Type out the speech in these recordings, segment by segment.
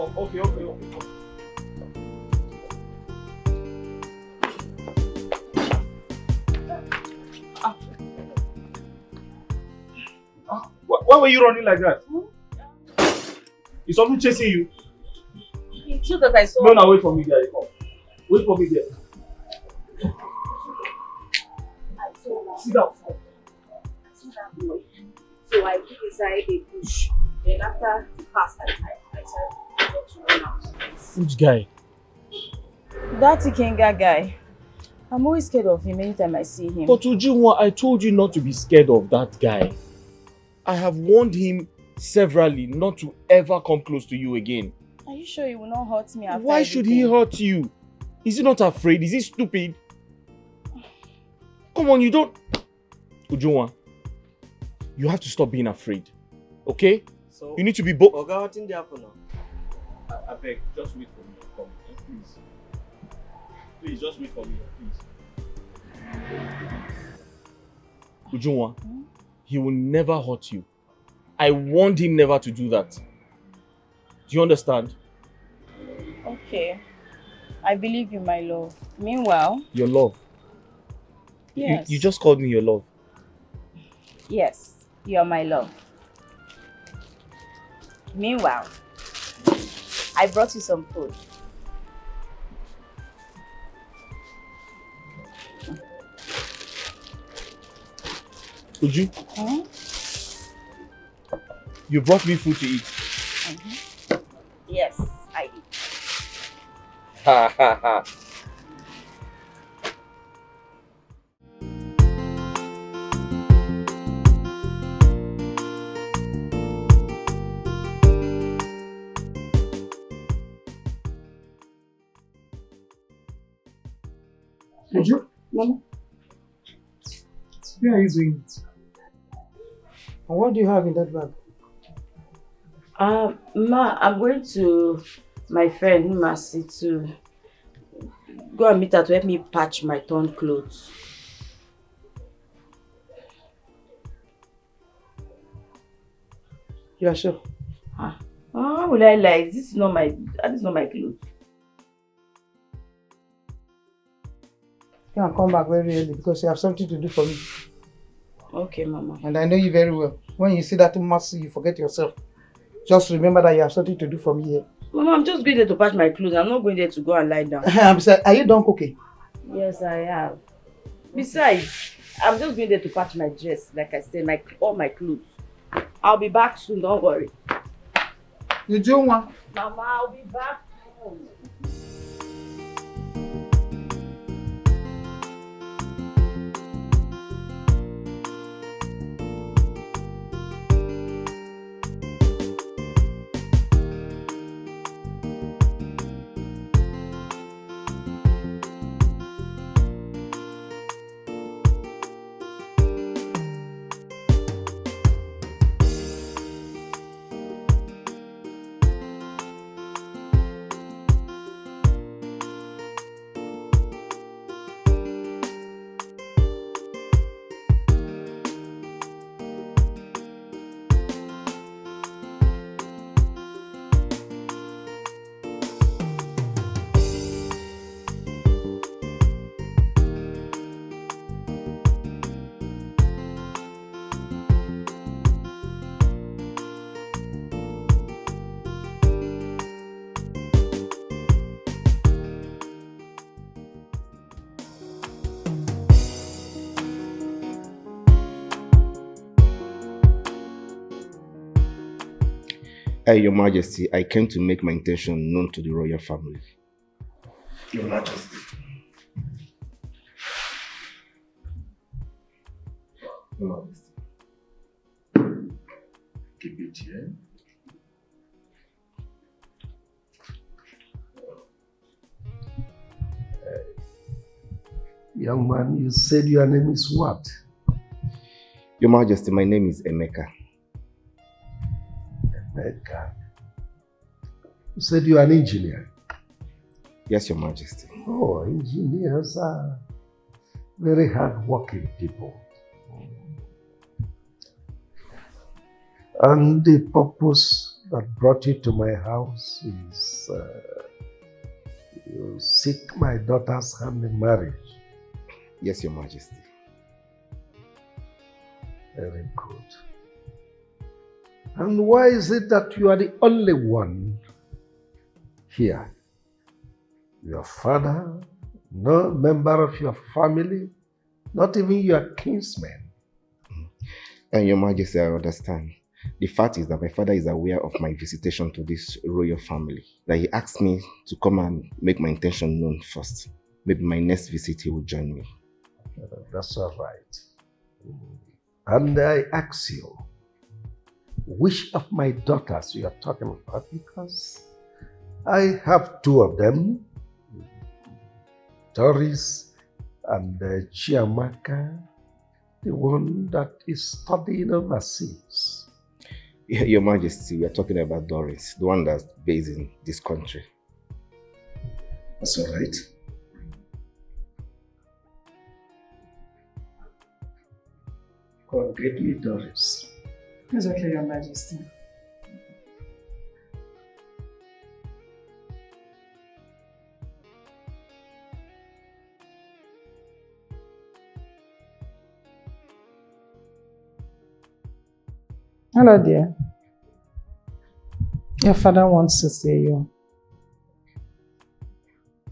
Oh, okay. Why were you running like that? Is something chasing you? It's true that I saw. No, wait for me there. Come. Wait for me there. I saw that. Sit down. I saw that boy. So I took inside a bush. Then after he passed, I said, not to run out. Which guy? That Ikenga guy. I'm always scared of him anytime I see him. But Ujunwa, I told you not to be scared of that guy. I have warned him severally not to ever come close to you again. Are you sure he will not hurt me after Why should he hurt you? Is he not afraid? Is he stupid? Come on, you don't... Ujunwa, you have to stop being afraid. Okay? So, you need to be bold. Oga, what's in there for now? I beg, just wait for me. Come, please. Please, just wait for me, please. Ujunwa, he will never hurt you. I warned him never to do that. Do you understand? Okay. I believe you, my love. Meanwhile... Your love? Yes. You just called me your love. Yes, you're my love. Meanwhile, I brought you some food. Uju? Hmm? You brought me food to eat. Yes, I did. Ha ha ha. Uju? Mama? Where are you going? And what do you have in that bag? Ma, I'm going to my friend Mercy to go and meet her to help me patch my torn clothes. You are sure? How will I lie? This is not my clothes. You can come back very early because you have something to do for me. Okay, Mama. And I know you very well. When you see that Mercy, you forget yourself. Just remember that you have something to do for me here. Mama, I'm just going there to patch my clothes. I'm not going there to go and lie down. Besides, are you done cooking? Yes, I have. Besides, I'm just going there to patch my dress. Like I said, all my clothes. I'll be back soon, don't worry. You do one? Mama, I'll be back soon. Your Majesty, I came to make my intention known to the royal family. Your Majesty. Your Majesty. Keep it here. Young man, you said your name is what? Your Majesty, my name is Emeka. Emeka. You said you are an engineer? Yes, Your Majesty. Oh, engineers are very hard-working people. And the purpose that brought you to my house is you seek my daughter's hand in marriage. Yes, Your Majesty. Very good. And why is it that you are the only one here? Your father, no member of your family, not even your kinsmen. And Your Majesty, I understand. The fact is that my father is aware of my visitation to this royal family. That he asked me to come and make my intention known first. Maybe my next visit he will join me. That's all right. And I ask you, which of my daughters you are talking about? Because I have two of them, Doris and Chiamaka, the one that is studying overseas. Your Majesty, we are talking about Doris, the one that's based in this country. That's all right. God, get me Doris. It's okay, Your Majesty. Hello, dear. Your father wants to see you.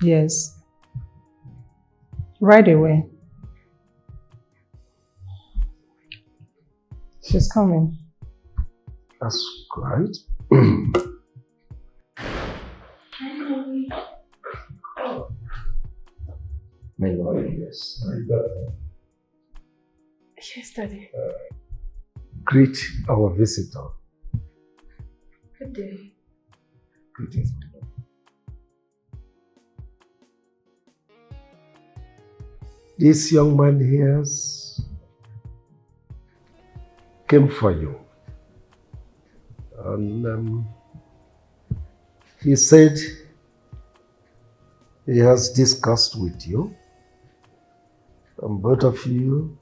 Yes. Right away. She's coming. That's great. My lord. Yes. Yes, Daddy. Greet our visitor. Good day. Greetings, my lord. This young man here came for you. And he said he has discussed with you. And both of you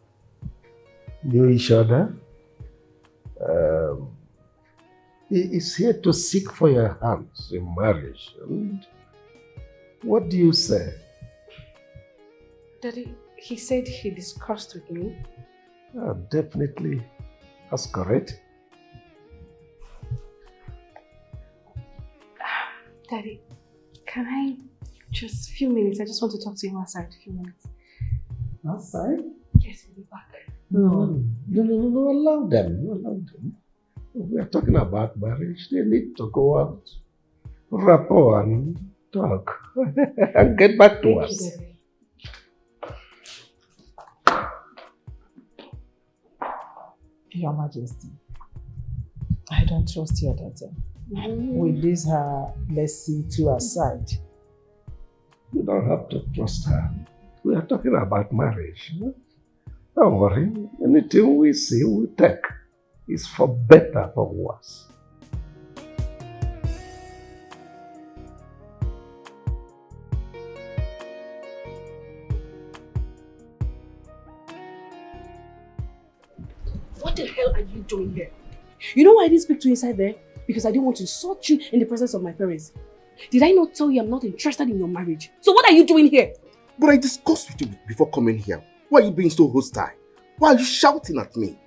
knew each other. He is here to seek for your hands in marriage. And what do you say? Daddy, he said he discussed with me. Definitely, that's correct. Daddy, can I just a few minutes? I just want to talk to you outside a few minutes. Outside? Yes, we'll be back. No, allow them. We are talking about marriage. They need to go out, rapport and talk and get back to us. Thank you, Daddy. Your Majesty, I don't trust your daughter. With this her blessing to her side. You don't have to trust her. We are talking about marriage. Don't worry. Anything we see, we take. It's for better or worse. What the hell are you doing here? You know why I didn't speak to you inside there? Because I didn't want to insult you in the presence of my parents. Did I not tell you I'm not interested in your marriage? So what are you doing here? But I discussed with you before coming here. Why are you being so hostile? Why are you shouting at me?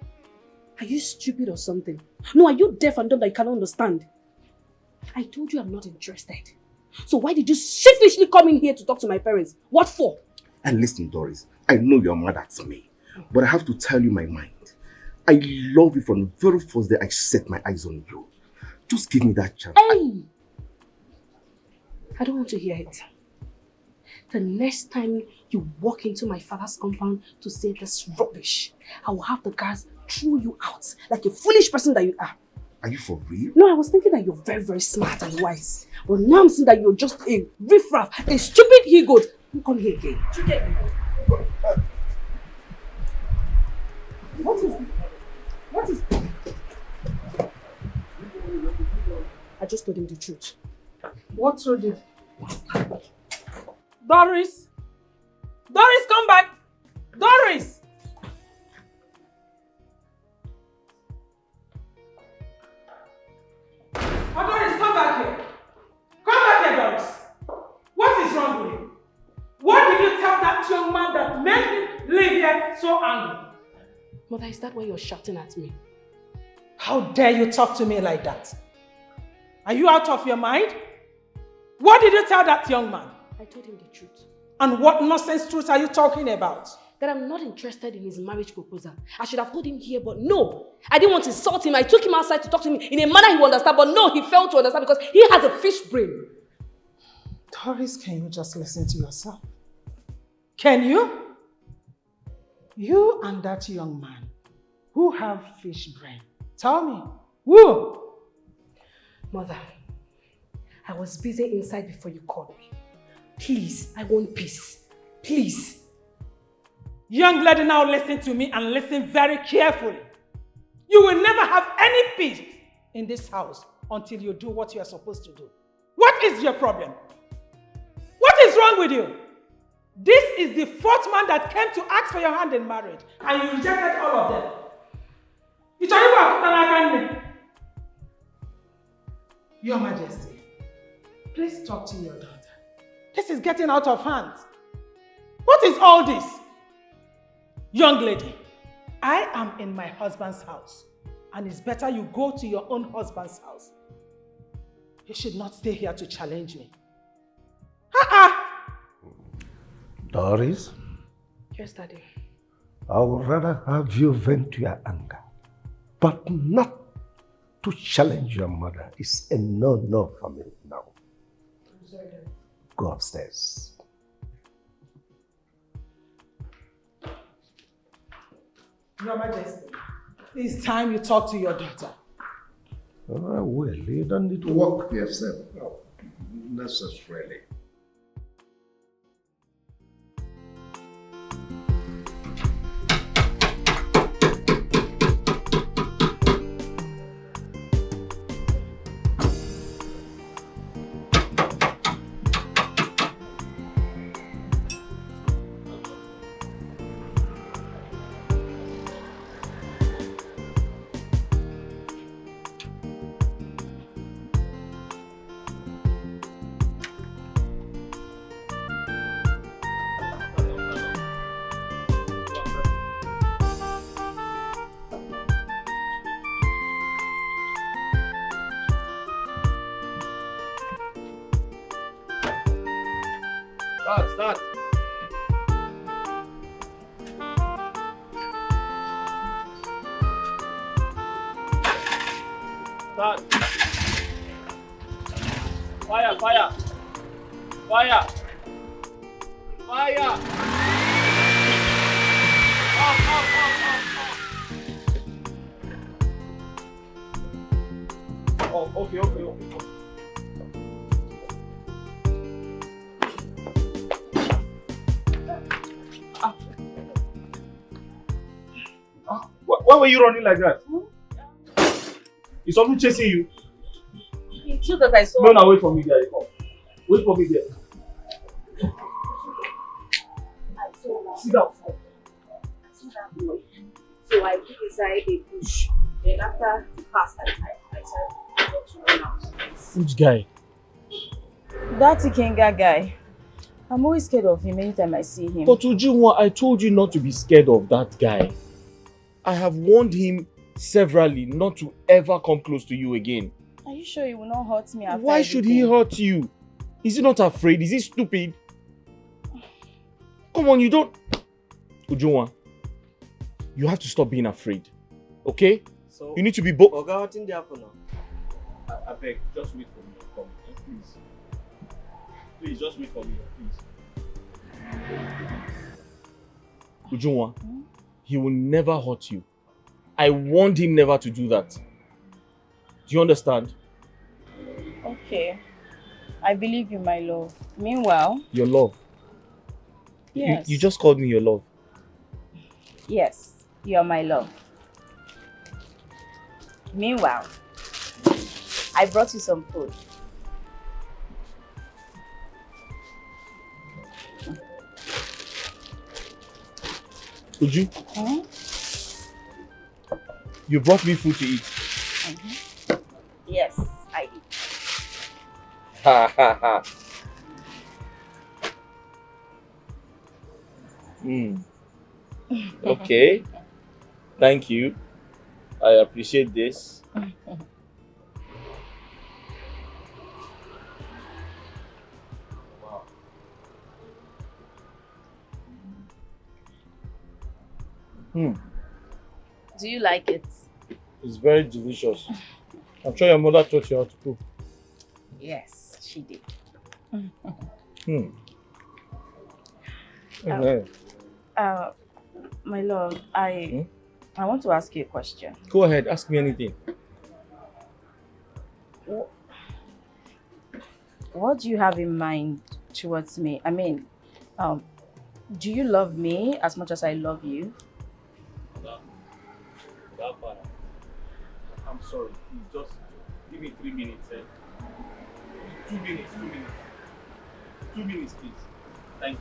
Are you stupid or something? No, are you deaf and dumb that you cannot understand? I told you I'm not interested. So why did you sheepishly come in here to talk to my parents? What for? And listen, Doris, I know you're mad at me, but I have to tell you my mind. I love you from the very first day I set my eyes on you. Just give me that chance. Hey! I don't want to hear it. The next time you walk into my father's compound to say this rubbish, I will have the guards throw you out like a foolish person that you are. Are you for real? No, I was thinking that you're very, very smart and wise. But now I'm seeing that you're just a riffraff, a stupid he-goat. Don't come here again. What is... I just told him the truth. What told you? Doris! Doris, come back! Doris! make me leave here so angry? Mother, is that why you're shouting at me? How dare you talk to me like that? Are you out of your mind? What did you tell that young man? I told him the truth. And what nonsense truth are you talking about? That I'm not interested in his marriage proposal. I should have told him here, but no. I didn't want to insult him. I took him outside to talk to him in a manner he would understand, but no, he failed to understand because he has a fish brain. Doris, can you just listen to yourself? Can you? You and that young man who have fish brain. Tell me, who? Mother, I was busy inside before you called me. Please, I want peace. Please. Young lady, now listen to me and listen very carefully. You will never have any peace in this house until you do what you are supposed to do. What is your problem? What is wrong with you? This is the fourth man that came to ask for your hand in marriage and you rejected all of them. Your Majesty, please talk to your daughter. This is getting out of hand. What is all this? Young lady, I am in my husband's house and it's better you go to your own husband's house. You should not stay here to challenge me. Doris, Yes, Daddy. I would rather have you vent your anger, but not to challenge your mother. It's a no-no for me now. I'm sorry, Daddy. Go upstairs. Your Majesty, it's time you talk to your daughter. Oh, well, you don't need to walk yourself. No, necessarily. Start. Start. Fire, fire. Fire. Fire. Oh, okay. Why were you running like that? Is something chasing you? It's you that I saw. No, wait for me there. Come. Wait for me there. I saw that. Sit down. I saw that boy. So I went inside a bush. Then after he passed, I said, I got to run out. Which guy? That Ikenga guy. I'm always scared of him anytime I see him. But Ujunwa, I told you not to be scared of that guy. I have warned him severally not to ever come close to you again. Are you sure he will not hurt me after Why should he hurt you? Is he not afraid? Is he stupid? Come on, you don't... Ujunwa, you have to stop being afraid. Okay? So, You need to be bold. Oga, what's in there for now? I beg, just wait for me. Come, please. Please, just wait for me, please. Ujunwa, he will never hurt you. I warned him never to do that. Do you understand? Okay. I believe you, my love. Meanwhile... Your love. Yes. You just called me your love. Yes, you're my love. Meanwhile, I brought you some food. Uju, you brought me food to eat. Yes, I did. Okay. Thank you. I appreciate this. Wow. Do you like it? It's very delicious. I'm sure your mother taught you how to cook. Yes, she did. My love, I want to ask you a question. Go ahead, ask me anything. What do you have in mind towards me? I mean, do you love me as much as I love you? I'm sorry, please just give me 3 minutes. 2 minutes. 2 minutes, please. Thank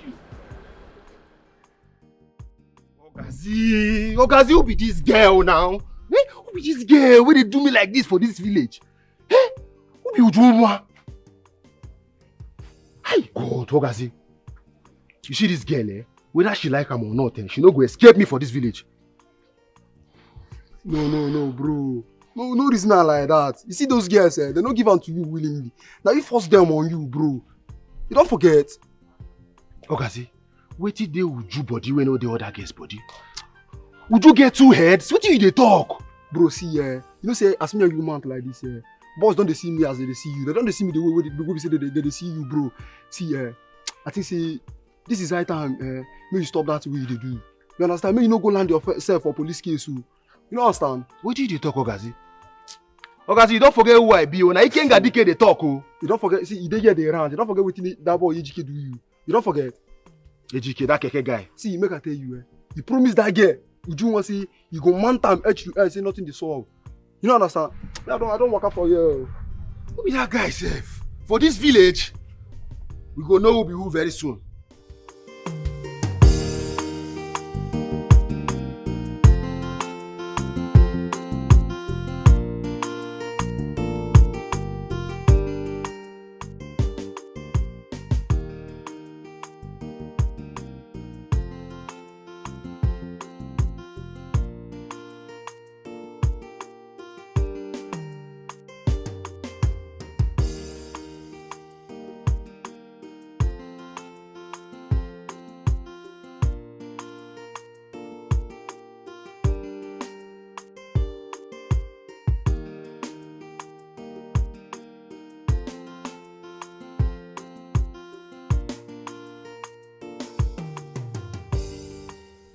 you. Ogazi, who be this girl now? Who be this girl? Why they do me like this for this village? Who be Ujumwa? Hey God, Ogazi. You see this girl, whether she like him or not, she no go escape me for this village. No, bro. No reason like that. You see those girls, they don't give them to you willingly. Now you force them on you, bro. You don't forget. Ogazi, wait till they Uju body when all the other girls body. Uju get 2 heads? What do they talk? Bro, see, you know, say, as me and you mount like this, boss don't they see me as they see you. They don't they see me the way we say they see you, bro. See, I think, say, this is right time, maybe you stop that way they do. You understand? Maybe you no go land yourself for police case. You know understand? What did they talk, Ogazi? Ogazi, you don't forget who I be. When I can't get Dikeh, they talk. You don't forget, see, you dey get the round. You don't forget what that boy Ejike do you. You don't forget. Ejike, that keke guy. See, make I tell you, you promise that girl. You want to see, you go man time edge to edge, say nothing to solve. You know understand? I don't work out for you. Who be that guy, safe? For this village, we go know who be who very soon.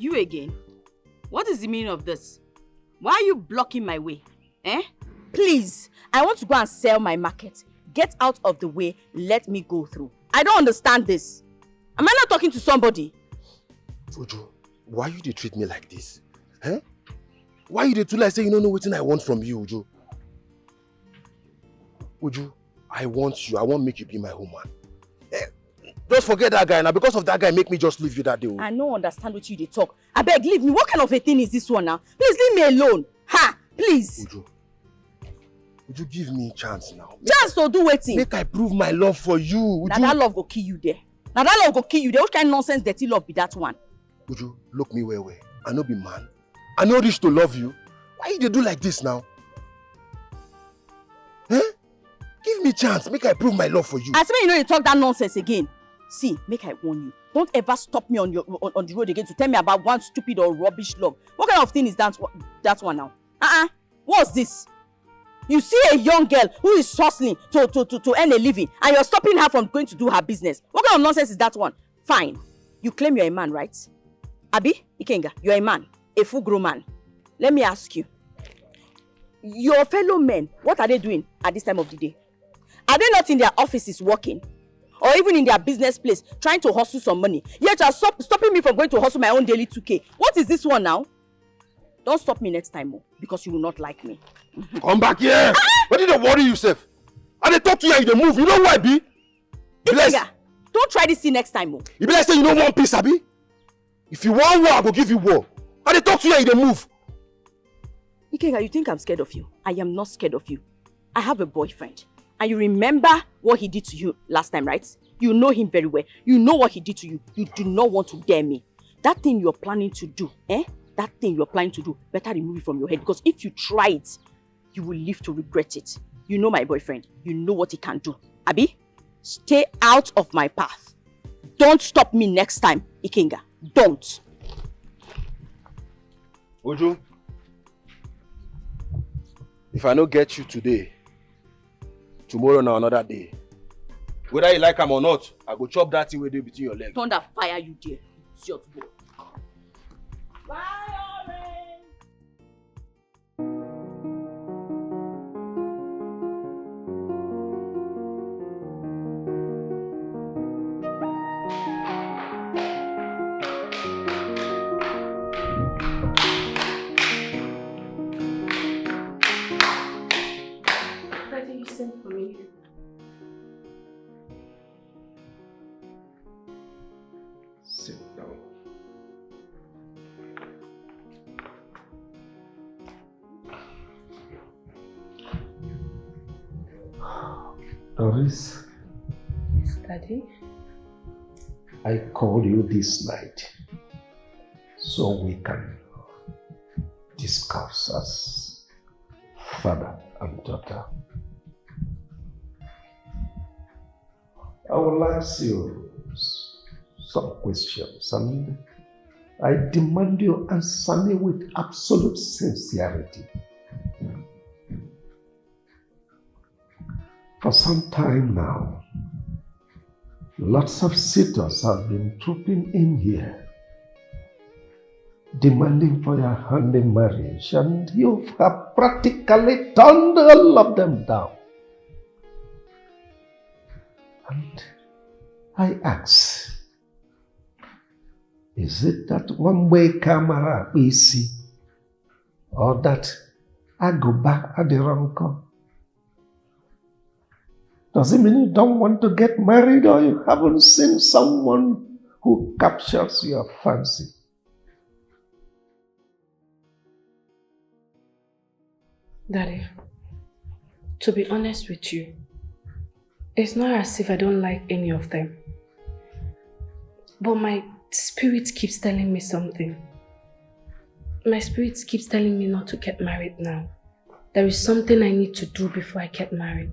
You again? What is the meaning of this? Why are you blocking my way? Please, I want to go and sell my market. Get out of the way, let me go through. I don't understand this. Am I not talking to somebody? Uju, why you dey treat me like this? Why you dey too like say you don't know what I want from you, Uju? Uju, I want you. I want make you be my woman. Just forget that guy now. Because of that guy, make me just leave you that day. I don't understand what you talk. I beg, leave me. What kind of a thing is this one now? Please leave me alone. Ha! Please. Uju, would you give me a chance now? Chance to do waiting. Make I prove my love for you. Now that love go kill you there. Now that love go kill you there. What kind of nonsense dirty love be that one? Uju, look me well. I no be man. I no reach to love you. Why you dey do like this now? Give me a chance. Make I prove my love for you. I say you know you talk that nonsense again. See, make I warn you. Don't ever stop me on the road again to tell me about one stupid or rubbish love. What kind of thing is that one now? What's this? You see a young girl who is hustling to earn a living and you're stopping her from going to do her business. What kind of nonsense is that one? Fine. You claim you're a man, right? Abi, Ikenga, you're a man. A full grown man. Let me ask you. Your fellow men, what are they doing at this time of the day? Are they not in their offices working? Or even in their business place, trying to hustle some money? Yet you're stopping me from going to hustle my own daily 2K. What is this one now? Don't stop me next time, because you will not like me. Come back here! What did you worry yourself? I dey talk to you and you dey move. You know who I be? Ikenga, don't try this thing next time. You be like say you no want peace, abi? If you want war, I go give you war. I dey talk to you and you dey move. Ikenga, you think I'm scared of you? I am not scared of you. I have a boyfriend. And you remember what he did to you last time, right? You know him very well. You know what he did to you. You do not want to dare me. That thing you're planning to do, that thing you're planning to do, better remove it from your head, because if you try it, you will live to regret it. You know my boyfriend. You know what he can do. Abi, stay out of my path. Don't stop me next time, Ikenga. Don't. Ojo, if I don't get you today, tomorrow na another day. Whether you like him or not, I go chop that thing with you between your legs. Thunder fire you there. It's your boy. Bye, Orange. Daddy, you sent for me. Sit down. Doris, Yes, Daddy. I called you this night so we can discuss as father and daughter. I will ask you some questions and I demand you answer me with absolute sincerity. For some time now, lots of suitors have been trooping in here, demanding for your hand in marriage, and you have practically turned all of them down. And I ask, is it that one-way camera we see, or that I go back at the wrong call? Does it mean you don't want to get married, or you haven't seen someone who captures your fancy? Daddy, to be honest with you, it's not as if I don't like any of them. But my spirit keeps telling me something. My spirit keeps telling me not to get married now. There is something I need to do before I get married.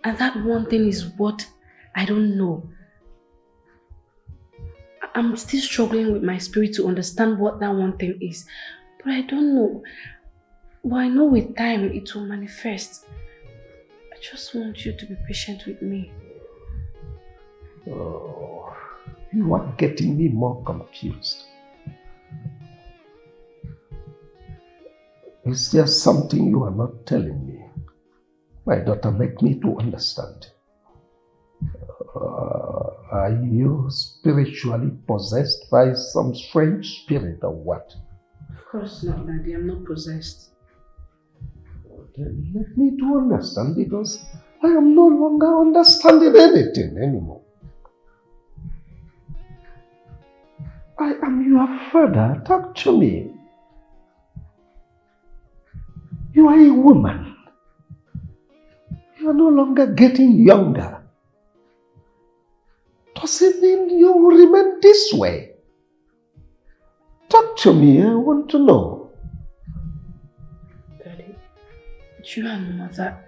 And that one thing is what I don't know. I'm still struggling with my spirit to understand what that one thing is. But I don't know. But I know with time it will manifest. I just want you to be patient with me. Oh, you are getting me more confused. Is there something you are not telling me? My daughter, make me to understand. Are you spiritually possessed by some strange spirit or what? Of course not, Daddy. I'm not possessed. Then let me to understand, because I am no longer understanding anything anymore. I am your father. Talk to me. You are a woman. You are no longer getting younger. Does it mean you will remain this way? Talk to me, I want to know. Daddy, you and Mother,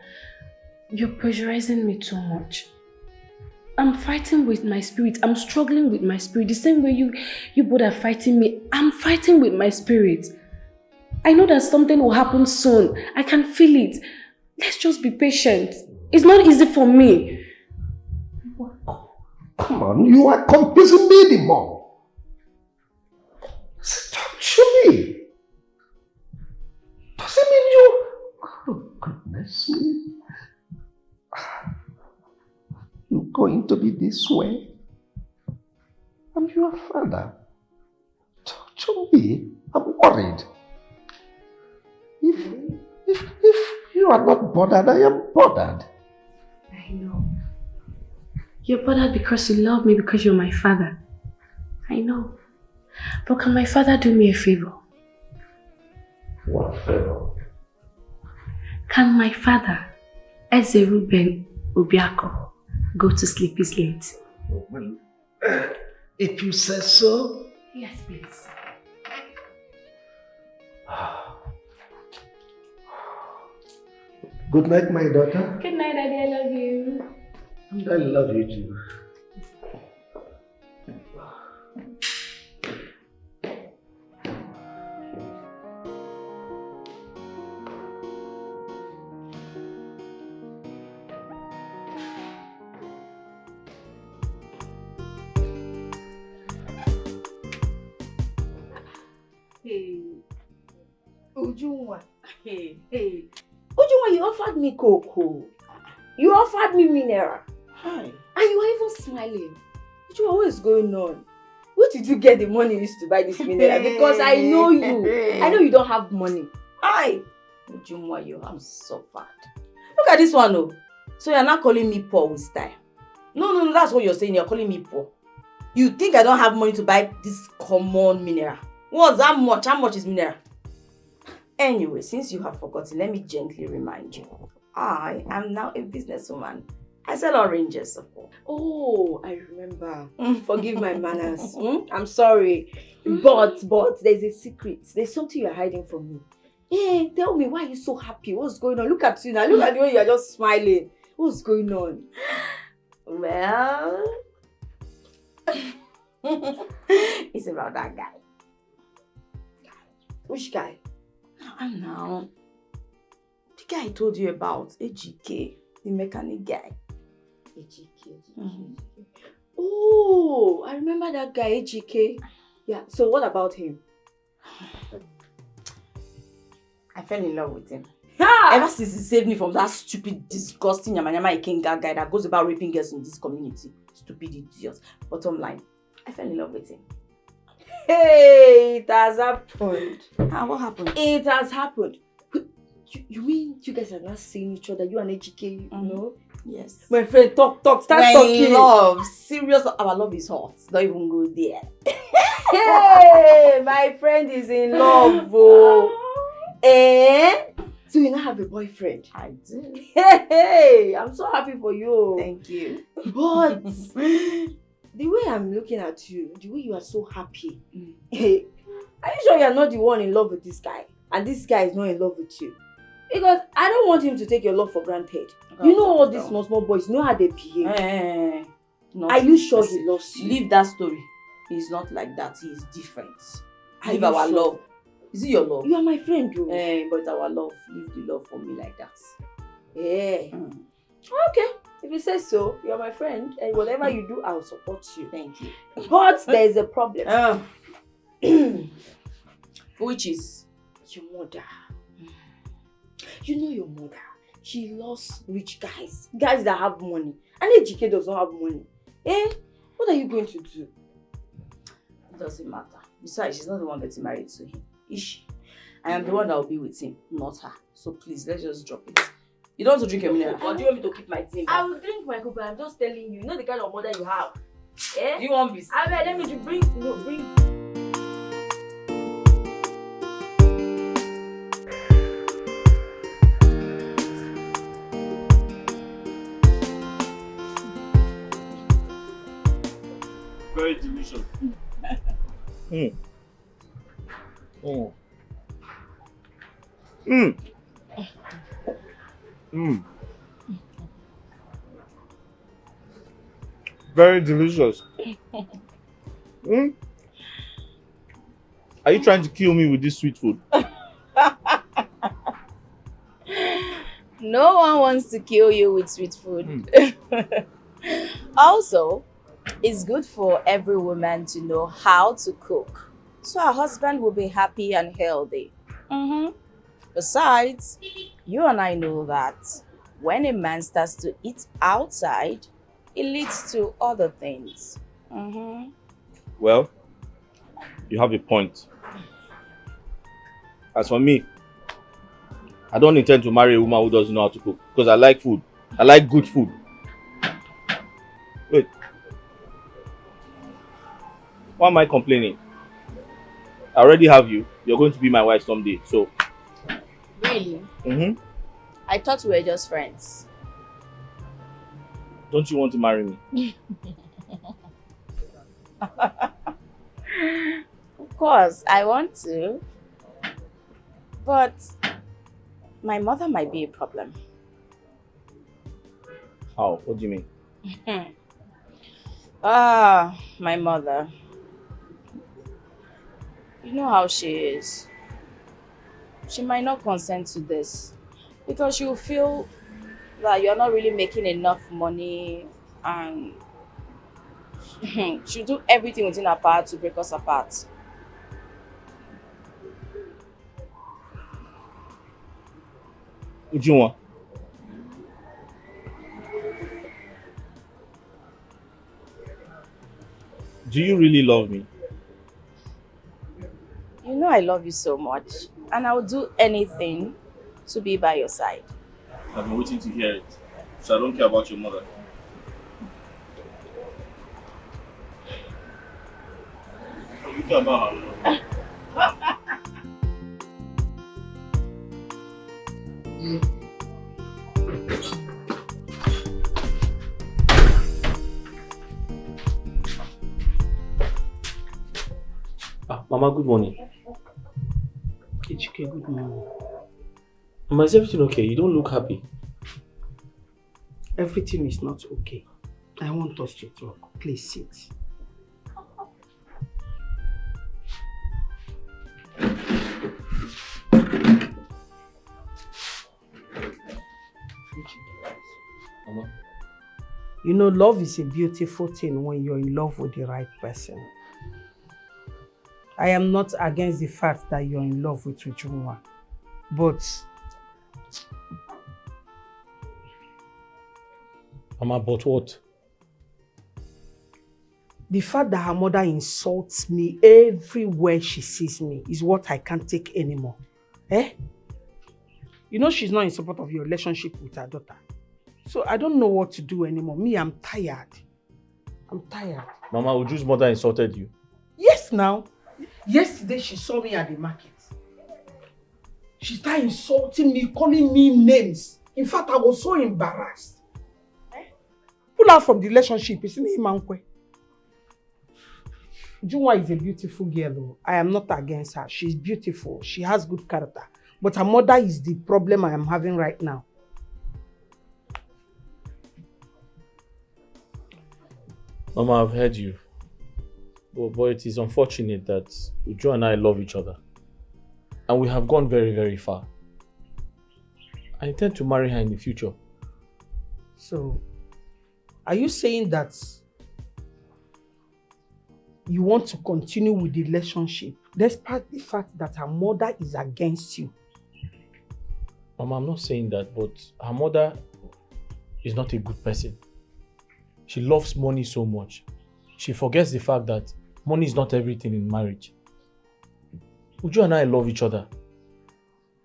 you're pressurizing me too much. I'm fighting with my spirit. I'm struggling with my spirit. The same way you both are fighting me, I'm fighting with my spirit. I know that something will happen soon. I can feel it. Let's just be patient. It's not easy for me. Come on, you are confusing me the more. Talk to me. Does it mean you... Oh, goodness me. You're going to be this way? I'm your father. Talk to me. I'm worried. If you are not bothered, I am bothered. I know. You're bothered because you love me, because you're my father. I know. But can my father do me a favor? What favor? Can my father, Eze Ruben Obiako, go to sleep, it's late. Well, if you say so. Yes, please. Good night, my daughter. Good night, Daddy. I love you. And I love you too. Hey, Ujunwa. Hey. Ujunwa, you offered me cocoa. You offered me mineral. Hi. And you were even smiling. Ujunwa, what is going on? Where did you get the money you used to buy this mineral? Because I know you. I know you don't have money. Hi. Ujunwa, you have suffered. Look at this one, oh. So you're not calling me poor with style. No, that's what you're saying. You're calling me poor. You think I don't have money to buy this common mineral? What's that much? How much is mineral? Anyway, since you have forgotten, let me gently remind you. I am now a businesswoman. I sell oranges, of course. Oh, I remember. Forgive my manners. I'm sorry. But there's a secret. There's something you're hiding from me. Hey, tell me, why are you so happy? What's going on? Look at you now. Look at the way you're just smiling. What's going on? Well, it's about that guy. Which guy? Now. The guy I told you about, Dikeh, the mechanic guy. Dikeh. Oh, I remember that guy, Dikeh. Yeah, so what about him? I fell in love with him. Ever since he saved me from that stupid, disgusting Yama Ikenga guy that goes about raping girls in this community. Stupid idiot. Bottom line, I fell in love with him. Hey, it has happened. What happened? It has happened. You mean you guys are not seeing each other? You and Dikeh, you know? Yes. My friend, start talking. Love. Serious, our love is hot. Don't even go there. Hey, my friend is in love. So you now have a boyfriend? I do. Hey, I'm so happy for you. Thank you. But the way I'm looking at you, the way you are so happy, hey, are you sure you're not the one in love with this guy? And this guy is not in love with you? Because I don't want him to take your love for granted. You know all these small boys, you know how they behave. Are you sure he loves you? Leave that story. He's not like that. He is different. Leave our love. Is it your love? You are my friend, though. But our love. Leave the love for me like that. Yeah. Okay. If you say so, you're my friend. And whatever you do, I'll support you. Thank you. But there's a problem. Which is? Your mother. You know your mother. She loves rich guys. Guys that have money. And Dikeh does not have money. What are you going to do? It doesn't matter. Besides, she's not the one getting married to him. Is she? I am the one that will be with him, not her. So please, let's just drop it. You don't want to drink your mineral? Or do you want me to keep my thing? I will drink my cocoa. I'm just telling you. You know the kind of mother you have. Do you want this? Let me bring. Very delicious. Very delicious. Are you trying to kill me with this sweet food? No one wants to kill you with sweet food. Also, it's good for every woman to know how to cook, so her husband will be happy and healthy. Besides, you and I know that when a man starts to eat outside, it leads to other things. Well, you have a point. As for me, I don't intend to marry a woman who doesn't know how to cook, because I like food. I like good food. Wait. Why am I complaining? I already have you. You're going to be my wife someday, so. Really? I thought we were just friends. Don't you want to marry me? Of course, I want to. But my mother might be a problem. How? What do you mean? My mother. You know how she is. She might not consent to this because she'll feel that you're not really making enough money and she'll do everything within her power to break us apart. Ujunwa. Do you really love me? You know I love you so much and I will do anything to be by your side. I've been waiting to hear it. So I don't care about your mother. You care about her. Mama, good morning. Dikeh, good morning. Mama, is everything okay? You don't look happy. Everything is not okay. I want us to talk. Please sit. Mama. You know, love is a beautiful thing when you're in love with the right person. I am not against the fact that you're in love with Ujunwa, but... Mama, but what? The fact that her mother insults me everywhere she sees me is what I can't take anymore. Eh? You know she's not in support of your relationship with her daughter. So I don't know what to do anymore. Me, I'm tired. I'm tired. Mama, Uju's mother insulted you? Yes, now. Yesterday she saw me at the market. She started insulting me, calling me names. In fact, I was so embarrassed. Pull her from the relationship, isn't it, Mankwe? Ujunwa is a beautiful girl. I am not against her. She's beautiful. She has good character. But her mother is the problem I am having right now. Mama, I've heard you. But it is unfortunate that Uju and I love each other. And we have gone very, very far. I intend to marry her in the future. So, are you saying that you want to continue with the relationship despite the fact that her mother is against you? Mama, I'm not saying that, but her mother is not a good person. She loves money so much. She forgets the fact that money is not everything in marriage. Uju and I love each other.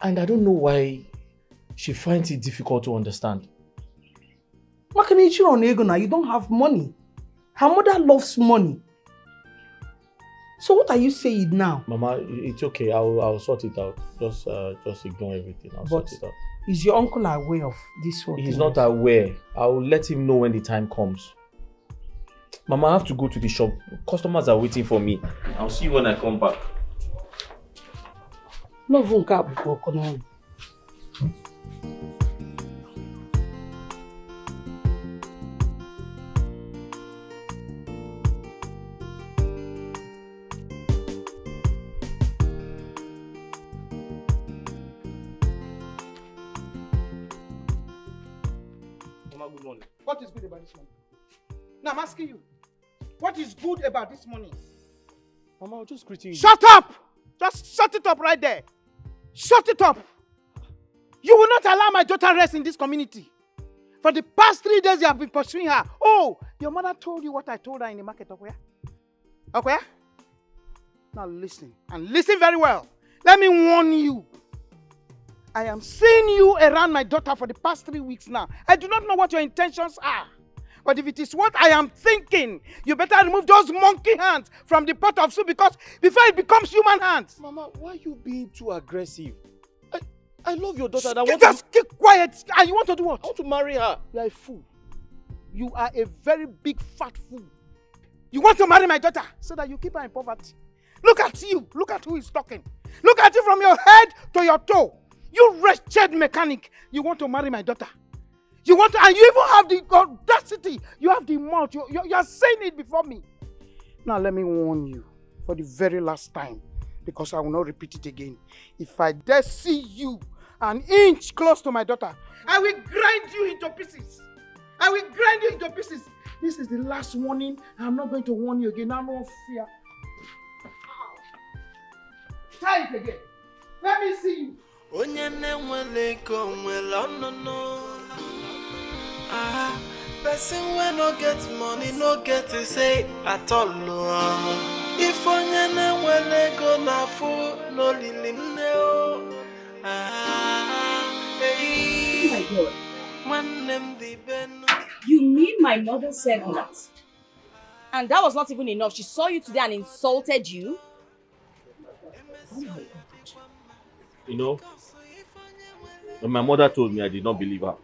And I don't know why she finds it difficult to understand. You don't have money. Her mother loves money. So what are you saying now? Mama, it's okay. I'll sort it out. Just ignore everything. I'll sort it out. Is your uncle aware of this whole thing? He's not aware. I'll let him know when the time comes. Mama, I have to go to the shop. Customers are waiting for me. I'll see you when I come back. Mama, good morning. What is good about this money? Now I'm asking you, what is good about this money? Mama, I'll just greeting you. Shut up! Just shut it up right there. Shut it up. You will not allow my daughter rest in this community. For the past 3 days you have been pursuing her. Oh, your mother told you what I told her in the market. Okay? Okay? Now listen, and listen very well. Let me warn you. I am seeing you around my daughter for the past 3 weeks now. I do not know what your intentions are. But if it is what I am thinking, you better remove those monkey hands from the pot of soup before it becomes human hands. Mama, why are you being too aggressive? I love your daughter and I want to... Just keep quiet. And you want to do what? I want to marry her. You are a fool. You are a very big fat fool. You want to marry my daughter so that you keep her in poverty. Look at you. Look at who is talking. Look at you from your head to your toe. You wretched mechanic. You want to marry my daughter. You want to, and you even have the audacity. You have the mouth. You are saying it before me. Now let me warn you for the very last time, because I will not repeat it again. If I dare see you an inch close to my daughter, I will grind you into pieces. I will grind you into pieces. This is the last warning. I'm not going to warn you again. I have no fear. Try it again. Let me see you. Person when no get money, no get to say at all. If onyene wele go na fu no lili neo. Oh my God. You mean my mother said that? And that was not even enough. She saw you today and insulted you? Oh my God. You know, when my mother told me, I did not believe her.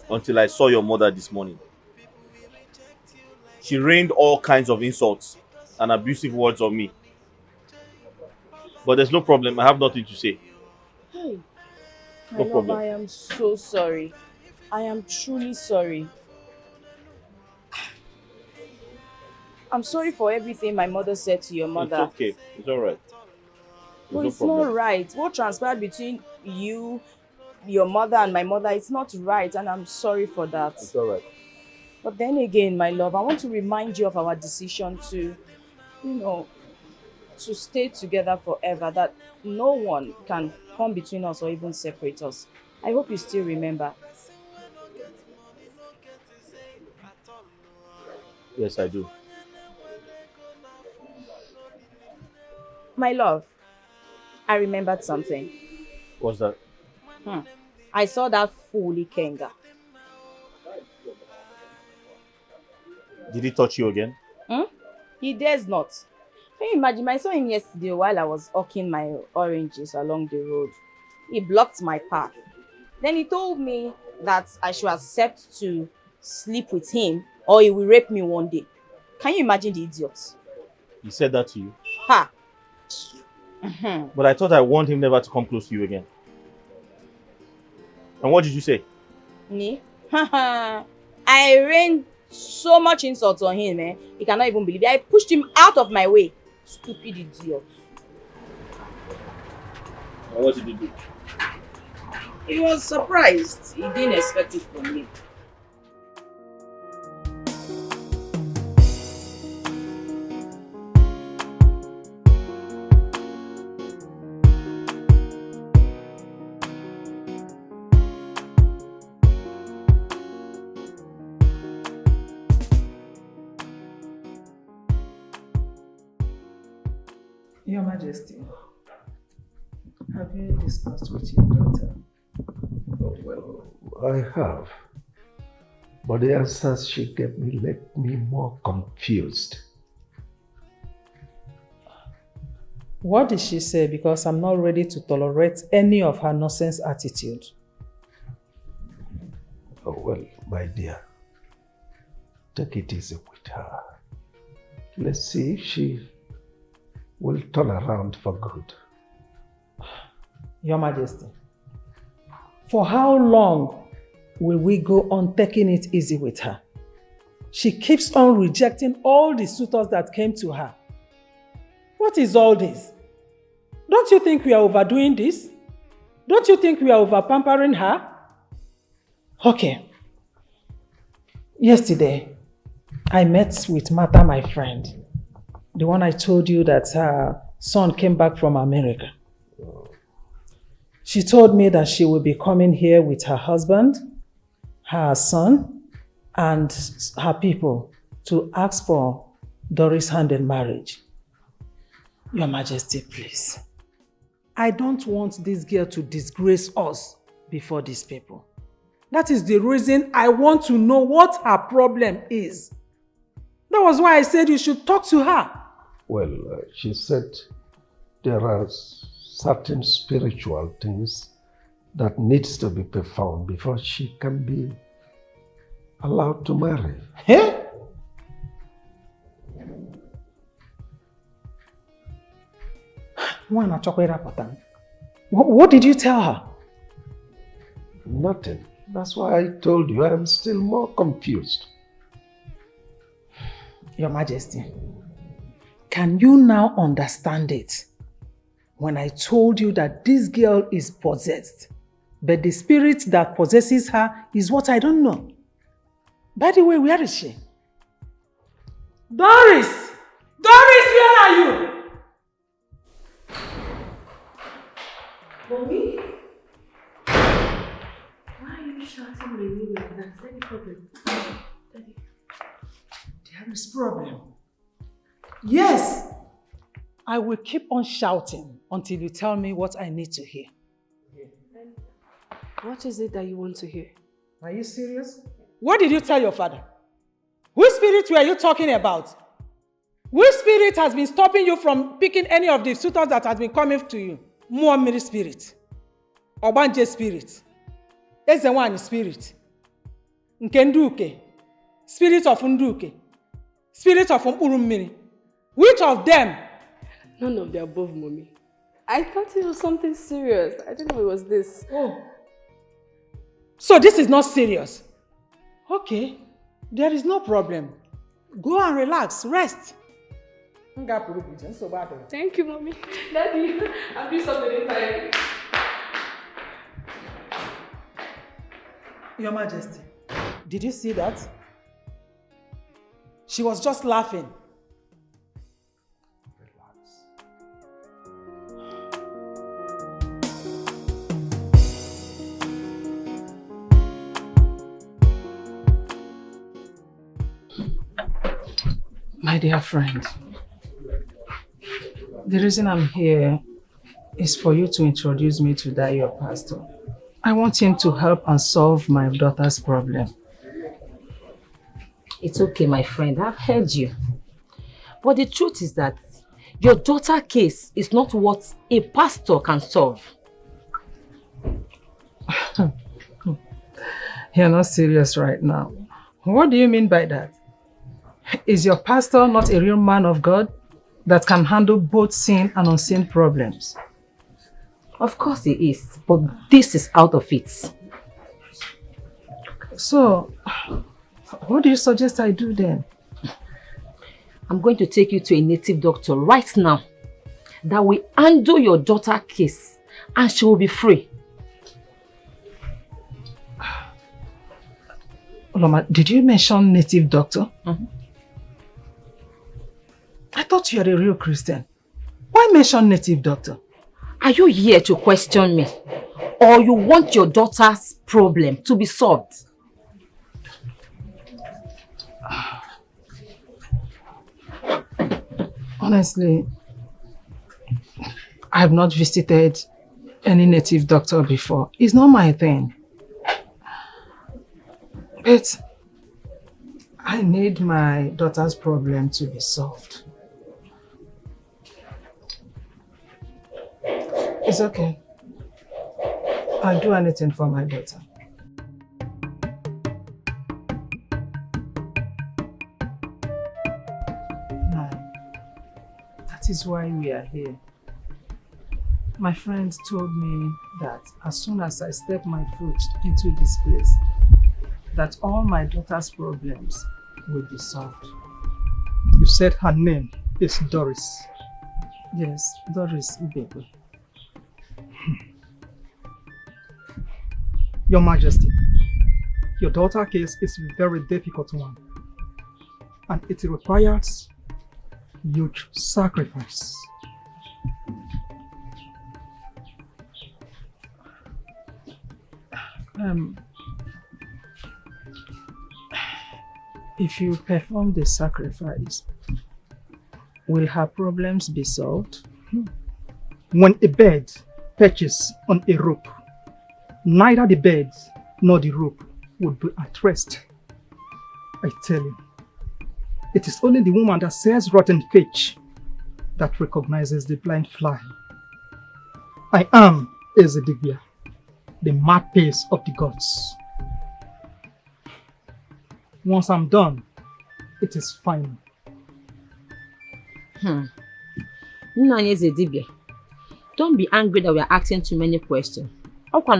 Until I saw your mother this morning. She rained all kinds of insults and abusive words on me. But there's no problem. I have nothing to say. Hey, No problem. I am so sorry. I am truly sorry. I'm sorry for everything my mother said to your mother. It's okay. It's all right. But it's not right. What transpired between you, your mother, and my mother, it's not right, and I'm sorry for that. It's all right. But then again, my love, I want to remind you of our decision to, to stay together forever, that no one can come between us or even separate us. I hope you still remember. Yes, I do. My love, I remembered something. What's that? I saw that fool Ikenga. Did he touch you again? He dares not. Can you imagine? I saw him yesterday while I was hawking my oranges along the road. He blocked my path. Then he told me that I should accept to sleep with him or he will rape me one day. Can you imagine the idiot? He said that to you? Ha! But I thought I warned him never to come close to you again. And what did you say? Me? I rained so much insults on him, eh? He cannot even believe it. I pushed him out of my way. Stupid idiot. And what did he do? He was surprised. He didn't expect it from me. Your Majesty, have you discussed with your daughter? Oh, well, I have. But the answers she gave me left me more confused. What did she say? Because I'm not ready to tolerate any of her nonsense attitude. Oh, well, my dear, take it easy with her. Let's see if she will turn around for good. Your Majesty, for how long will we go on taking it easy with her? She keeps on rejecting all the suitors that came to her. What is all this? Don't you think we are overdoing this? Don't you think we are over-pampering her? Okay. Yesterday, I met with Martha, my friend. The one I told you that her son came back from America. She told me that she will be coming here with her husband, her son, and her people to ask for Doris' hand in marriage. Your Majesty, please. I don't want this girl to disgrace us before these people. That is the reason I want to know what her problem is. That was why I said you should talk to her. Well, she said there are certain spiritual things that needs to be performed before she can be allowed to marry. Eh? What did you tell her? Nothing. That's why I told you I'm still more confused. Your Majesty, can you now understand it? When I told you that this girl is possessed, but the spirit that possesses her is what I don't know. By the way, where is she? Doris! Doris, where are you? Mommy? Why are you shouting my name like that? Is there any problem? Daddy. There is problem. Yes! I will keep on shouting until you tell me what I need to hear. What is it that you want to hear? Are you serious? What did you tell your father? Which spirit were you talking about? Which spirit has been stopping you from picking any of the suitors that has been coming to you? Muamiri spirit, Obanje spirit, Ezewani spirit, Nkenduke, spirit of Unduke, spirit of Urumiri. Which of them? None of the above, Mommy. I thought it was something serious. I didn't know it was this. Oh. So this is not serious? Okay, there is no problem. Go and relax, rest. Thank you, Mommy. Daddy, I'll do something inside. Your Majesty, did you see that? She was just laughing. My dear friend, the reason I'm here is for you to introduce me to that your pastor. I want him to help and solve my daughter's problem. It's okay, my friend. I've heard you. But the truth is that your daughter's case is not what a pastor can solve. You're not serious right now. What do you mean by that? Is your pastor not a real man of God that can handle both seen and unseen problems? Of course he is, but this is out of it. So, what do you suggest I do then? I'm going to take you to a native doctor right now that will handle your daughter's case and she will be free. Oloma, did you mention native doctor? I thought you were a real Christian. Why mention native doctor? Are you here to question me? Or you want your daughter's problem to be solved? Honestly, I have not visited any native doctor before. It's not my thing. But I need my daughter's problem to be solved. It's okay. I'll do anything for my daughter. No, that is why we are here. My friends told me that as soon as I step my foot into this place, that all my daughter's problems will be solved. You said her name is Doris. Yes, Doris Ibebe. Your Majesty, your daughter's case is a very difficult one, and it requires huge sacrifice. If you perform the sacrifice, will her problems be solved? When a bird perches on a rope, neither the bird nor the rope would be at rest. I tell you, it is only the woman that sells rotten fish that recognizes the blind fly. I am Ezedibia, the mouthpiece of the gods. Once I'm done, it is final. Don't be angry that we are asking too many questions. After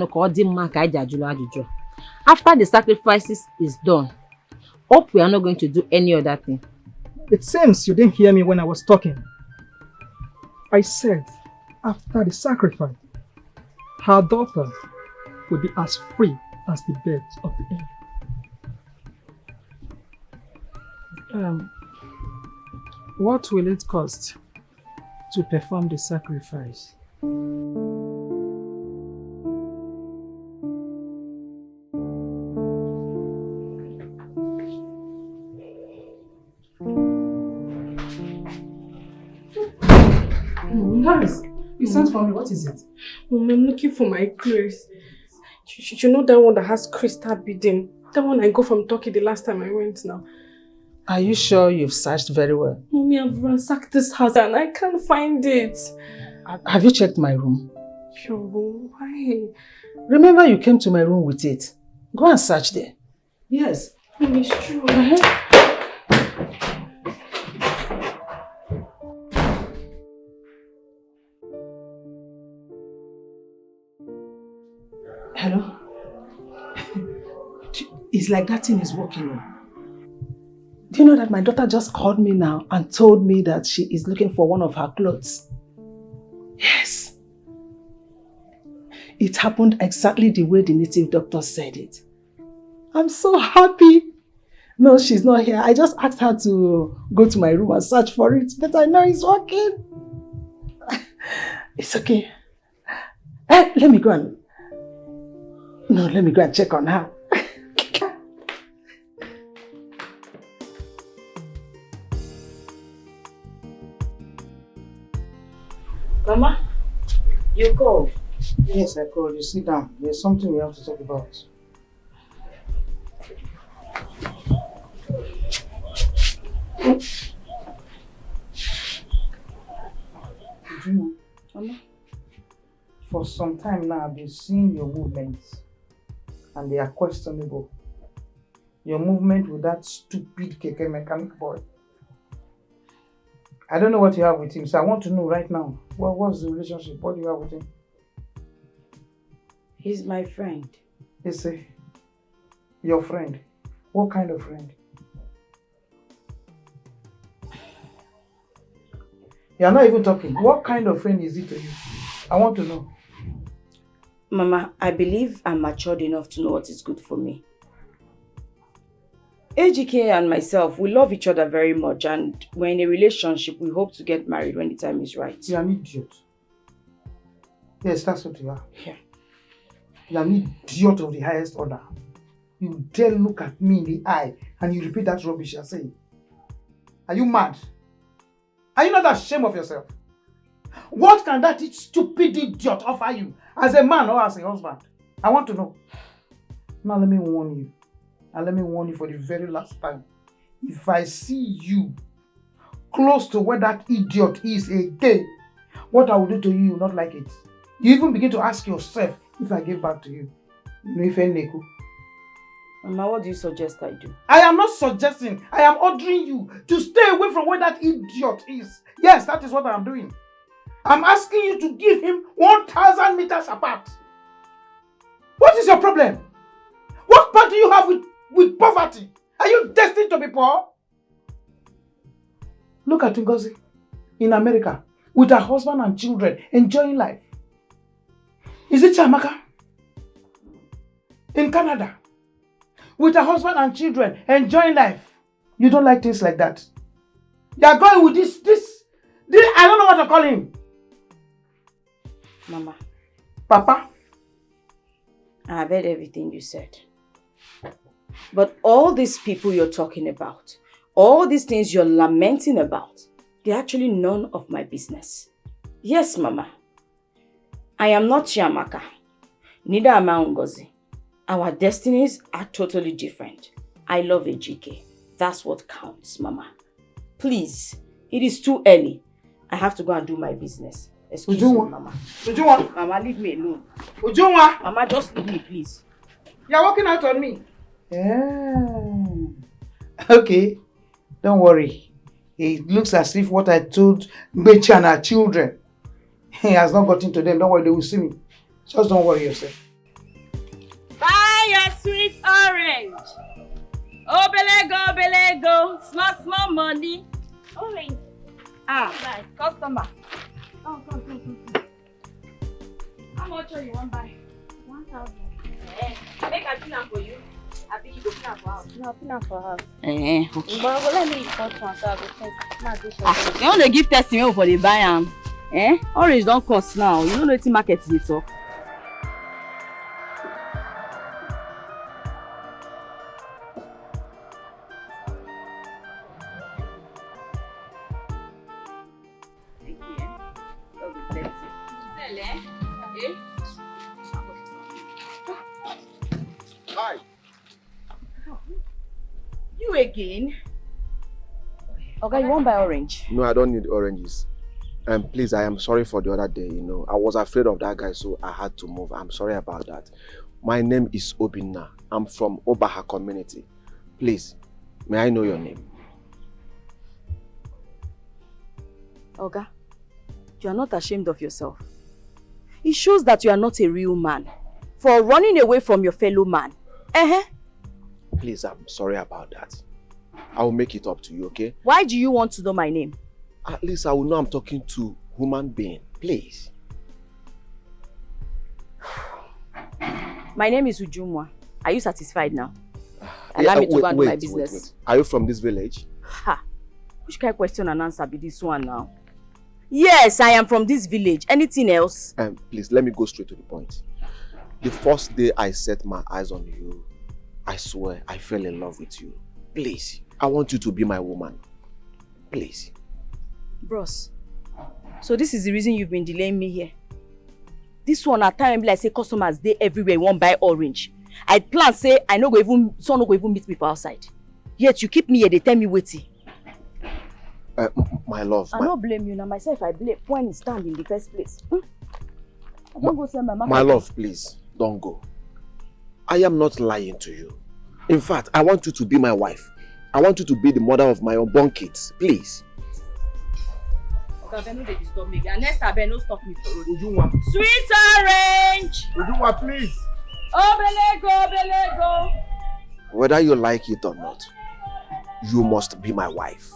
the sacrifices is done, hope we are not going to do any other thing. It seems you didn't hear me when I was talking. I said, after the sacrifice, her daughter will be as free as the birds of the air. What will it cost to perform the sacrifice? Doris, you sent for me. What is it? Mom, I'm looking for my clothes. You know that one that has crystal beading? That one I got from Turkey the last time I went now. Are you sure you've searched very well? Mommy, I've ransacked this house and I can't find it. Have you checked my room? Sure, why? Remember you came to my room with it. Go and search there. Yes. Mommy, it's true. Hello? It's like that thing is working on. Do you know that my daughter just called me now and told me that she is looking for one of her clothes? Yes. It happened exactly the way the native doctor said it. I'm so happy. No, she's not here. I just asked her to go to my room and search for it, but I know it's working. It's okay. Let me go and check on her. Mama, you called? Yes, I called you. Sit down. There's something we have to talk about. Mama? For some time now, I've been seeing your movements and they are questionable. Your movement with that stupid keke mechanic boy. I don't know what you have with him, so I want to know right now. What's the relationship? What do you have with him? He's my friend. Is he? Your friend? What kind of friend? You're not even talking. What kind of friend is he to you? I want to know. Mama, I believe I'm matured enough to know what is good for me. Dikeh and myself, we love each other very much and we're in a relationship. We hope to get married when the time is right. You're an idiot. Yes, that's what you are. Yeah. You're an idiot of the highest order. You dare look at me in the eye and you repeat that rubbish you're saying. Are you mad? Are you not ashamed of yourself? What can that stupid idiot offer you as a man or as a husband? I want to know. Now let me warn you. And let me warn you for the very last time. If I see you close to where that idiot is again, what I will do to you, you will not like it. You even begin to ask yourself if I give back to you. Mama, what do you suggest I do? I am not suggesting. I am ordering you to stay away from where that idiot is. Yes, that is what I am doing. I'm asking you to give him 1,000 meters apart. What is your problem? What part do you have with poverty? Are you destined to be poor? Look at Ngozi in America with her husband and children enjoying life. Is it Chamaka? In Canada with her husband and children enjoying life. You don't like things like that. You are going with this, I don't know what to call him. Mama. Papa. I have heard everything you said. But all these people you're talking about, all these things you're lamenting about, they're actually none of my business. Yes, Mama. I am not Chiamaka. Neither am I Ngozi. Our destinies are totally different. I love Dikeh. That's what counts, Mama. Please, it is too early. I have to go and do my business. Excuse me, Mama. Ujunwa. Mama, leave me alone. Ujunwa. Mama, just leave me, please. You're walking out on me. Yeah. Okay, don't worry. It looks as if what I told Mbechi and her children has not gotten to them. Don't worry, they will see me. Just don't worry yourself. Buy your sweet orange. Obelego, small money. Orange. Ah, customer. Come. How much are you want buy? 1,000. Make I pin am for you. I think you go pin am for house. No, pin am for house. Okay. But let me report one so I go test. You want to give testimony for the buy am? Orange don't cost now. You know wetin market dey talk. Hi. You again? Okay, you won't buy orange? No, I don't need oranges. Please, I am sorry for the other day, I was afraid of that guy, so I had to move. I'm sorry about that. My name is Obinna. I'm from Obaha community. Please, may I know your name? Oga, you are not ashamed of yourself. It shows that you are not a real man for running away from your fellow man. Please, I'm sorry about that. I will make it up to you, okay? Why do you want to know my name? At least I will know I'm talking to human being. Please. My name is Ujumwa. Are you satisfied now? Allow me to go and do my business. Wait. Are you from this village? Ha! Which kind of question and answer be this one now? Yes, I am from this village. Anything else? Please, let me go straight to the point. The first day I set my eyes on you, I swear I fell in love with you. Please, I want you to be my woman. Please. Bros, so this is the reason you've been delaying me here. This one at time be like say customers dey everywhere won't buy orange. I plan say I no go even meet me for outside. Yet you keep me here, they tell me waiting. My love. I don't blame you now. Myself I blame when you stand in the first place. I don't go send my market. My love, please don't go. I am not lying to you. In fact, I want you to be my wife. I want you to be the mother of my unborn kids. Please. Okay, no dey disturb me again. Next time, no stop me for road. Ujunwa. Sweet orange. Ujunwa, please. Obelego. Whether you like it or not, you must be my wife.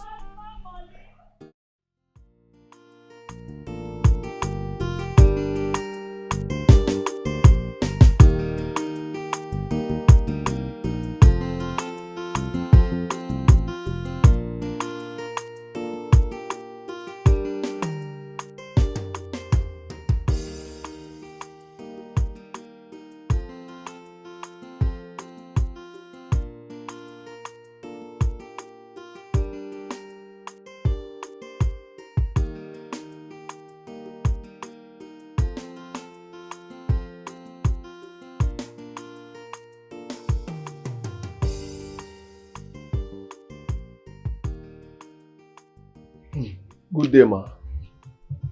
Good day, ma.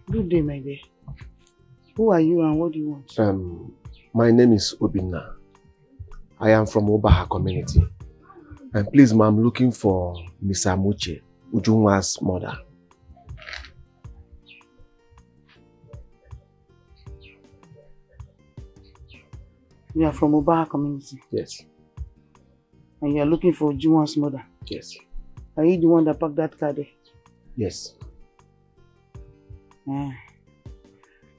Good day, my dear. Who are you and what do you want? My name is Obinna. I am from Obaha community. And please, ma, I'm looking for Miss Amuche, Ujunwa's mother. You are from Obaha community? Yes. And you are looking for Ujunwa's mother? Yes. Are you the one that parked that car there? Yes.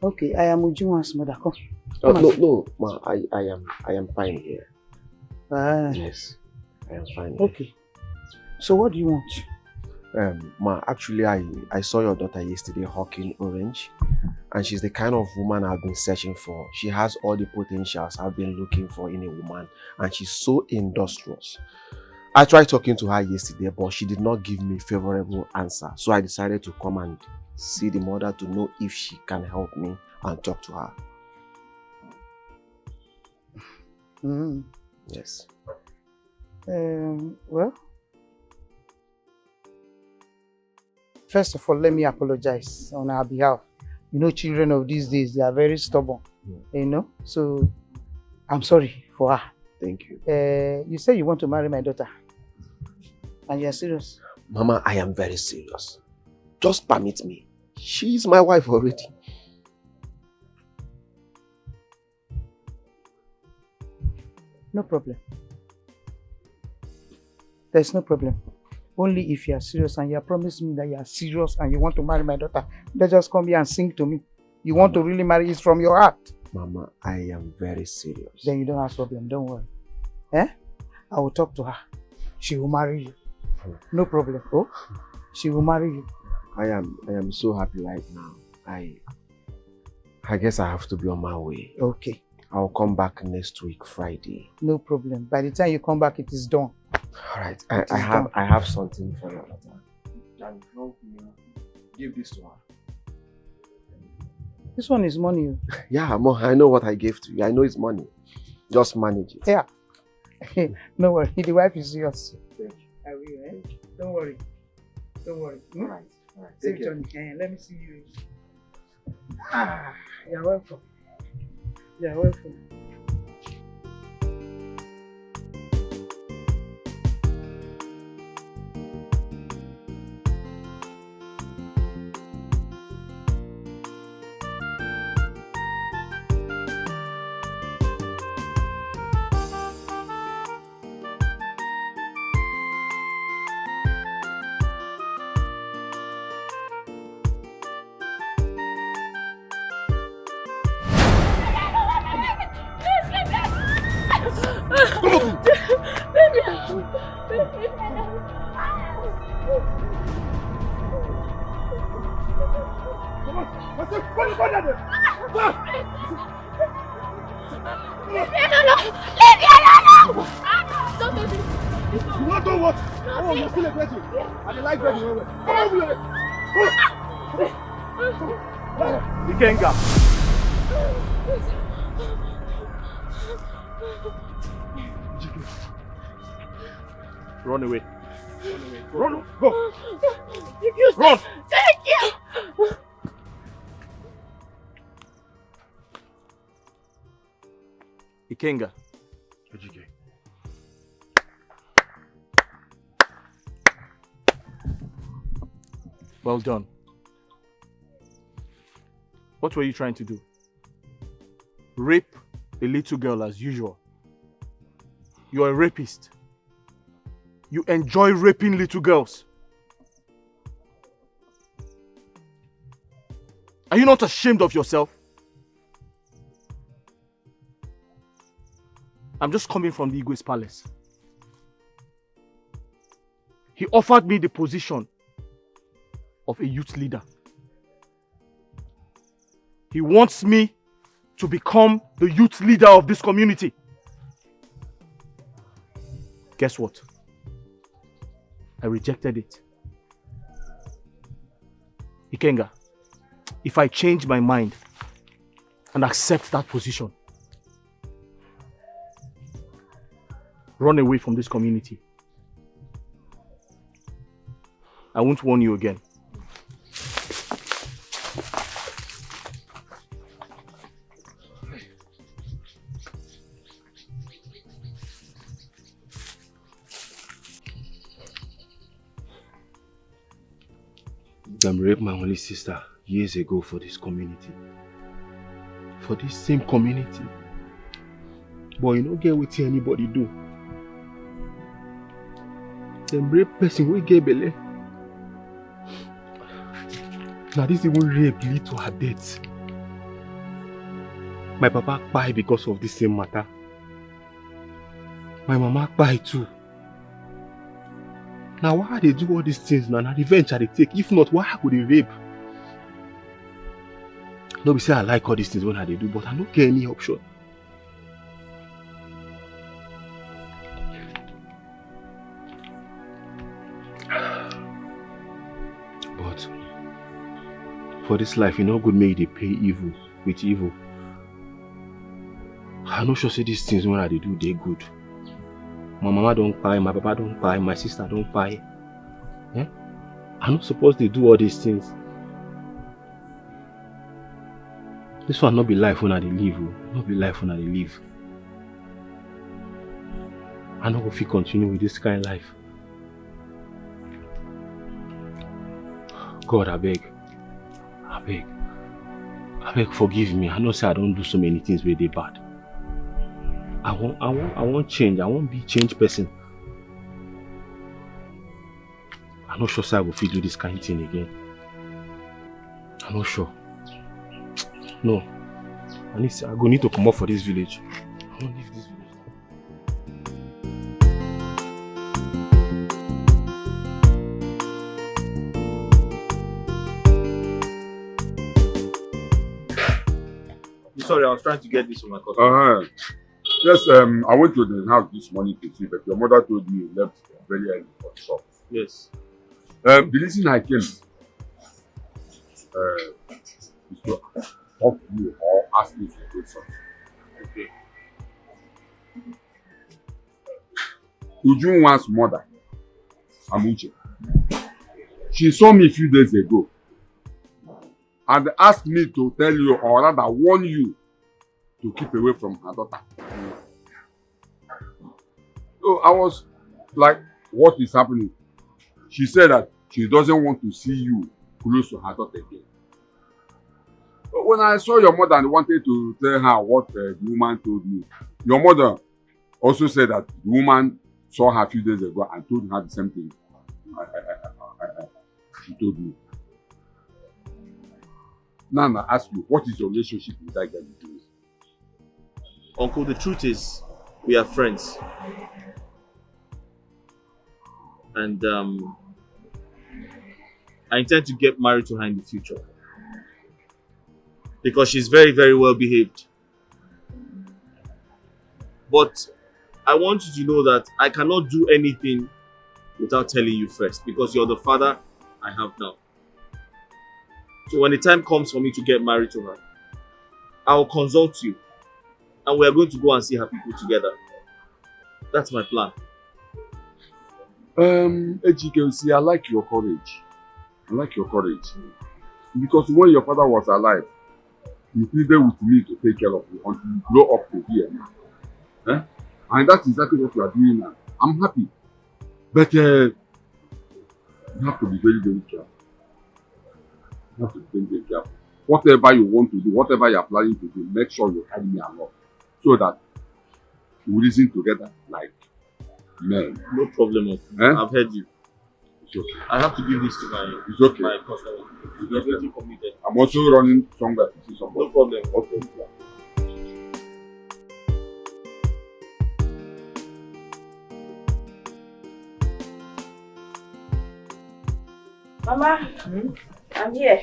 Okay, I am Ujunwa's mother. Come. No, ma, I am fine here. Yes, I am fine here. Okay. So what do you want? Ma, actually I saw your daughter yesterday hawking orange, and she's the kind of woman I've been searching for. She has all the potentials I've been looking for in a woman, and she's so industrious. I tried talking to her yesterday, but she did not give me a favorable answer. So I decided to come and see the mother to know if she can help me and talk to her. Yes. Well, first of all, let me apologize on our behalf. You know, children of these days, they are very stubborn, so I'm sorry for her. Thank you. You say you want to marry my daughter? And you're serious? Mama, I am very serious. Just permit me. She is my wife already. No problem. There's no problem. Only if you are serious and you are promising me that you are serious and you want to marry my daughter, then just come here and sing to me. You want to really marry it from your heart. Mama, I am very serious. Then you don't have problem, don't worry. Eh? I will talk to her. She will marry you. No problem. Oh, she will marry you. I am so happy right now. I guess I have to be on my way. Okay. I'll come back next week, Friday. No problem. By the time you come back, it is done. Alright, I have something for your daughter. Can help me give this to her. This one is money. Yeah, I know what I gave to you. I know it's money. Just manage it. Yeah. No worry. The wife is yours. Thank you. I will, eh? Don't worry. Don't worry. Alright. Safe journey. Let me see you. You're welcome. You're welcome. Run away. Run, go. Run. Thank you. Ikenga. Ejike. Well done. What were you trying to do? Rape a little girl as usual. You are a rapist. You enjoy raping little girls. Are you not ashamed of yourself? I'm just coming from the Igwe's palace. He offered me the position of a youth leader. He wants me to become the youth leader of this community. Guess what? I rejected it. Ikenga, if I change my mind and accept that position, run away from this community. I won't warn you again. I raped my only sister years ago for this community. For this same community. But you don't get what anybody do. Them rape person will get belly. Now this even rape lead to her death. My papa died because of this same matter. My mama died too. Now why they do all these things now? Now revenge they take. If not, why would they rape? Nobody say I like all these things when they do, but I don't get any option. But for this life, you know, good make they pay evil with evil. I no sure say these things when they do, they good. My mama don't buy, my papa don't buy, my sister don't buy. Eh? I'm not supposed to do all these things. This one not be life when I live. Not be life when I live. I not go fit continue with this kind of life. God, I beg, forgive me. I know say I don't do so many things where they bad. I want change. I won't be changed person. I'm not sure say I will fit do this kind of thing again. I'm not sure. No. I go need to come up for this village. I won't leave this village. Sorry, I was trying to get this from my customer. Yes, I went to the house this morning to see, but your mother told me you left very early for the shop. Yes. The reason I came is to talk to you or ask you to do something. Okay. Ujunwa's mother, Amuche, she saw me a few days ago and asked me to tell you, or rather warn you, to keep away from her daughter. So I was like, what is happening? She said that she doesn't want to see you close to her daughter again. But when I saw your mother and wanted to tell her what the woman told me, your mother also said that the woman saw her a few days ago and told her the same thing she told me. Now I ask you, what is your relationship with that girl? Uncle, the truth is, we are friends. And I intend to get married to her in the future. Because she's very, very well behaved. But I want you to know that I cannot do anything without telling you first. Because you're the father I have now. So when the time comes for me to get married to her, I'll consult you. And we are going to go and see her people together. That's my plan. Ejike, see, I like your courage. Because when your father was alive, he pleaded with me to take care of you until you grow up to here now. And that's exactly what you are doing now. I'm happy. But you have to be very, very careful. Whatever you want to do, whatever you are planning to do, make sure you carry me along. So that we reason together like men. No problem, Uncle. I've heard you. It's okay. I have to give this to my customer. It's okay. I'm also running somewhere to see somebody. No problem. Okay. Mama, I'm here.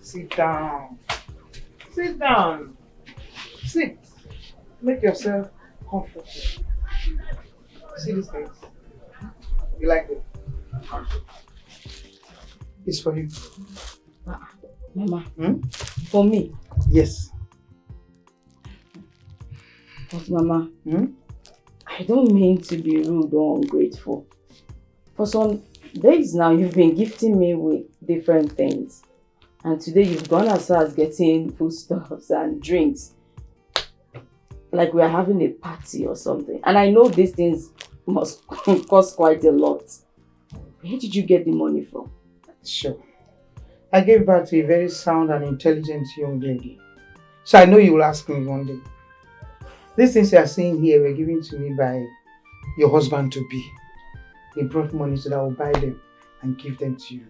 Sit down. Sit down. Sit. Make yourself comfortable. See these things? You like it? It's for you. Mama, for me? Yes. But Mama, I don't mean to be rude or ungrateful. For some days now, you've been gifting me with different things. And today you've gone as far as getting foodstuffs and drinks. Like we're having a party or something. And I know these things must cost quite a lot. Where did you get the money from? Sure. I gave birth to a very sound and intelligent young lady. So I know you will ask me one day. These things you are seeing here were given to me by your husband to be. He brought money so that I will buy them and give them to you.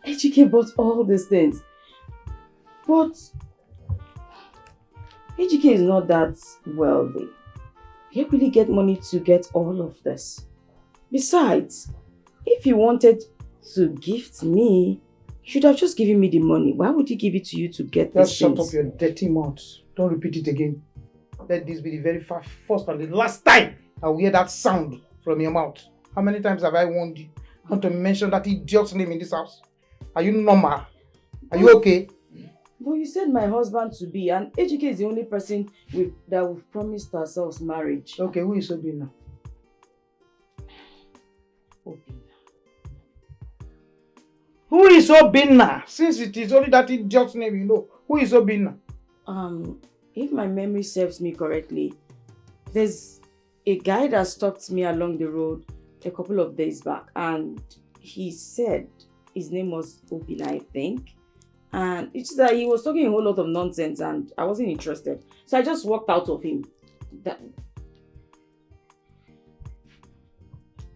Ejike bought all these things. But Ejike is not that wealthy. He really get money to get all of this. Besides, if he wanted to gift me, he should have just given me the money. Why would he give it to you to get Just these shut things? up your dirty mouth. Don't repeat it again. Let this be the very first and the last time I will hear that sound from your mouth. How many times have I warned you not to mention that idiot's name in this house? Are you normal? Are you okay? But you said my husband to be, and Ejike is the only person that we've promised ourselves marriage. Okay, who is Obina? Who is Obina? Since it is only that idiot's name you know, who is Obina? If my memory serves me correctly, there's a guy that stopped me along the road a couple of days back, and he said his name was Obina, I think. And it's just that he was talking a whole lot of nonsense and I wasn't interested. So I just walked out of him.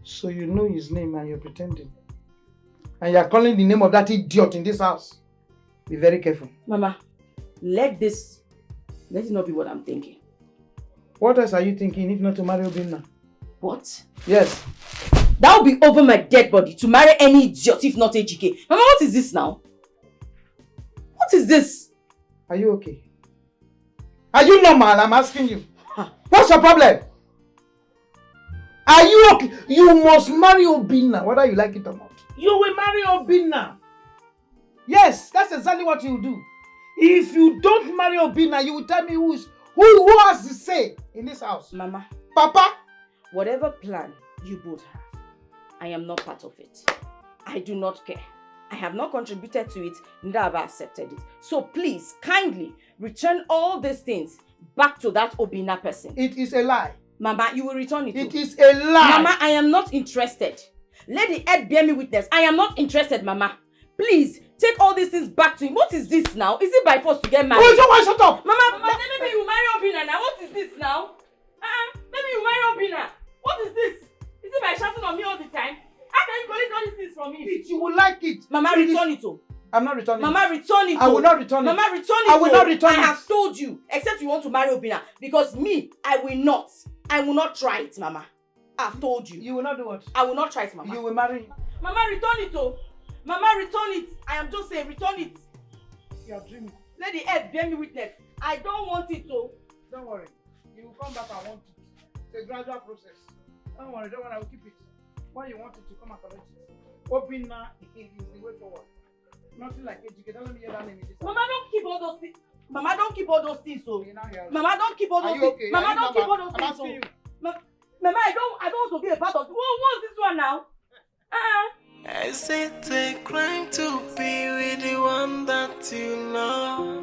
So you know his name and you're pretending. And you're calling the name of that idiot in this house. Be very careful. Mama, let it not be what I'm thinking. What else are you thinking if not to marry Obinna? What? Yes. That will be over my dead body to marry any idiot if not AGK. Mama, what is this now? What is this? Are you okay? Are you normal? I'm asking you. What's your problem? Are you okay? You must marry Obinna, whether you like it or not. You will marry Obinna. Yes, that's exactly what you will do. If you don't marry Obinna, you will tell me who has the say in this house. Mama. Papa. Whatever plan you both have, I am not part of it. I do not care. I have not contributed to it, neither have I accepted it. So please, kindly, return all these things back to that Obinna person. It is a lie. Mama, you will return it. It is a lie. Mama, I am not interested. Let the earth bear me witness. I am not interested, Mama. Please, take all these things back to him. What is this now? Is it by force to get married? Oh, someone shut up! Mama, maybe you marry Obinna now. What is this now? Maybe you marry Obinna. What is this? Is it by shouting on me all the time? How can you collect all these things from me? You will like it. Mama, return it. I'm not returning it. Mama, return it. I will not return it. Mama, return it. I will not return it. I have told you, except you want to marry Obinna. Because me, I will not. I will not try it, Mama. I've told you. You will not do what? I will not try it, Mama. You will marry. Mama, return it, oh. Mama, return it. I am just saying, return it. You are dreaming. Let the earth bear me witness. I don't want it, oh. Don't worry. You will come back and want it. It's a gradual process. Don't worry, I will keep it. When you want it, you come and collect it. Obinna is the way forward. Nothing like education. Don't let me hear that name in this. Mama, don't keep all those things. Mama, don't keep all those things, so. Mama, don't keep all those Are you things. okay? Mama, don't keep all those I'm things, asking you. Mama, I don't want to be a part of it. What's this one now? Is it a crime to be with the one that you love?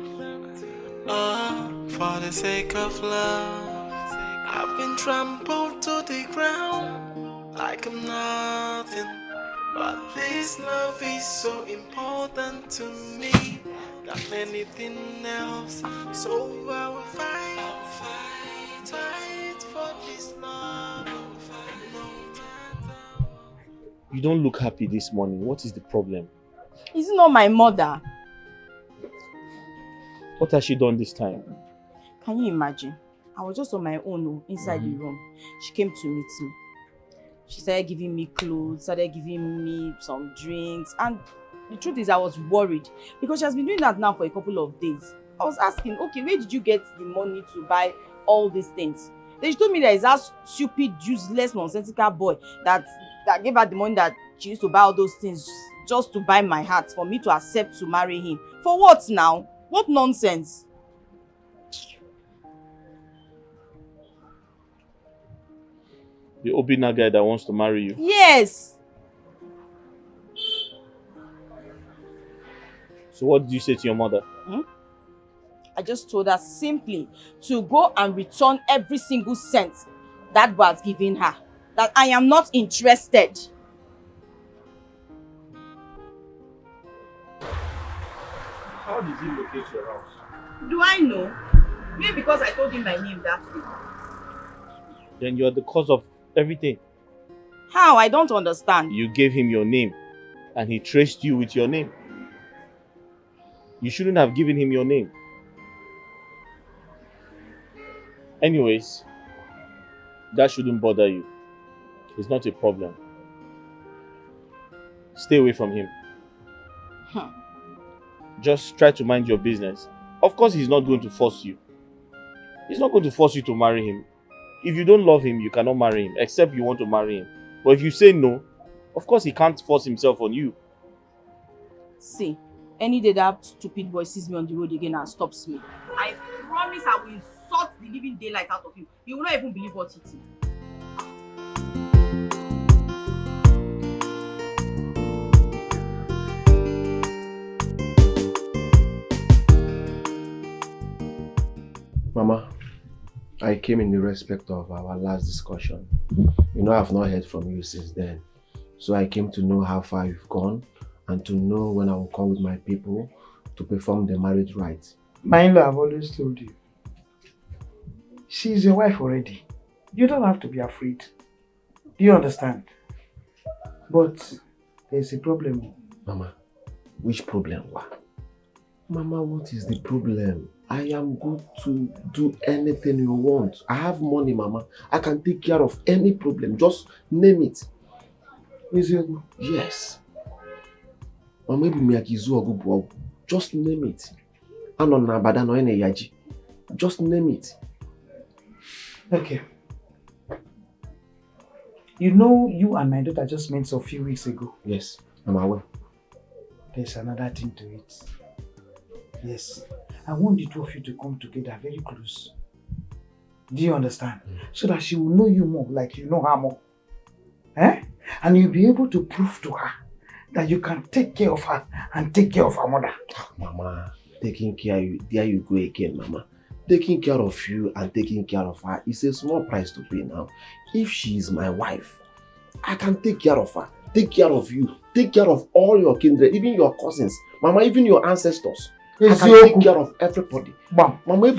For the sake of love, I've been trampled to the ground like I'm nothing. But this love is so important to me than anything else. So I will fight for this love. You don't look happy this morning. What is the problem? Is it not my mother? What has she done this time? Can you imagine? I was just on my own inside the room. She came to meet me. She started giving me clothes, started giving me some drinks, and the truth is I was worried because she has been doing that now for a couple of days. I was asking, okay, where did you get the money to buy all these things? Then she told me there is that stupid, useless, nonsensical boy that gave her the money that she used to buy all those things just to buy my heart for me to accept to marry him. For what now? What nonsense? The Obinna guy that wants to marry you? Yes. So what did you say to your mother? I just told her simply to go and return every single cent that was given her. That I am not interested. How did he locate your house? Do I know? Maybe because I told him my name that way. Then you are the cause of everything. How? I don't understand. You gave him your name and he traced you with your name. You shouldn't have given him your name. Anyways, that shouldn't bother you. It's not a problem. Stay away from him. Just try to mind your business. Of course, he's not going to force you. He's not going to force you to marry him. If you don't love him, you cannot marry him, except you want to marry him. But if you say no, of course he can't force himself on you. See, any day that stupid boy sees me on the road again and stops me, I promise I will insult the living daylight out of him. He will not even believe what hit him. Mama, I came in the respect of our last discussion. You know, I've not heard from you since then. So I came to know how far you've gone and to know when I will come with my people to perform the marriage rites. My in-law, I've always told you. She's your wife already. You don't have to be afraid. Do you understand? But there's a problem. Mama, which problem? Mama, what is the problem? I am good to do anything you want. I have money, Mama. I can take care of any problem. Just name it. Yes. Mama, just name it. Just name it. Okay. You know, you and my daughter just met a few weeks ago. Yes, I'm aware. There's another thing to it. Yes. I want the two of you to come together very close. Do you understand? So that she will know you more like you know her more. Eh? And you'll be able to prove to her that you can take care of her and take care of her mother. Mama, taking care of you, there you go again, Mama. Taking care of you and taking care of her is a small price to pay now. If she is my wife, I can take care of her, take care of you, take care of all your kindred, even your cousins, Mama, even your ancestors. I can take care of everybody. Mama, Mama,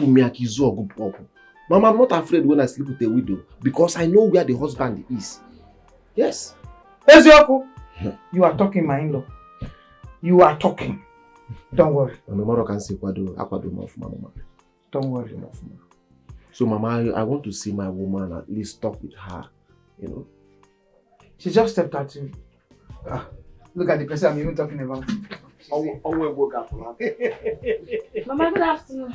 I'm not afraid when I sleep with a widow because I know where the husband is. Yes. Ezioku, you are talking, my in-law. You are talking. Don't worry. Don't worry. So, Mama, I want to see my woman, at least talk with her, you know. She just stepped at you. Look at the person I'm even talking about. Mama, good afternoon.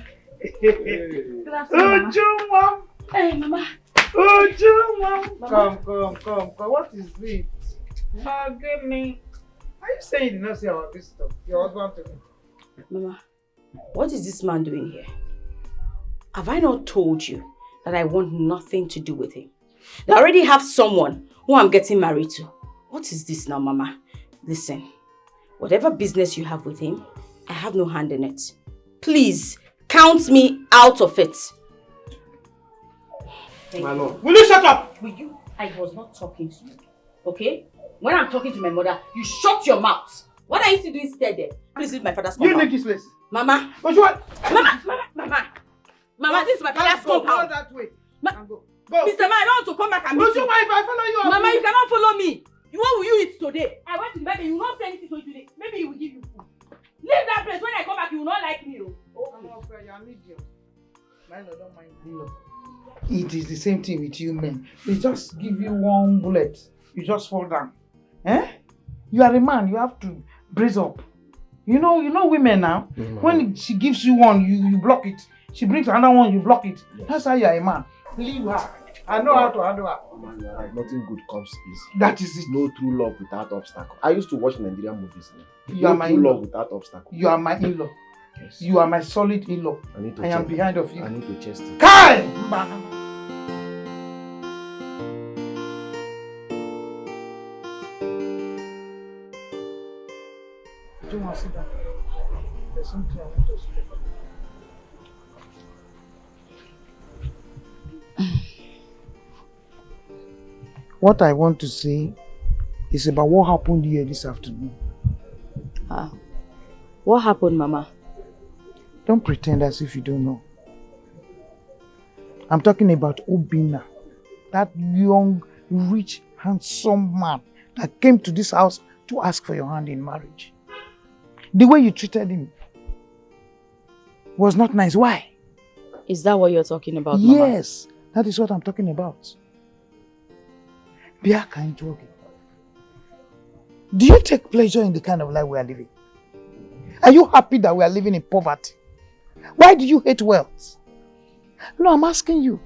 Good afternoon, Mama. Hey, Mama. Come. What is this? Oh, goodness. Are you saying you did not see our visitor? Your husband to me. Mama, what is this man doing here? Have I not told you that I want nothing to do with him? I already have someone who I'm getting married to. What is this now, Mama? Listen, whatever business you have with him, I have no hand in it. Please, count me out of it. My lord. Will you shut up? Will you? I was not talking to you. Okay? When I'm talking to my mother, you shut your mouth. What are you still doing there? Please leave my father's compound. You leave this place. Mama. But what? Mama, this is my father's compound. Go that way. Go. Mr. Man, I don't want to come back and meet you. If I follow you. Mama, you cannot follow me. What will you eat today? I went to the bed and you will not say anything to you today. Maybe he will give you food. Leave that place. When I come back, you will not like me. Oh, I'm not afraid. I'm idiot. My lord, don't mind me. It is the same thing with you men. They just give you one bullet. You just fall down. Eh? You are a man. You have to brace up. You know women now. When she gives you one, you block it. She brings another one, you block it. Yes. That's how you are a man. Leave her. I know how to handle her. Right. Nothing good comes easy. That is it. No true love without obstacle. I used to watch Nigerian movies. You are my true in-law. Love without obstacle. You are my in-law. Yes. You are my solid in-law. I am behind of you. I need to chest it. Kai! Do you want to sit down? There's something I want to speak about. What I want to say is about what happened here this afternoon. What happened, Mama? Don't pretend as if you don't know. I'm talking about Obina, that young, rich, handsome man that came to this house to ask for your hand in marriage. The way you treated him was not nice. Why? Is that what you're talking about, Mama? Yes, that is what I'm talking about. Be a kind talking. Do you take pleasure in the kind of life we are living? Are you happy that we are living in poverty? Why do you hate wealth? No, I'm asking you.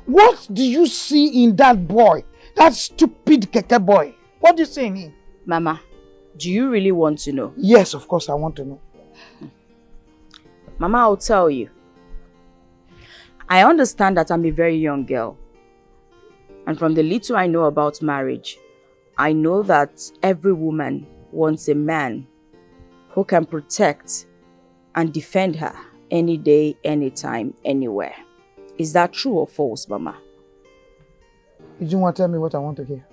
What do you see in that boy? That stupid keke boy? What do you see in him? Mama, do you really want to know? Yes, of course I want to know. Mama, I'll tell you. I understand that I'm a very young girl. And from the little I know about marriage, I know that every woman wants a man who can protect and defend her any day, anytime, anywhere. Is that true or false, Mama? You don't want to tell me what I want to hear.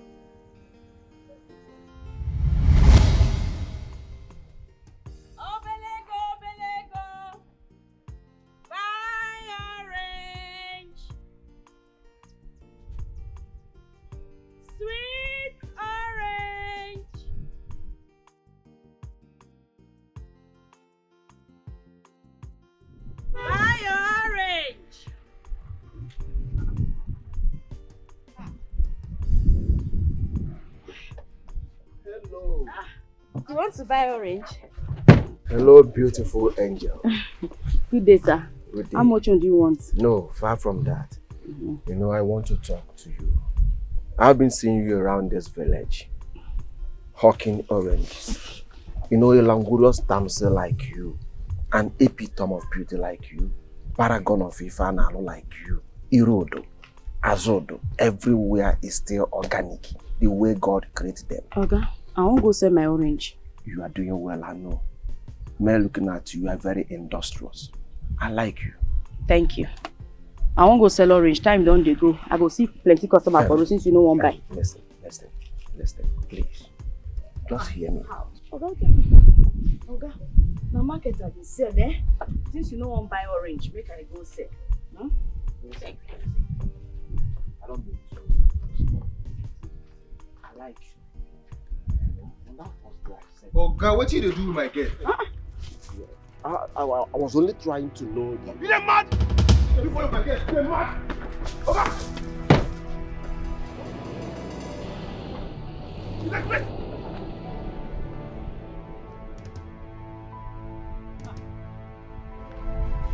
You want to buy orange? Hello, beautiful angel. Good day, sir. Good day. How much do you want? No, far from that. You know, I want to talk to you. I've been seeing you around this village, hawking oranges. You know, a langurous damsel like you, an epitome of beauty like you, paragon of Ifanalo like you, Irodo, Azodo, everywhere is still organic, the way God created them. Okay, I won't go sell my orange. You are doing well, I know. Me looking at you, you are very industrious. I like you. Thank you. I won't go sell orange. Time don't they go. I go see plenty customers for since you know one buy. Listen, please. Just hear me. Okay. Now market at the sell, eh? Since you know one buy orange, make I go sell. Hmm? Thank you. I don't mean to. I like you. And that was what I said. Oh God, what did you do with my girl? I was only trying to know that. You are mad! You follow my girl. You are mad! Okay. You like this?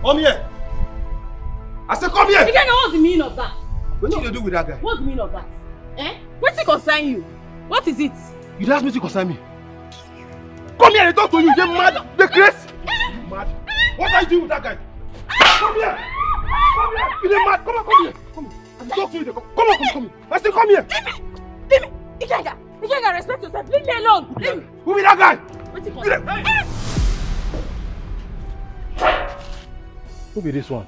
Come here! I said come here! You don't know what's the meaning of that? What did you do with that guy? What's the meaning of that? Eh? What's it concern you? What is it? You asked me to concern me. Come here and talk to you. You're mad. You're crazy. You mad. What are you doing with that guy? Come here. Come here. You're mad. Come on, come here. Come here. I'm talking to you. Come here. I said come here. Leave me. Ikega, respect yourself. Leave me alone. Leave me. Who be that guy? What's it concern? Who be this one?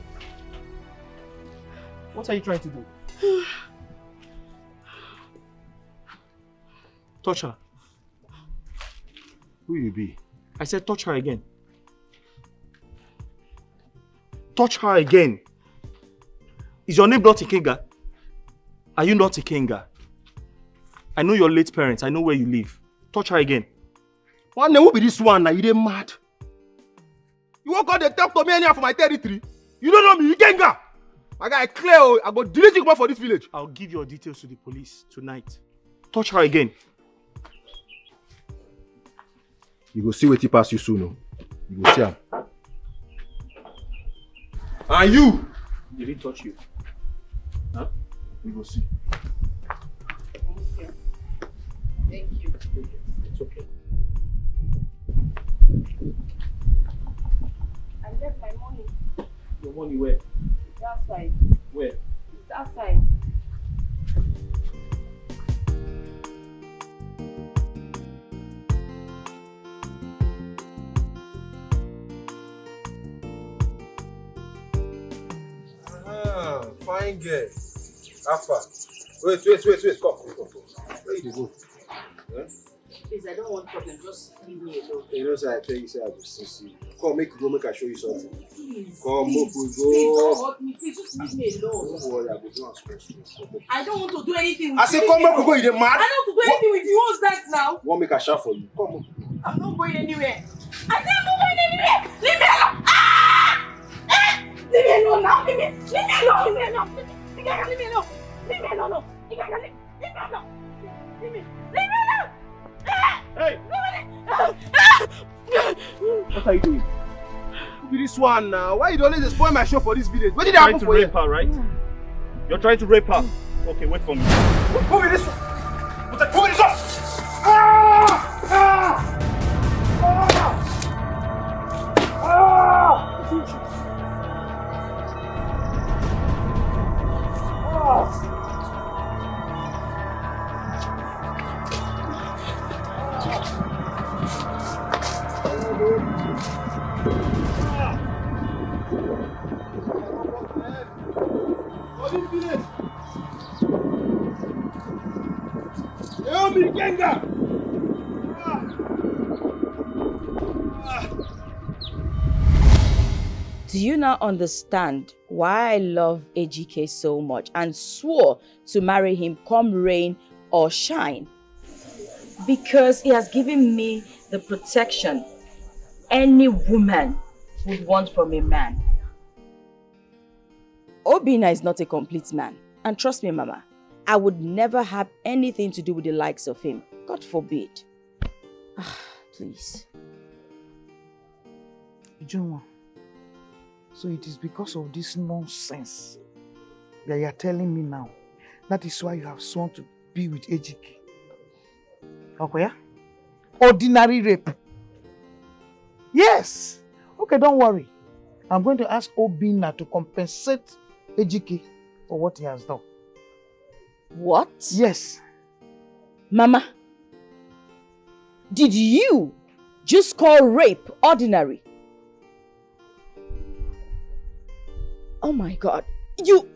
What are you trying to do? Touch her. Who you be? I said touch her again. Touch her again. Is your name not Ikenga? Are you not Ikenga? I know your late parents. I know where you live. Touch her again. One who be this one now? You dey mad? You won't call the talk to me anyhow for my territory. You don't know me, Ikenga. I got clear. I go delete you for this village. I'll give your details to the police tonight. Touch her again. You go see what he pass you soon. You go see him. And you! Did he touch you? Huh? You go see. Thank you. It's okay. I left my money. Your money where? It's outside. Where? It's outside. Fine girl. Alpha. Wait. Come. Where you go? Yeah? Please, I don't want problem. Just leave me alone. You know, I tell you, say I will see you. Come, make you go, make I show you something. Please. Come, please, move, go. Please don't hurt me. Please just leave me alone. Don't worry, I will do as possible. I don't want to do anything with I you. say, come, make we go. You dey mad? I don't want to do anything with you. What's that now? Want make a shout for you? Come on. I'm not going anywhere. I said I'm not going anywhere. Leave me alone. Ah! Ah! Leave me alone now. Leave me alone. Leave me alone. Leave me alone. Leave me alone. Leave me alone. Leave me alone. Leave me alone. Leave me alone. Hey! What are you doing? Who be this one now? Why you always spoil my show for this village? What did You're happen trying for to you? rape her, right? You're trying to rape her. Okay, wait for me. Who be this one? Who be this one? Ah! Ah! Ah! Ah! Help me, Genga! Do you now understand why I love Ejike so much and swore to marry him come rain or shine? Because he has given me the protection any woman would want from a man. Obinna is not a complete man. And trust me, Mama, I would never have anything to do with the likes of him. God forbid. Please. Ujunwa, so it is because of this nonsense that you are telling me now. That is why you have sworn to be with Ejike. Okay? Ordinary rape. Yes. Okay, don't worry. I'm going to ask Obinna to compensate Ejike for what he has done. What? Yes. Mama, did you just call rape ordinary? Oh my God. You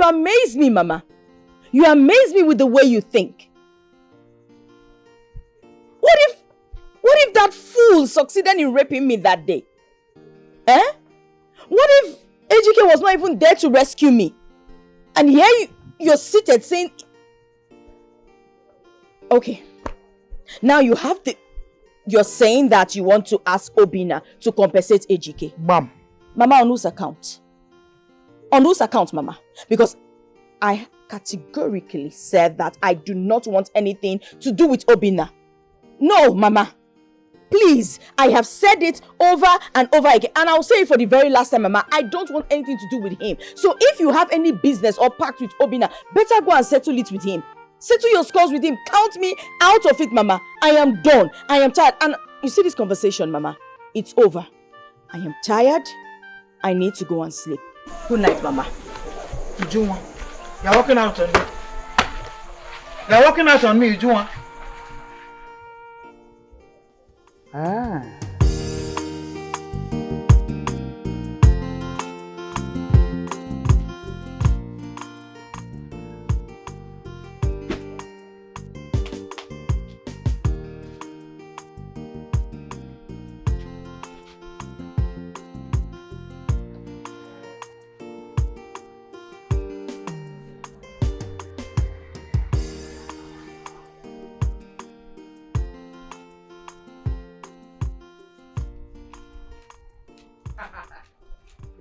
amaze me, Mama. You amaze me with the way you think. What if that fool succeeded in raping me that day? Eh? What if Ejike was not even there to rescue me? And here you're seated saying... Okay. Now you're saying that you want to ask Obinna to compensate Ejike. Mom. Mama, on whose account? On whose account, Mama? Because I categorically said that I do not want anything to do with Obinna. No, Mama. Please, I have said it over and over again. And I'll say it for the very last time, Mama. I don't want anything to do with him. So if you have any business or pact with Obinna, better go and settle it with him. Settle your scores with him. Count me out of it, Mama. I am done. I am tired. And you see this conversation, Mama? It's over. I am tired. I need to go and sleep. Good night, Mama. Ujunwa, you're walking out on me. You're walking out on me, Ujunwa. Ah.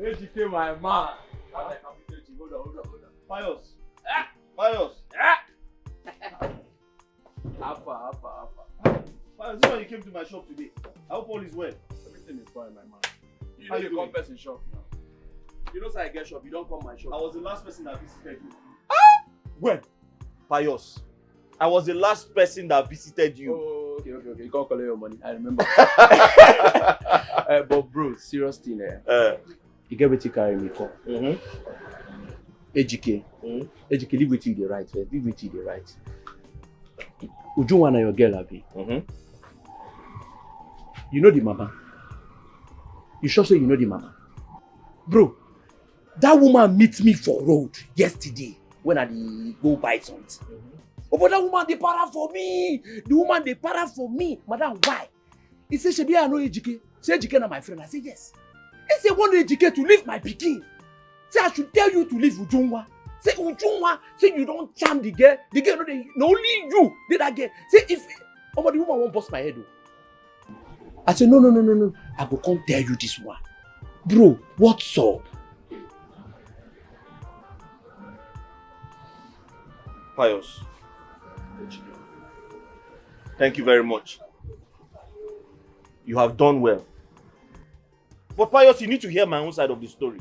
Ejike, my man. Hold on. Pius. Pius. Alpha. Pius, this is why you came to my shop today. I hope all is well. Everything is fine, my man. You How know you you come doing? person shop now. You know say I get shop, you don't come my shop. I was the last person that visited you. When? Pius. I was the last person that visited you. Oh, okay. You can't collect your money. I remember. But bro, serious thing, you get what you carry me for. Ejike. Ejike, leave with you the right. Leave with you the right. Ujunwa na your girl, Abi. You know the mama. You sure say you know the mama? Bro, that woman meet me for road yesterday when I go buy something. Oh, but that woman, they para for me. The woman, they para for me. Madam, why? He said, Shebi, I know Ejike. Say Ejike na my friend. I say, yes. He said, want Ejike to leave my pikin. Say, I should tell you to leave Ujunwa. Say, Ujunwa, say you don't charm the girl. The girl, no, only you did that girl. Say, if, oh, but the woman won't bust my head. Though. I said, no. I go come tell you this one. Bro, what's up? Pius. Thank you very much. You have done well. But Pius, you need to hear my own side of the story.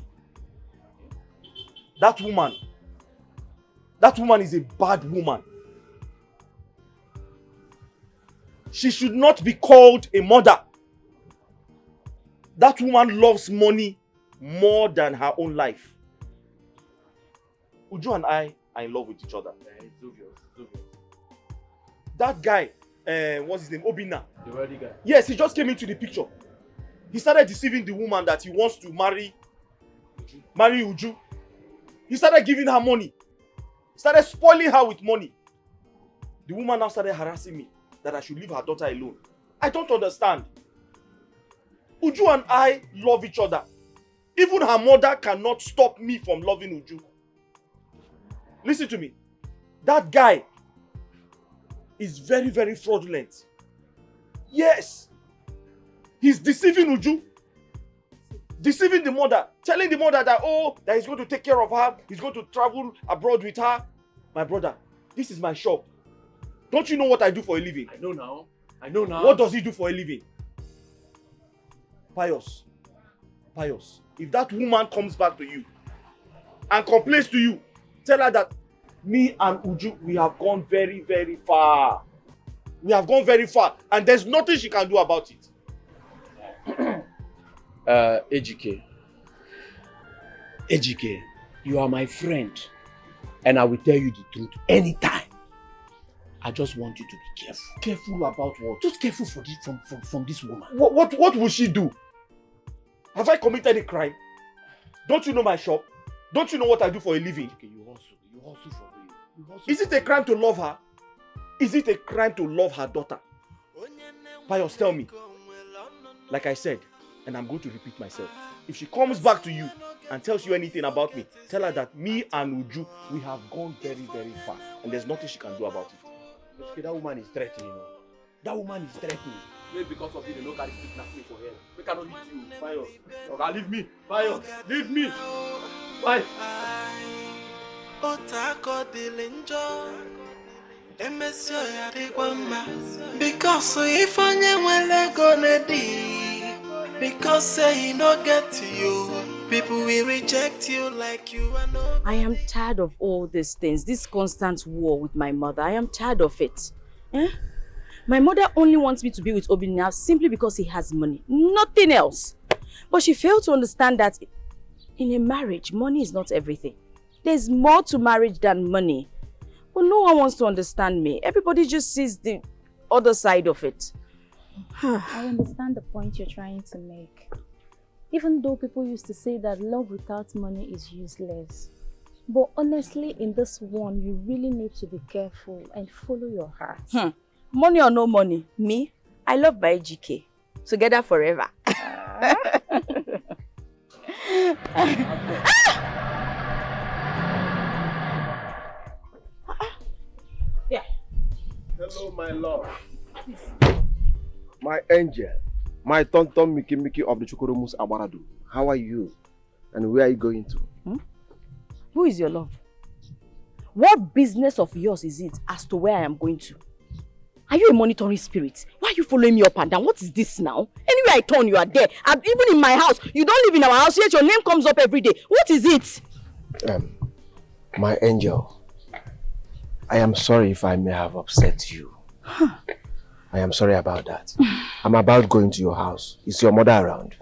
That woman is a bad woman. She should not be called a mother. That woman loves money more than her own life. Uju and I are in love with each other. It's obvious. That guy, what's his name? Obinna. The wealthy guy. Yes, he just came into the picture. He started deceiving the woman that he wants to marry Uju. He started giving her money. Started spoiling her with money. The woman now started harassing me that I should leave her daughter alone. I don't understand. Uju and I love each other. Even her mother cannot stop me from loving Uju. Listen to me. That guy is very, very fraudulent. Yes. He's deceiving Uju. Deceiving the mother. Telling the mother that, that he's going to take care of her. He's going to travel abroad with her. My brother, this is my shop. Don't you know what I do for a living? I know now. What does he do for a living? Pious. If that woman comes back to you and complains to you, tell her that me and Uju, we have gone very, very far. We have gone very far and there's nothing she can do about it. Ejike, you are my friend and I will tell you the truth anytime. I just want you to be careful. Careful about what? Just careful from this woman. What will she do? Have I committed a crime? Don't you know my shop? Don't you know what I do for a living? You hustle for me. Is it a crime to love her? Is it a crime to love her daughter? Pius, tell me. Like I said, and I'm going to repeat myself. If she comes back to you and tells you anything about me, tell her that me and Uju, we have gone very, very far. And there's nothing she can do about it. Okay, that woman is threatening. That woman is threatening. Maybe because of you, they don't carry stick knack me for her. We cannot hit you. Pius. Okay, leave me. Pius, leave me. Bye. Because if I gonna be, because say he not get to you, people will reject you like you are not. I am tired of all these things, this constant war with my mother. I am tired of it. My mother only wants me to be with Obi now simply because he has money, nothing else. But she failed to understand that in a marriage, money is not everything. There's more to marriage than money. But no one wants to understand me. Everybody just sees the other side of it. I understand the point you're trying to make. Even though people used to say that love without money is useless. But honestly, in this one, you really need to be careful and follow your heart. Money or no money, me, I love my GK. Together forever. Yeah. Hello, my love. My angel. My tonto Miki of the Chukoromus Abaradu. How are you? And where are you going to? Who is your love? What business of yours is it as to where I am going to? Are you a monitoring spirit? Why are you following me up and down? What is this now? Anywhere I turn, you are there. And even in my house, you don't live in our house, yet your name comes up every day. What is it? My angel, I am sorry if I may have upset you. I am sorry about that. I'm about going to your house. Is your mother around?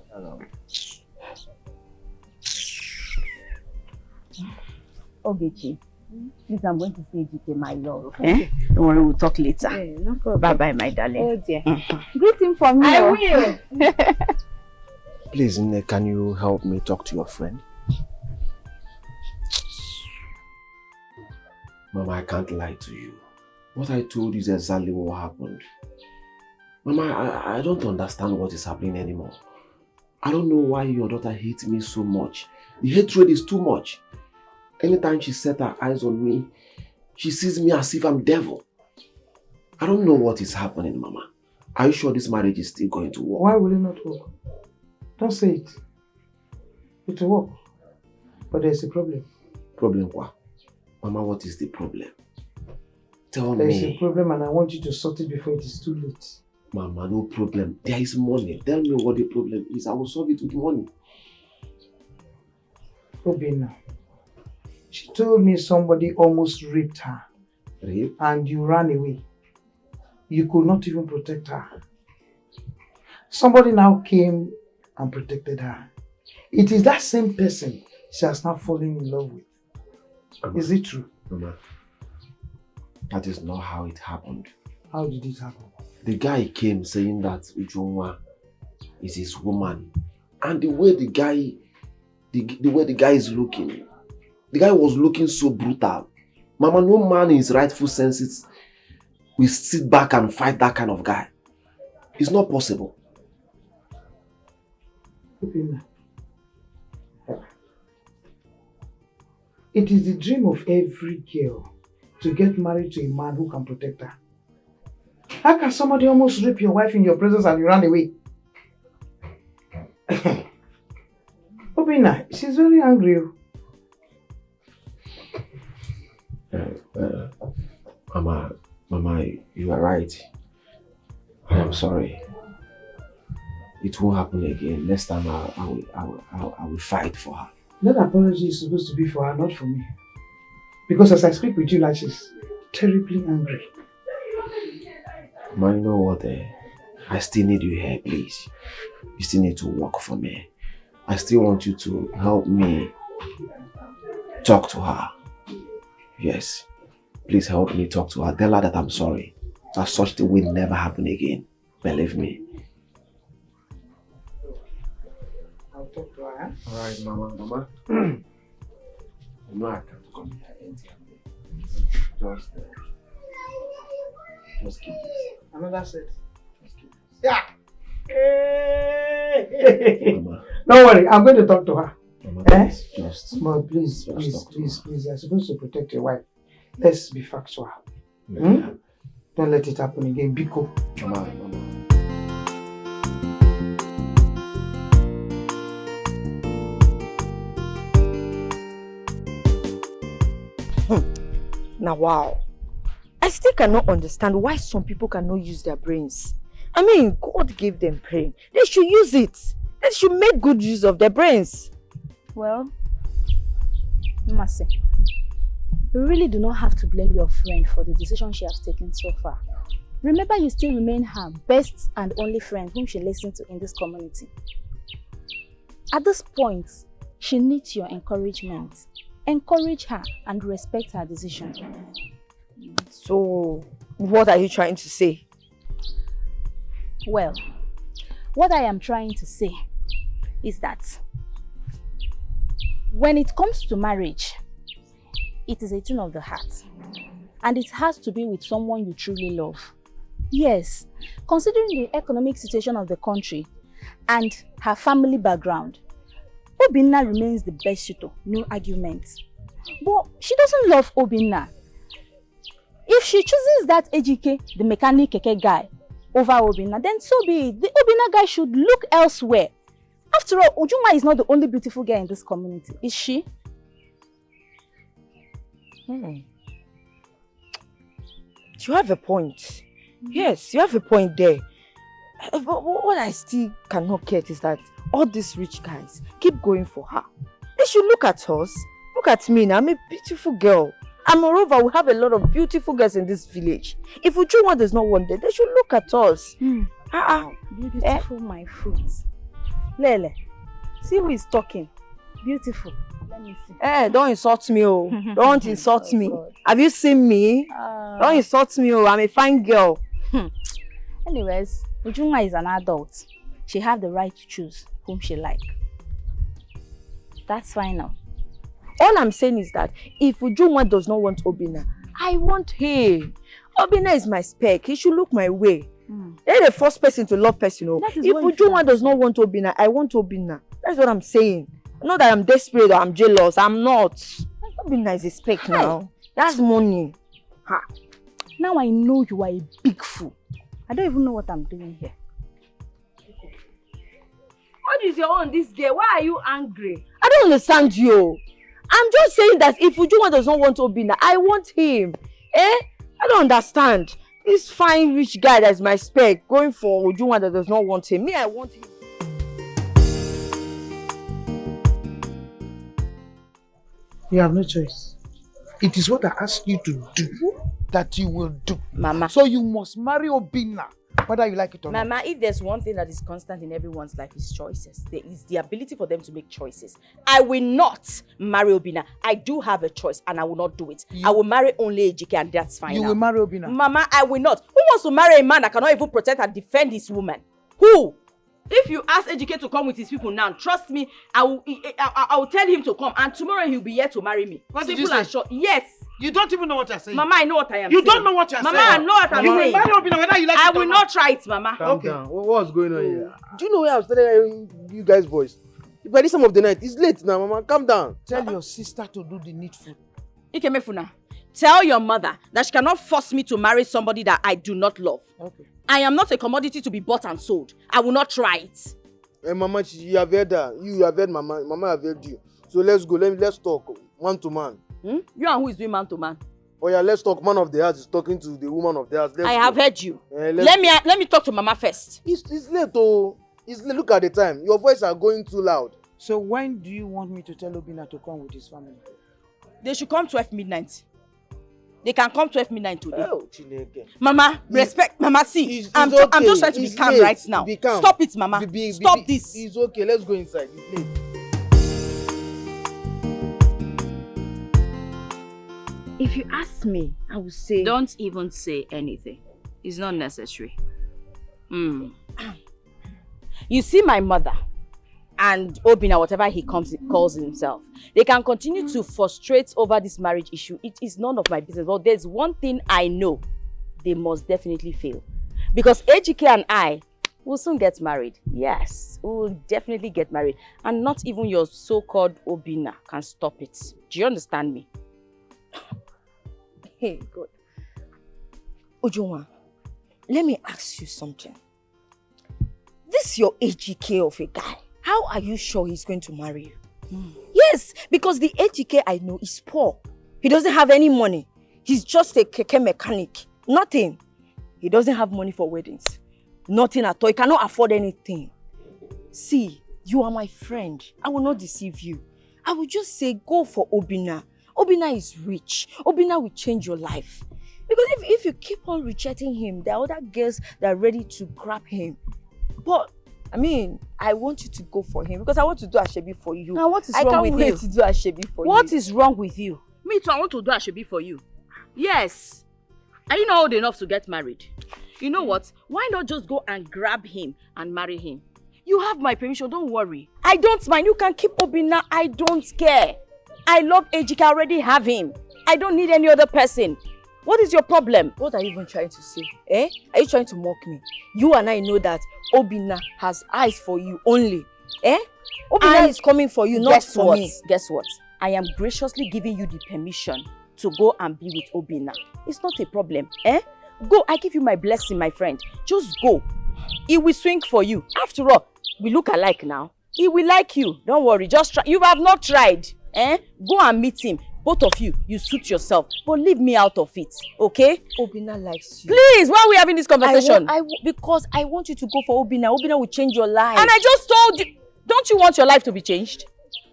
Ogechi, please, I'm going to say GK, my love. Don't worry, we'll talk later. No problem. Bye-bye, my darling. Oh dear. Greet him for me. I will. Please, Nne, can you help me talk to your friend? Mama, I can't lie to you. What I told you is exactly what happened. Mama, I don't understand what is happening anymore. I don't know why your daughter hates me so much. The hatred is too much. Anytime she sets her eyes on me, she sees me as if I'm devil. I don't know what is happening, Mama. Are you sure this marriage is still going to work? Why will it not work? Don't say it. It will work. But there's a problem. Problem what? Mama, what is the problem? Tell me. There's a problem and I want you to sort it before it is too late. Mama, no problem. There is money. Tell me what the problem is. I will solve it with money. Obina, she told me somebody almost raped her. Rape? And you ran away. You could not even protect her. Somebody now came and protected her. It is that same person she has now fallen in love with. Mama, is it true? Mama, that is not how it happened. How did it happen? The guy came saying that Ujunwa is his woman. And the way the guy is looking, the guy was looking so brutal. Mama, no man in his rightful senses will sit back and fight that kind of guy. It's not possible. It is the dream of every girl to get married to a man who can protect her. How can somebody almost rape your wife in your presence and you run away? Obina, she's very angry. Mama, you are right. I am sorry. It won't happen again. Next time I will fight for her. That apology is supposed to be for her, not for me. Because as I speak with you, like she's terribly angry. Ma, you know what? I still need you here, please. You still need to work for me. I still want you to help me talk to her. Yes. Please help me talk to her. Tell her that I'm sorry. That such thing will never happen again. Believe me. I'll talk to her. Alright, Mama. You know I can't come here empty-handed. Just keep this. Another set. Yeah. Hey. Don't worry, I'm going to talk to her. Mama, please, please. You're supposed to protect your wife. Let's be factual. Don't let it happen again. Biko. Mama. Now, wow. I still cannot understand why some people cannot use their brains. I mean, God gave them brain. They should use it. They should make good use of their brains. Well, Mercy, you really do not have to blame your friend for the decision she has taken so far. Remember, you still remain her best and only friend whom she listens to in this community. At this point, she needs your encouragement. Encourage her and respect her decision. So, what are you trying to say? Well, what I am trying to say is that when it comes to marriage, it is a thing of the heart. And it has to be with someone you truly love. Yes, considering the economic situation of the country and her family background, Obinna remains the best suitor, no argument. But she doesn't love Obinna. If she chooses that Ejike, the mechanic keke guy, over Obinna, then so be it. The Obinna guy should look elsewhere. After all, Ujuma is not the only beautiful girl in this community, is she? You have a point. Yes, you have a point there. But what I still cannot get is that all these rich guys keep going for her. They should look at us. Look at me now. I'm a beautiful girl. And moreover, we have a lot of beautiful girls in this village. If Ujuma does not want them, they should look at us. Beautiful, my fruit. Lele, see who is talking. Beautiful. Let me see. Don't insult me, oh. Don't insult me. God. Have you seen me? Don't insult me, oh. I'm a fine girl. Anyways, Ujuma is an adult. She has the right to choose whom she likes. That's fine now. All I'm saying is that if Ujuma does not want Obinna, I want him. Obinna is my spec. He should look my way. They're the first person to love person. If Ujuma does not want Obinna, I want Obinna. That's what I'm saying. Not that I'm desperate or I'm jealous. I'm not. Obinna is a spec now. That's money. Now I know you are a big fool. I don't even know what I'm doing here. What is your own this girl? Why are you angry? I don't understand you. I'm just saying that if Ujuma does not want Obinna, I want him. I don't understand. This fine rich guy that is my spec going for Ujuma that does not want him. Me, I want him. You have no choice. It is what I ask you to do that you will do. Mama. So you must marry Obinna, whether you like it or not. Mama, if there's one thing that is constant in everyone's life, is choices. There is the ability for them to make choices. I will not marry Obinna. I do have a choice and I will not do it. I will marry only Ejike and that's fine. You will marry Obinna? Mama, I will not. Who wants to marry a man that cannot even protect and defend his woman? Who? If you ask Ejike to come with his people now, trust me, I will tell him to come and tomorrow he'll be here to marry me. What did you say? Yes. You don't even know what you're saying. Mama, I know what I am You saying. don't know what you're Mama, saying. I know what I'm You will saying. marry Obina whether you like I it or will not try it, Mama. Calm down. What's going on here? Do you know where I'm studying you guys' voice? By this time of the night, it's late now, Mama. Calm down. Tell your sister to do the needful. Ikemefuna, tell your mother that she cannot force me to marry somebody that I do not love. Okay. I am not a commodity to be bought and sold. I will not try it. Hey, Mama, you have heard that. You have heard Mama. Mama have heard you. So let's go. Let's talk. Man to man. You and who is doing man to man? Oh yeah, let's talk. Man of the house is talking to the woman of the house. I have heard you. Let me talk to Mama first. It's late, oh. It's late. Look at the time. Your voice are going too loud. So when do you want me to tell Obina to come with his family? They should come 12 midnight. They can come 12 midnight today. Oh, Chineke. Mama, respect. Mama, see. I'm okay. just trying to be calm right now. Be calm. Stop it, Mama. Stop this. It's okay. Let's go inside. It's late. If you ask me, I would say... Don't even say anything. It's not necessary. You see my mother and Obina, whatever he calls himself, they can continue to frustrate over this marriage issue. It is none of my business. But there's one thing I know. They must definitely fail. Because Ejike and I will soon get married. Yes, we will definitely get married. And not even your so-called Obina can stop it. Do you understand me? Hey, God. Ujunwa, let me ask you something. This your Ejike of a guy. How are you sure he's going to marry you? Yes, because the Ejike I know is poor. He doesn't have any money. He's just a keke mechanic. Nothing. He doesn't have money for weddings. Nothing at all. He cannot afford anything. See, you are my friend. I will not deceive you. I will just say go for Obina. Obina is rich. Obina will change your life. Because if you keep on rejecting him, there are other girls that are ready to grab him. But, I mean, I want you to go for him because I want to do Ashebi for you. Now, what is wrong with you? I can't wait to do Ashebi for you. What is wrong with you? Me too, I want to do Ashebi for you. Yes. Are you not old enough to get married? You know what? Why not just go and grab him and marry him? You have my permission, don't worry. I don't mind. You can keep Obina. I don't care. I love Ejike. I already have him. I don't need any other person. What is your problem? What are you even trying to say? Eh? Are you trying to mock me? You and I know that Obina has eyes for you only. Eh? Obina is coming for you, not for me. Guess what? I am graciously giving you the permission to go and be with Obina. It's not a problem. Eh? Go. I give you my blessing, my friend. Just go. He will swing for you. After all, we look alike now. He will like you. Don't worry. Just try. You have not tried. Eh? Go and meet him. Both of you, you suit yourself. But leave me out of it. Okay? Obina likes you. Please, why are we having this conversation? Because I want you to go for Obina. Obina will change your life. And I just told you. Don't you want your life to be changed?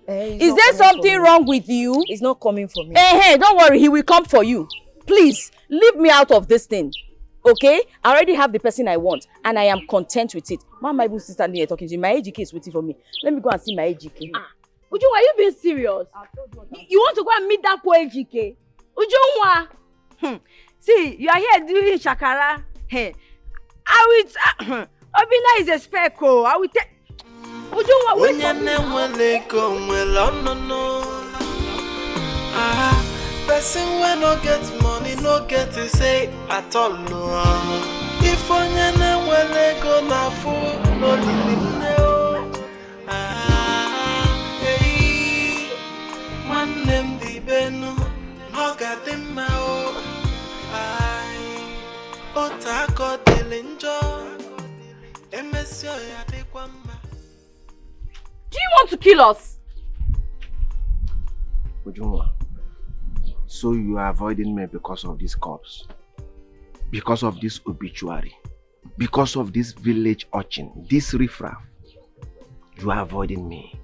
Is there something wrong with you? He's not coming for me. Hey, don't worry. He will come for you. Please, leave me out of this thing. Okay? I already have the person I want. And I am content with it. My even sister standing here talking to you. My Ejike is waiting for me. Let me go and see my Ejike. Ujunwa, are you being serious? You want to go and meet that poor Ejike? Ujunwa! See, you are here doing shakara. Hey, I will... Obina is a speckle. I will take... Ujunwa, wait for me. Person when no get money, no get to say at all. No. If onyane wele go na fool, no limit. Hey, man them di beno, no got them now. Otako delinjo, emesio ya de kwamba. Do you want to kill us? Ujunwa, so you are avoiding me because of this corpse, because of this obituary, because of this village urchin, this riffraff. You are avoiding me.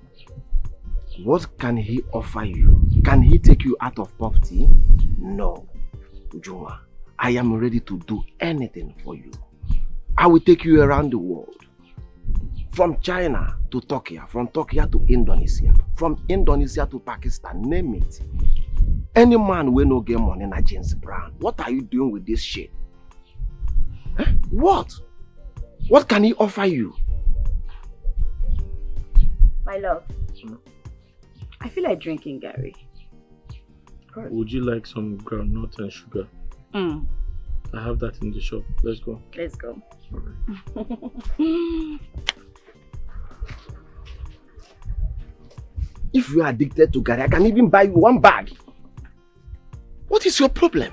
What can he offer you? Can he take you out of poverty? No. Ujunwa, I am ready to do anything for you. I will take you around the world. From China to Turkey, from Turkey to Indonesia, from Indonesia to Pakistan, name it. Any man will no get money na James Brown. What are you doing with this shit? Huh? What? What can he offer you? My love, I feel like drinking, Gary. Would you like some groundnut and sugar? I have that in the shop. Let's go. Let's go. If you are addicted to Gary, I can even buy you one bag. What is your problem?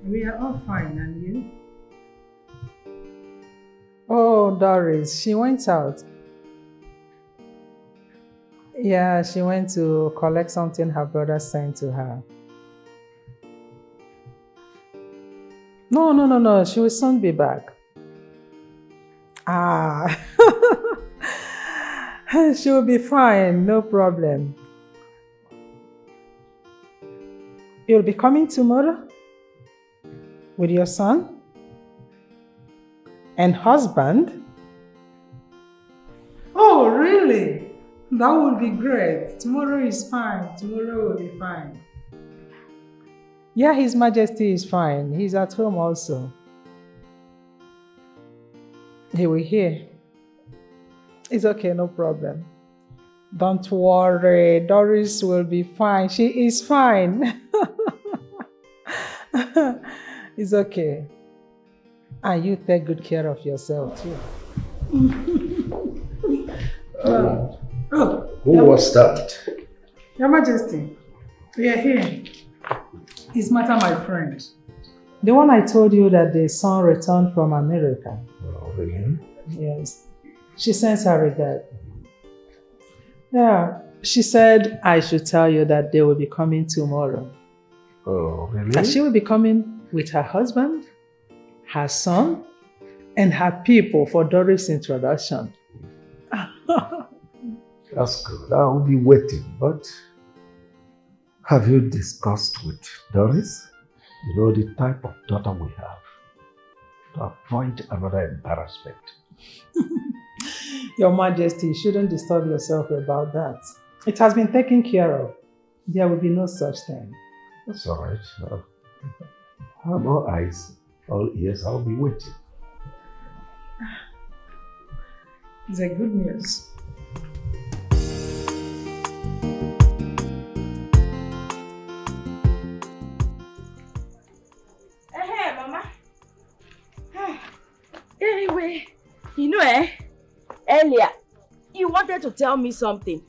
We are all fine, and you? Oh, Doris, she went out. Yeah, she went to collect something her brother sent to her. No, she will soon be back. She will be fine, no problem. You'll be coming tomorrow? With your son? And husband? Oh, really? That would be great. Tomorrow is fine. Tomorrow will be fine. Yeah, His Majesty is fine. He's at home also. He will hear. It's okay, no problem. Don't worry, Doris will be fine. She is fine. It's okay. And you take good care of yourself too. Who was that? Your Majesty, we are here. His matter, my friend. The one I told you that the son returned from America. Oh, really? Yes. She sends her regard. Yeah. She said I should tell you that they will be coming tomorrow. Oh, really? And she will be coming with her husband, her son, and her people for Doris' introduction. That's good. I will be waiting, but have you discussed with Doris? You know the type of daughter we have. To avoid another embarrassment. Your Majesty, you shouldn't disturb yourself about that. It has been taken care of. There will be no such thing. That's all right. I'm all eyes, all ears. I'll be waiting. It's a good news. Hey, Mama. Anyway, earlier, you wanted to tell me something,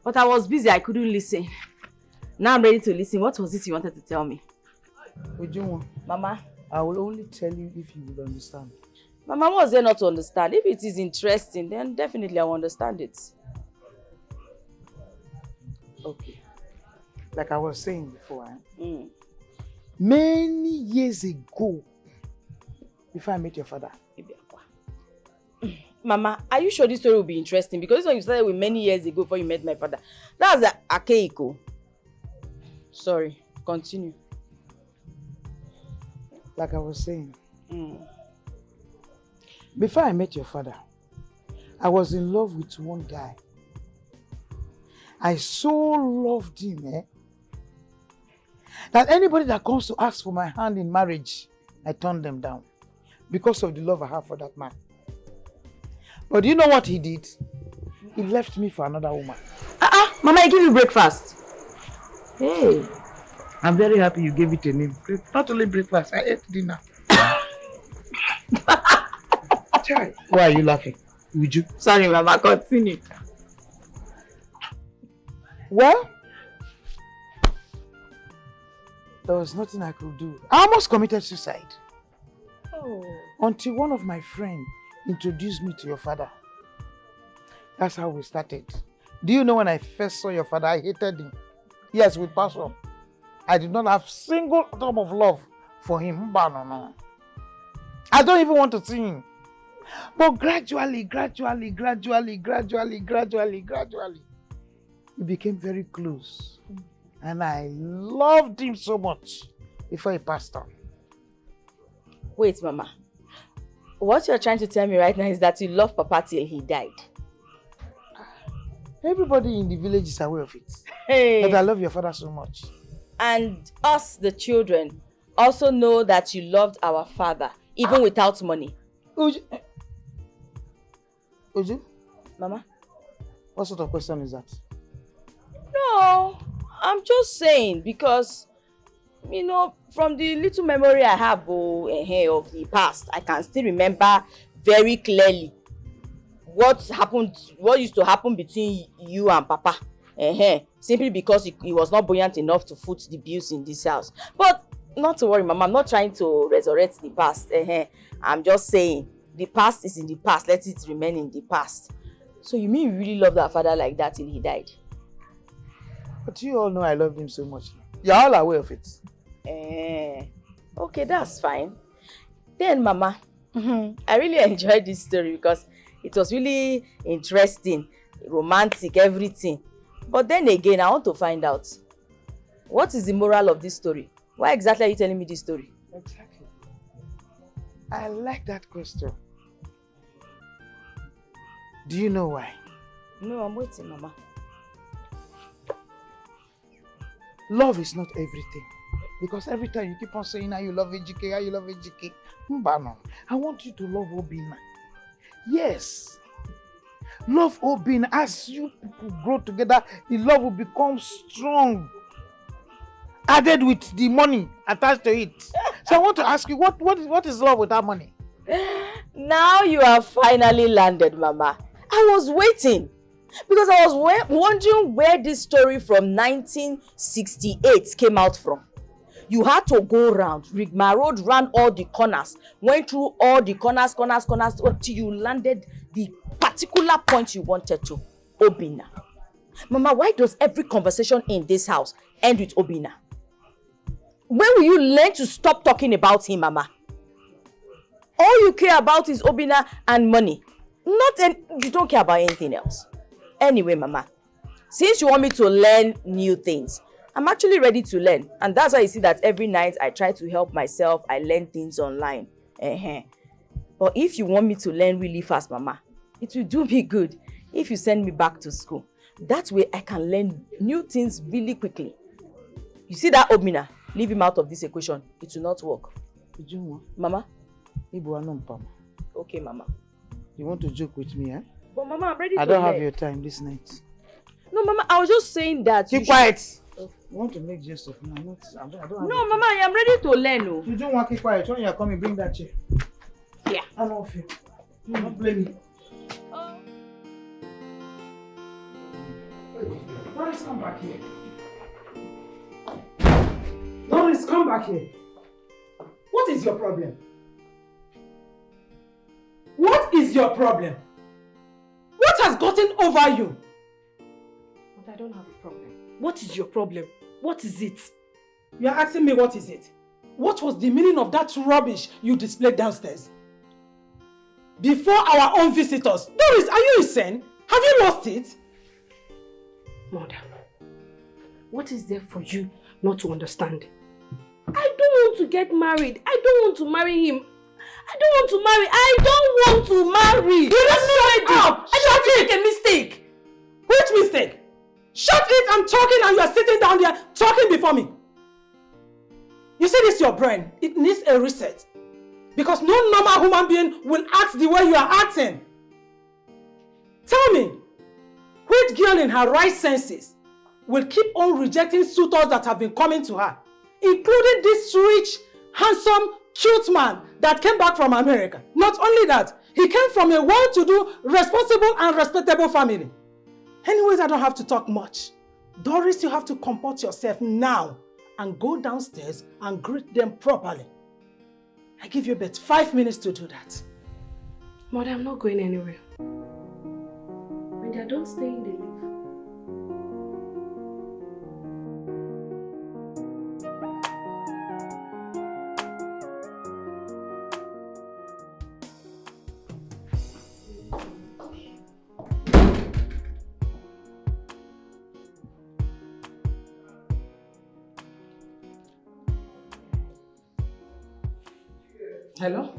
but I was busy, I couldn't listen. Now I'm ready to listen. What was it you wanted to tell me? Ujunwa, Mama. I will only tell you if you will understand. Mama, what's there not to understand? If it is interesting, then definitely I will understand it. Okay. Like I was saying before, many years ago, before I met your father. Mama, are you sure this story will be interesting? Because this one you started with many years ago before you met my father. That's archaic. Sorry, continue. Like I was saying, before I met your father, I was in love with one guy. I so loved him, that anybody that comes to ask for my hand in marriage, I turn them down because of the love I have for that man. But do you know what he did? He left me for another woman. Mama, I give you breakfast. Hey, I'm very happy you gave it a name. Not only breakfast, I ate dinner. Why are you laughing? Would you? Sorry, Mama, continue. Well, there was nothing I could do. I almost committed suicide. Oh. Until one of my friends introduced me to your father. That's how we started. Do you know when I first saw your father, I hated him. Yes, with passion. I did not have single atom of love for him. No. I don't even want to see him. But gradually, we became very close. And I loved him so much before he passed on. Wait, Mama. What you're trying to tell me right now is that you love Papa till he died. Everybody in the village is aware of it. Hey. But I love your father so much. And us, the children, also know that you loved our father, even without money. Uju? Mama? What sort of question is that? No, I'm just saying because, you know, from the little memory I have of the past, I can still remember very clearly what used to happen between you and Papa. Simply because he was not buoyant enough to foot the bills in this house. But not to worry, Mama, I'm not trying to resurrect the past. I'm just saying, the past is in the past. Let it remain in the past. So you mean you really loved our father like that till he died? But you all know I loved him so much. You're all aware of it. Okay, that's fine. Then, Mama, I really enjoyed this story because it was really interesting, romantic, everything. But then again, I want to find out, what is the moral of this story? Why exactly are you telling me this story? Exactly. I like that question. Do you know why? No, I'm waiting, Mama. Love is not everything. Because every time you keep on saying how you love Ejike, how you love Ejike. Mbano, I want you to love Obinna. Yes. Love Obinna. As you people grow together, the love will become strong. Added with the money attached to it. So I want to ask you, what is love without money? Now you have finally landed, Mama. I was waiting. Because I was wondering where this story from 1968 came out from. You had to go round, rigmarole, ran all the corners, went through all the corners, until you landed the particular point you wanted to, Obinna. Mama, why does every conversation in this house end with Obinna? When will you learn to stop talking about him, Mama? All you care about is Obinna and money. You don't care about anything else. Anyway, Mama, since you want me to learn new things, I'm actually ready to learn. And that's why you see that every night I try to help myself. I learn things online. But if you want me to learn really fast, Mama, it will do me good if you send me back to school. That way I can learn new things really quickly. You see that Obinna? Leave him out of this equation. It will not work. Mama? Okay, Mama. You want to joke with me, eh? But Mama, I'm ready to learn. I don't have learn. your time this night. No, Mama, I was just saying that. Keep quiet. You want to make jest of me? I don't have no, Mama, I am ready to learn. Oh. You don't want to keep quiet. When you are coming, bring that chair. Yeah. I'm off you. Don't blame me. Doris, come back here. Doris, come back here. What is your problem? What is your problem? What has gotten over you? But I don't have a problem. What is your problem? What is it? You are asking me what is it? What was the meaning of that rubbish you displayed downstairs? Before our own visitors. Doris, are you insane? Have you lost it? Mother, what is there for you not to understand? I don't want to get married. I don't want to marry him. I don't want to marry. I don't want to marry. You don't shut up. I don't want to make a mistake. Which mistake? Shut it, I'm talking and you are sitting down there talking before me. You see this your brain, it needs a reset. Because no normal human being will act the way you are acting. Tell me, which girl in her right senses will keep on rejecting suitors that have been coming to her, including this rich, handsome, cute man that came back from America? Not only that, he came from a well-to-do, responsible and respectable family. Anyways, I don't have to talk much. Doris, you have to comport yourself now and go downstairs and greet them properly. I give you about 5 minutes to do that. Mother, I'm not going anywhere. When they are done staying, they leave. Hello?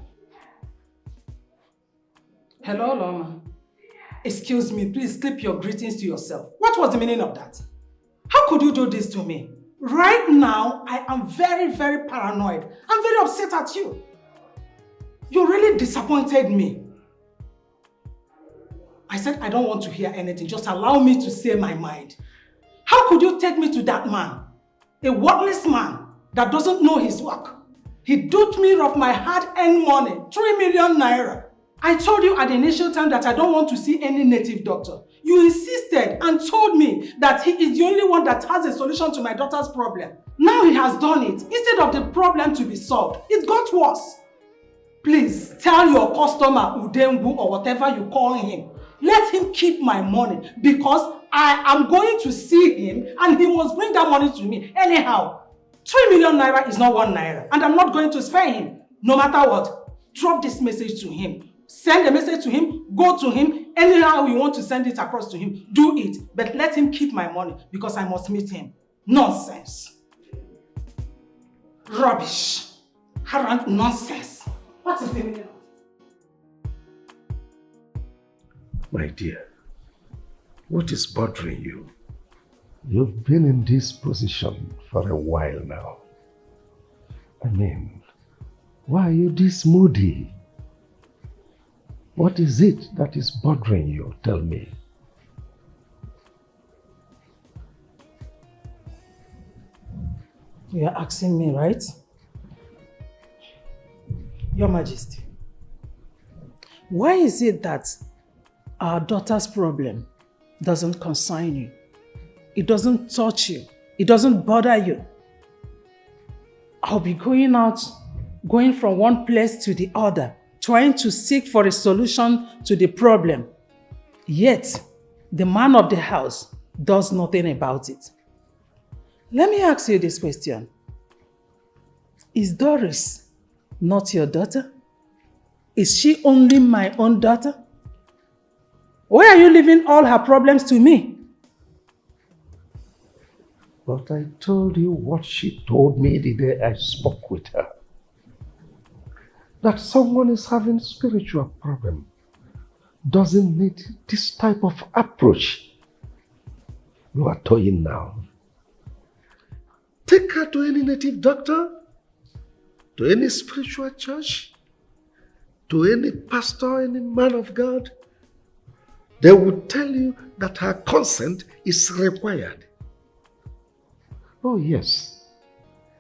Hello, Loma. Excuse me, please keep your greetings to yourself. What was the meaning of that? How could you do this to me? Right now, I am very, very paranoid. I'm very upset at you. You really disappointed me. I said I don't want to hear anything. Just allow me to say my mind. How could you take me to that man? A worthless man that doesn't know his work. He duped me of my hard-earned money, 3 million naira. I told you at the initial time that I don't want to see any native doctor. You insisted and told me that he is the only one that has a solution to my daughter's problem. Now he has done it. Instead of the problem to be solved, it got worse. Please tell your customer Udengu or whatever you call him, let him keep my money because I am going to see him and he must bring that money to me. Anyhow, 3 million naira is not 1 naira and I'm not going to spare him. No matter what, drop this message to him. Send a message to him, go to him, anyhow you want to send it across to him, do it. But let him keep my money because I must meet him. Nonsense. Rubbish. Harant nonsense. What is the meaning? My dear, what is bothering you? You've been in this position for a while now. I mean, why are you this moody? What is it that is bothering you? Tell me. You are asking me, right? Your Majesty, why is it that our daughter's problem doesn't concern you? It doesn't touch you. It doesn't bother you. I'll be going from one place to the other, trying to seek for a solution to the problem. Yet, the man of the house does nothing about it. Let me ask you this question. Is Doris not your daughter? Is she only my own daughter? Why are you leaving all her problems to me? But I told you what she told me the day I spoke with her. That someone is having spiritual problem doesn't need this type of approach you are toying now. Take her to any native doctor, to any spiritual church, to any pastor, any man of God. They will tell you that her consent is required. Oh yes.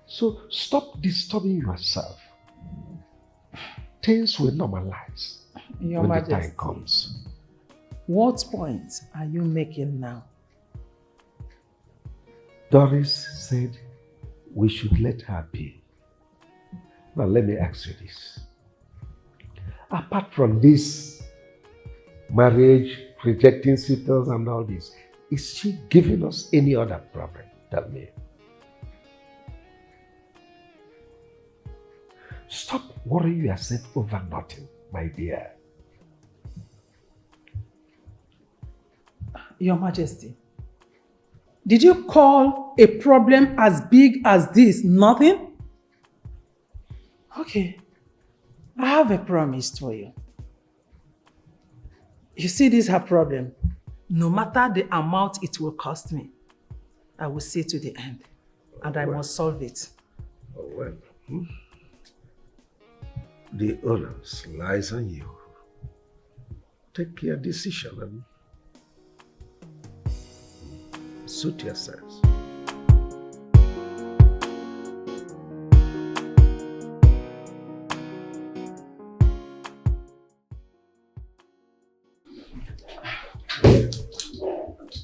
So stop disturbing yourself. Things will normalize Your when Majesty, the time comes. What point are you making now? Doris said we should let her be. Now let me ask you this. Apart from this marriage, rejecting suitors and all this, is she giving us any other problem? Tell me. Stop worrying yourself over nothing, my dear. Your Majesty, did you call a problem as big as this nothing? Okay, I have a promise for you. You see, this is her problem. No matter the amount it will cost me, I will see to the end, and I must solve it. Oh well. The onus lies on you. Take your decision and suit yourselves.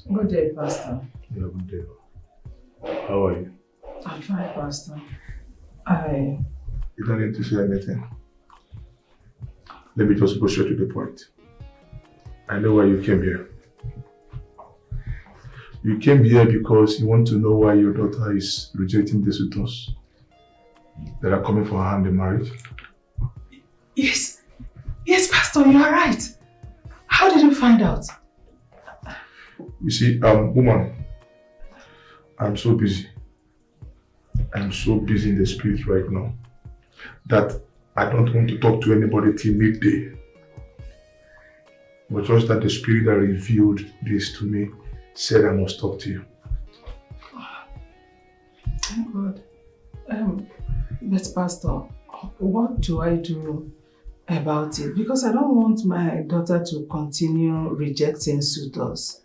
Good day, Pastor. Yeah, good day. How are you? I'm fine, Pastor. You don't need to say anything. Let me just go straight to the point. I know why you came here. You came here because you want to know why your daughter is rejecting the suitors that are coming for her hand in marriage. Yes. Yes, Pastor, you are right. How did you find out? You see, woman, I'm so busy. I'm so busy in the spirit right now that I don't want to talk to anybody till midday. But just that the spirit that revealed this to me said I must talk to you. Thank God. But Pastor, what do I do about it? Because I don't want my daughter to continue rejecting suitors.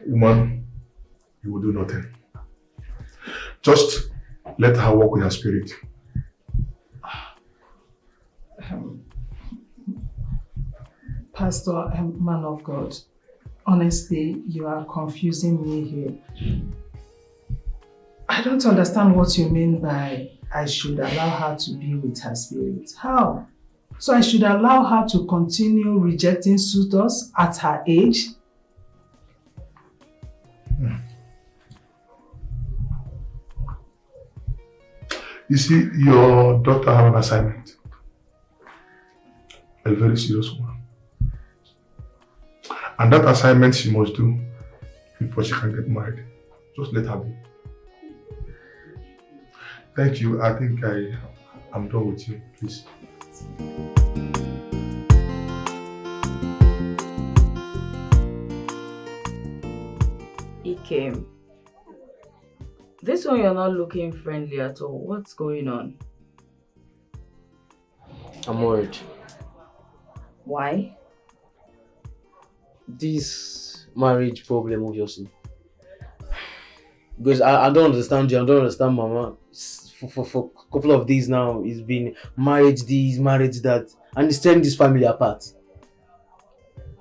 Woman, you will do nothing. Just let her walk with her spirit. Pastor, man of God, honestly, you are confusing me here. I don't understand what you mean by I should allow her to be with her spirit. How? So I should allow her to continue rejecting suitors at her age? You see, your daughter has an assignment. A very serious one. And that assignment she must do before she can get married. Just let her be. Thank you. I think I'm done with you. Please. Dikeh, this one you're not looking friendly at all. What's going on? I'm worried. Why? This marriage problem, obviously. Because I don't understand you, I don't understand Mama. For a couple of days now, it's been marriage this, marriage that, and it's tearing this family apart.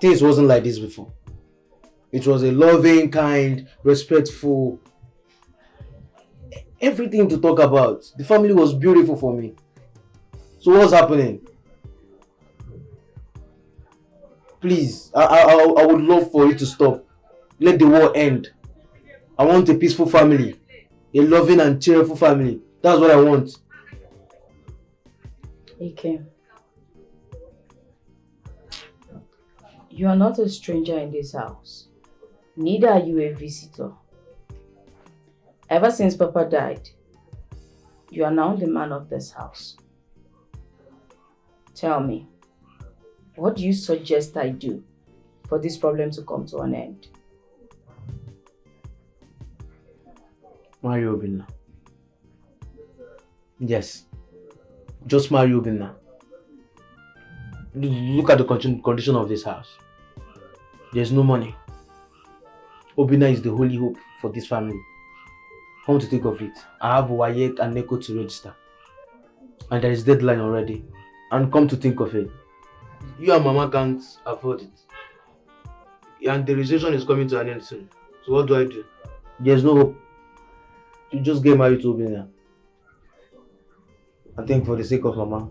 Things wasn't like this before. It was a loving, kind, respectful, everything to talk about. The family was beautiful for me. So what's happening? Please, I would love for you to stop. Let the war end. I want a peaceful family. A loving and cheerful family. That's what I want. Dikeh, you are not a stranger in this house. Neither are you a visitor. Ever since Papa died, you are now the man of this house. Tell me, what do you suggest I do for this problem to come to an end? Marry Obinna. Yes. Just marry Obinna. Look at the condition of this house. There's no money. Obinna is the holy hope for this family. Come to think of it, I have Wayek and Neko to register. And there is deadline already. And come to think of it, you and Mama can't afford it. And the registration is coming to an end soon. So what do I do? There's no hope. You just get married to Obinna. I think for the sake of Mama.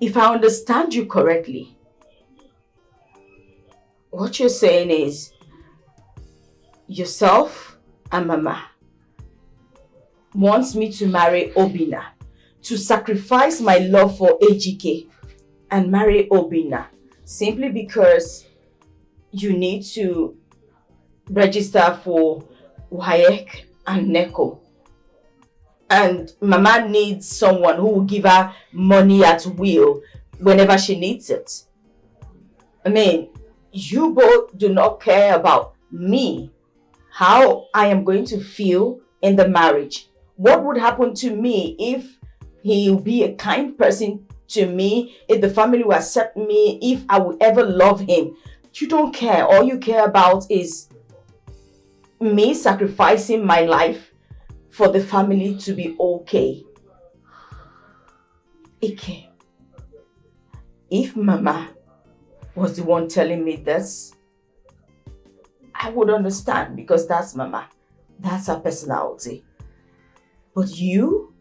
If I understand you correctly, what you're saying is yourself and Mama wants me to marry Obinna, to sacrifice my love for Ejike and marry Obinna simply because you need to register for Wayek and Neko. And Mama needs someone who will give her money at will whenever she needs it. I mean, you both do not care about me, how I am going to feel in the marriage. What would happen to me if he will be a kind person to me, if the family will accept me, if I will ever love him. You don't care. All you care about is me sacrificing my life for the family to be okay. Ike, if Mama was the one telling me this, I would understand because that's Mama. That's her personality. But you?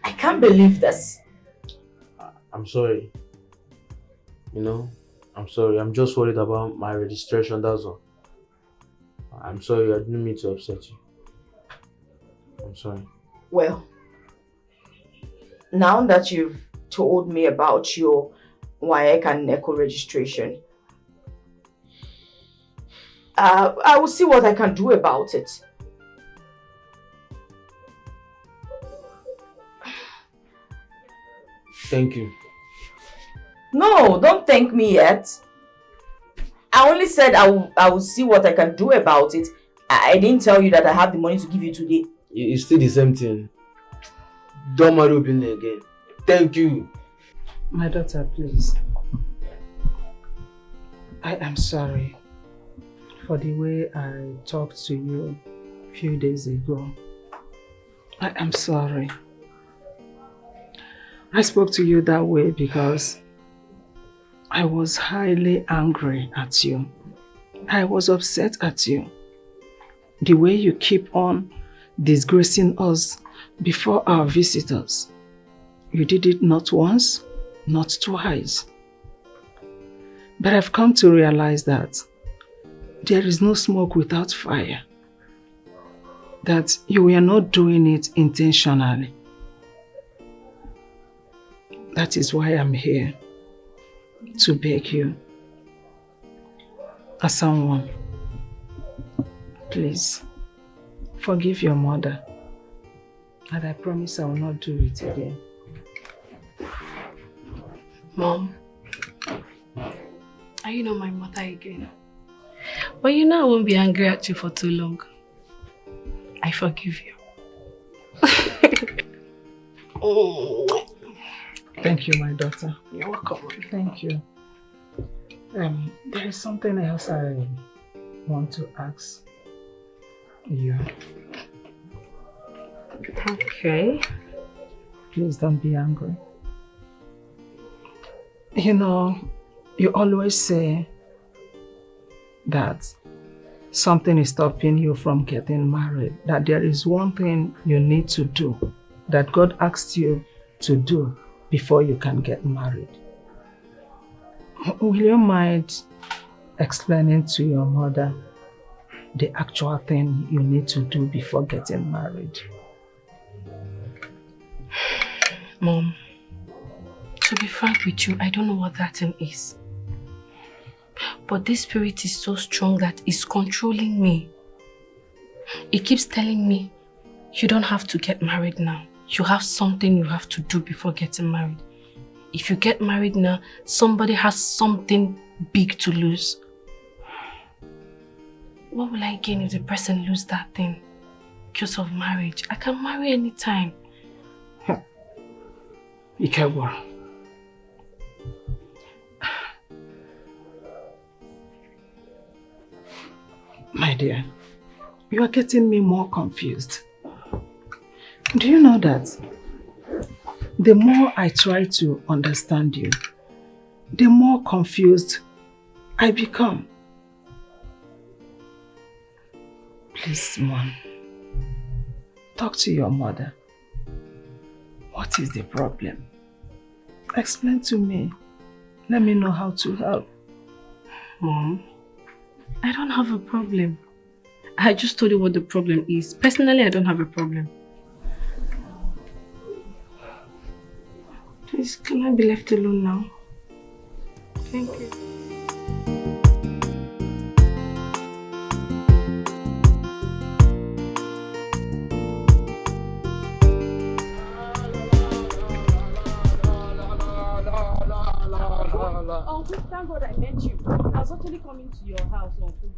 I can't believe this. I'm sorry. You know, I'm sorry. I'm just worried about my registration, that's all. I'm sorry, I didn't mean to upset you. I'm sorry. Well, now that you've told me about your Wayek and Neko registration, I will see what I can do about it. Thank you. No, don't thank me yet. I only said I will see what I can do about it. I didn't tell you that I have the money to give you today. It's still the same thing. Don't marry openly again. Thank you. My daughter, please. I am sorry for the way I talked to you a few days ago. I am sorry. I spoke to you that way because I was highly angry at you. I was upset at you. The way you keep on disgracing us before our visitors. You did it not once, not twice. But I've come to realize that there is no smoke without fire. That you were not doing it intentionally. That is why I'm here, to beg you, as someone, please, forgive your mother, and I promise I will not do it again. Mom, are you not my mother again? But you know I won't be angry at you for too long. I forgive you. Oh. Thank you, my daughter. You're welcome. Thank you. There is something else I want to ask you. Okay. Please don't be angry. You know, you always say that something is stopping you from getting married, that there is one thing you need to do, that God asked you to do before you can get married. Will you mind explaining to your mother the actual thing you need to do before getting married? Mom, to be frank with you, I don't know what that thing is. But this spirit is so strong that it's controlling me. It keeps telling me, you don't have to get married now. You have something you have to do before getting married. If you get married now, somebody has something big to lose. What will I gain if the person loses that thing? Because of marriage. I can marry anytime. Ikewa. My dear, you are getting me more confused. Do you know that the more I try to understand you, the more confused I become? Please, Mom, talk to your mother. What is the problem? Explain to me. Let me know how to help. Mom, I don't have a problem. I just told you what the problem is. Personally, I don't have a problem. Please, can I be left alone now? Thank you. Uncle, thank God I met you. I was actually coming to your house, Uncle.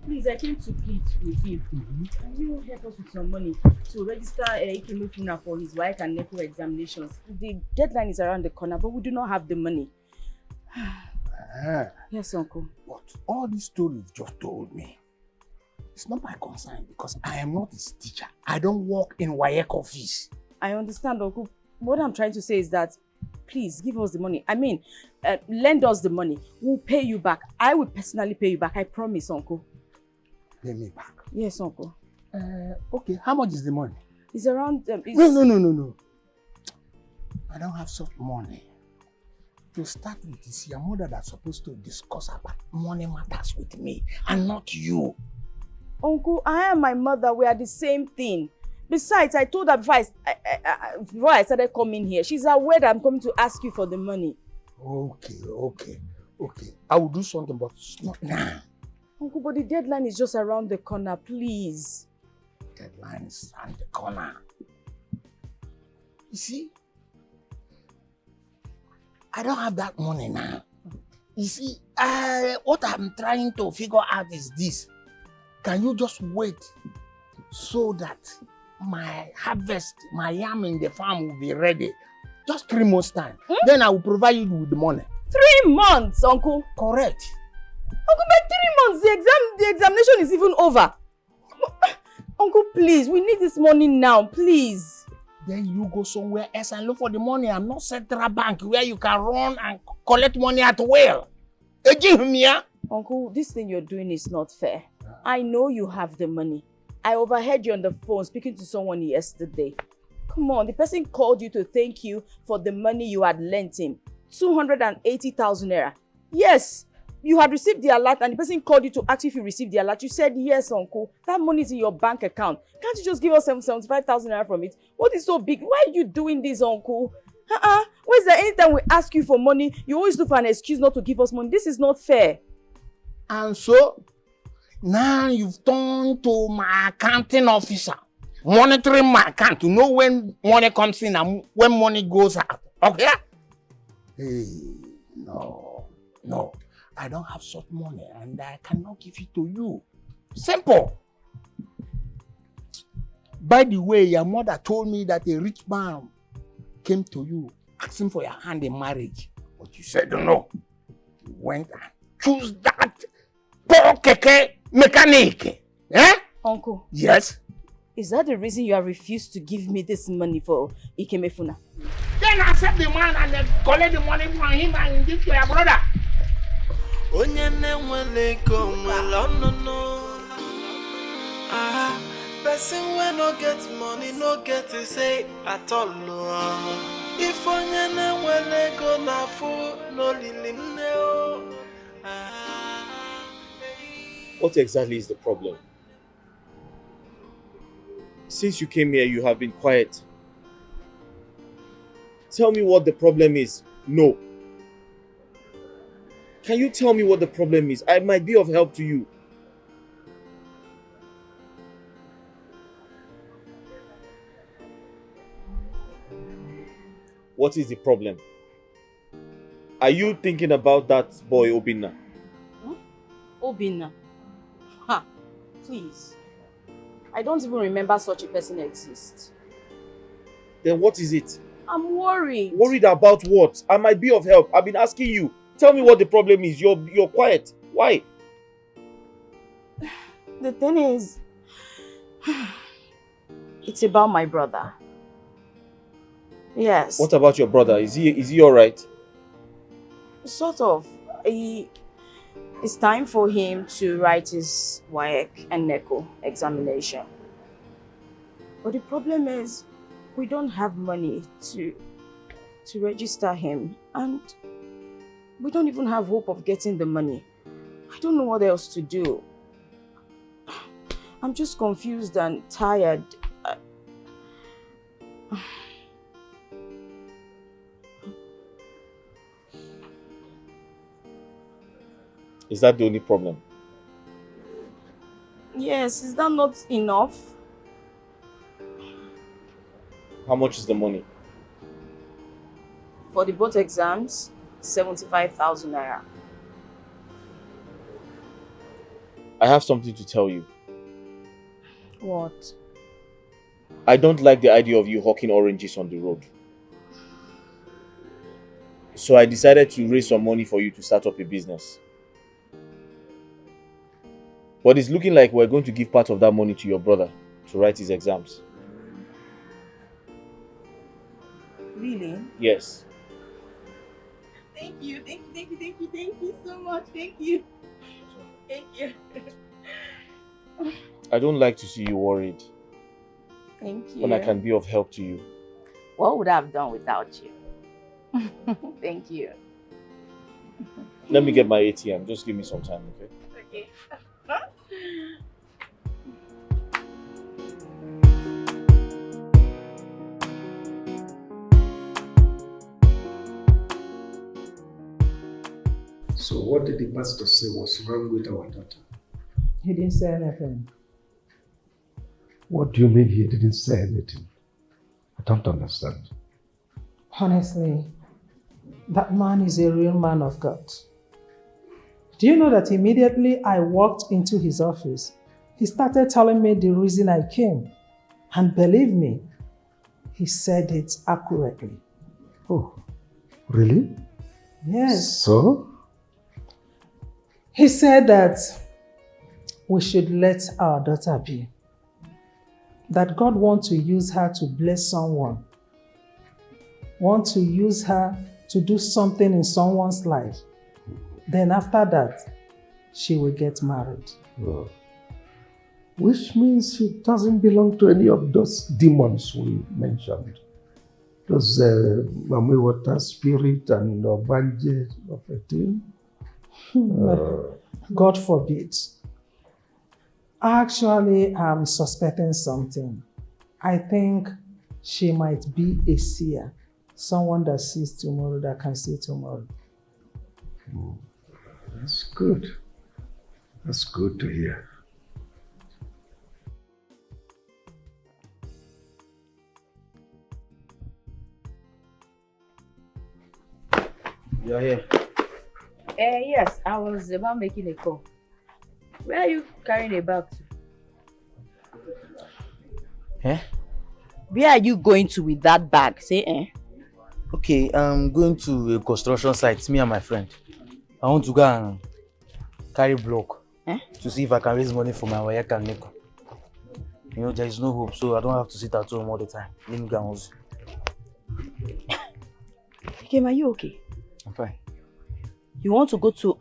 Please, I came to plead with you. Can you help us with some money to register Ikeme Funa for his wife and NECO examinations? The deadline is around the corner, but we do not have the money. Yes, Uncle. But all this story you've just told me, it's not my concern because I am not his teacher. I don't work in WAEC office. I understand, Uncle. What I'm trying to say is that please give us the money. I mean, lend us the money. We'll pay you back. I will personally pay you back. I promise, Uncle. Pay me back? Yes, Uncle. Okay, how much is the money? It's around... No. I don't have such money. To start with, it's your mother that's supposed to discuss about money matters with me and not you. Uncle, I and my mother, we are the same thing. Besides, I told her before I started coming here, she's aware that I'm coming to ask you for the money. Okay. I will do something, but not now. Uncle, but the deadline is just around the corner, please. Deadline is around the corner. You see, I don't have that money now. You see, what I'm trying to figure out is this. Can you just wait so that my harvest, my yam in the farm will be ready? Just 3 months time. Then I will provide you with the money. 3 months, Uncle? Correct. Uncle, by 3 months, the examination is even over. Uncle, please, we need this money now, please. Then you go somewhere else and look for the money. I'm not Central Bank where you can run and collect money at will. Uncle, this thing you're doing is not fair. I know you have the money. I overheard you on the phone speaking to someone yesterday. Come on, the person called you to thank you for the money you had lent him. 280,000 naira. Yes, you had received the alert and the person called you to ask if you received the alert. You said, yes, uncle. That money is in your bank account. Can't you just give us 75,000 naira from it? What is so big? Why are you doing this, uncle? Why is there anytime we ask you for money, you always look for an excuse not to give us money? This is not fair. And so, now you've turned to my accounting officer, monitoring my account to know when money comes in and when money goes out. Okay? Hey, no. I don't have such money and I cannot give it to you. Simple. By the way, your mother told me that a rich man came to you asking for your hand in marriage. But you said no. You went and chose that poor keke mechanic. Eh? Uncle. Yes? Is that the reason you have refused to give me this money for Ikemefuna? Then accept the man and then collect the money from him and give to your brother. Person when no get money, no get to say at all. If onyene wele go na fu no lilim neo. What exactly is the problem? Since you came here, you have been quiet. Tell me what the problem is. No. Can you tell me what the problem is? I might be of help to you. What is the problem? Are you thinking about that boy, Obinna? Obinna? Ha! Please. I don't even remember such a person exists. Then what is it? I'm worried. Worried about what? I might be of help. I've been asking you. Tell me what the problem is. You're quiet. Why? The thing is, it's about my brother. Yes. What about your brother? Is he all right? Sort of. It's time for him to write his WAEC and NECO examination. But the problem is, we don't have money to register him, and we don't even have hope of getting the money. I don't know what else to do. I'm just confused and tired. Is that the only problem? Yes, is that not enough? How much is the money? For the both exams, 75,000 naira. I have something to tell you. What? I don't like the idea of you hawking oranges on the road. So I decided to raise some money for you to start up a business. But it's looking like we're going to give part of that money to your brother to write his exams. Really? Yes. Thank you so much. Thank you. I don't like to see you worried. Thank you. When I can be of help to you. What would I have done without you? Thank you. Let me get my ATM. Just give me some time, okay? Okay. So what did the pastor say was wrong with our daughter? He didn't say anything. What do you mean he didn't say anything? I don't understand. Honestly, that man is a real man of God. Do you know that immediately I walked into his office, he started telling me the reason I came. And believe me, he said it accurately. Oh, really? Yes. So? He said that we should let our daughter be. That God wants to use her to bless someone. Want to use her to do something in someone's life. Then after that, she will get married. Oh. Which means she doesn't belong to any of those demons we mentioned. Those Mami Water Spirit and Obanje of a thing. God forbid. Actually, I'm suspecting something. I think she might be a seer. Someone that sees tomorrow, that can see tomorrow. That's good. That's good to hear. You're here. Yes, I was about making a call. Where are you carrying a bag to? Eh? Where are you going to with that bag? Say eh. Okay, I'm going to a construction site, me and my friend. I want to go and carry block to see if I can raise money for my wife and Neko. You know, there is no hope, so I don't have to sit at home all the time. Let me go and hustle. Kim, are you okay? I'm fine. You want to go to...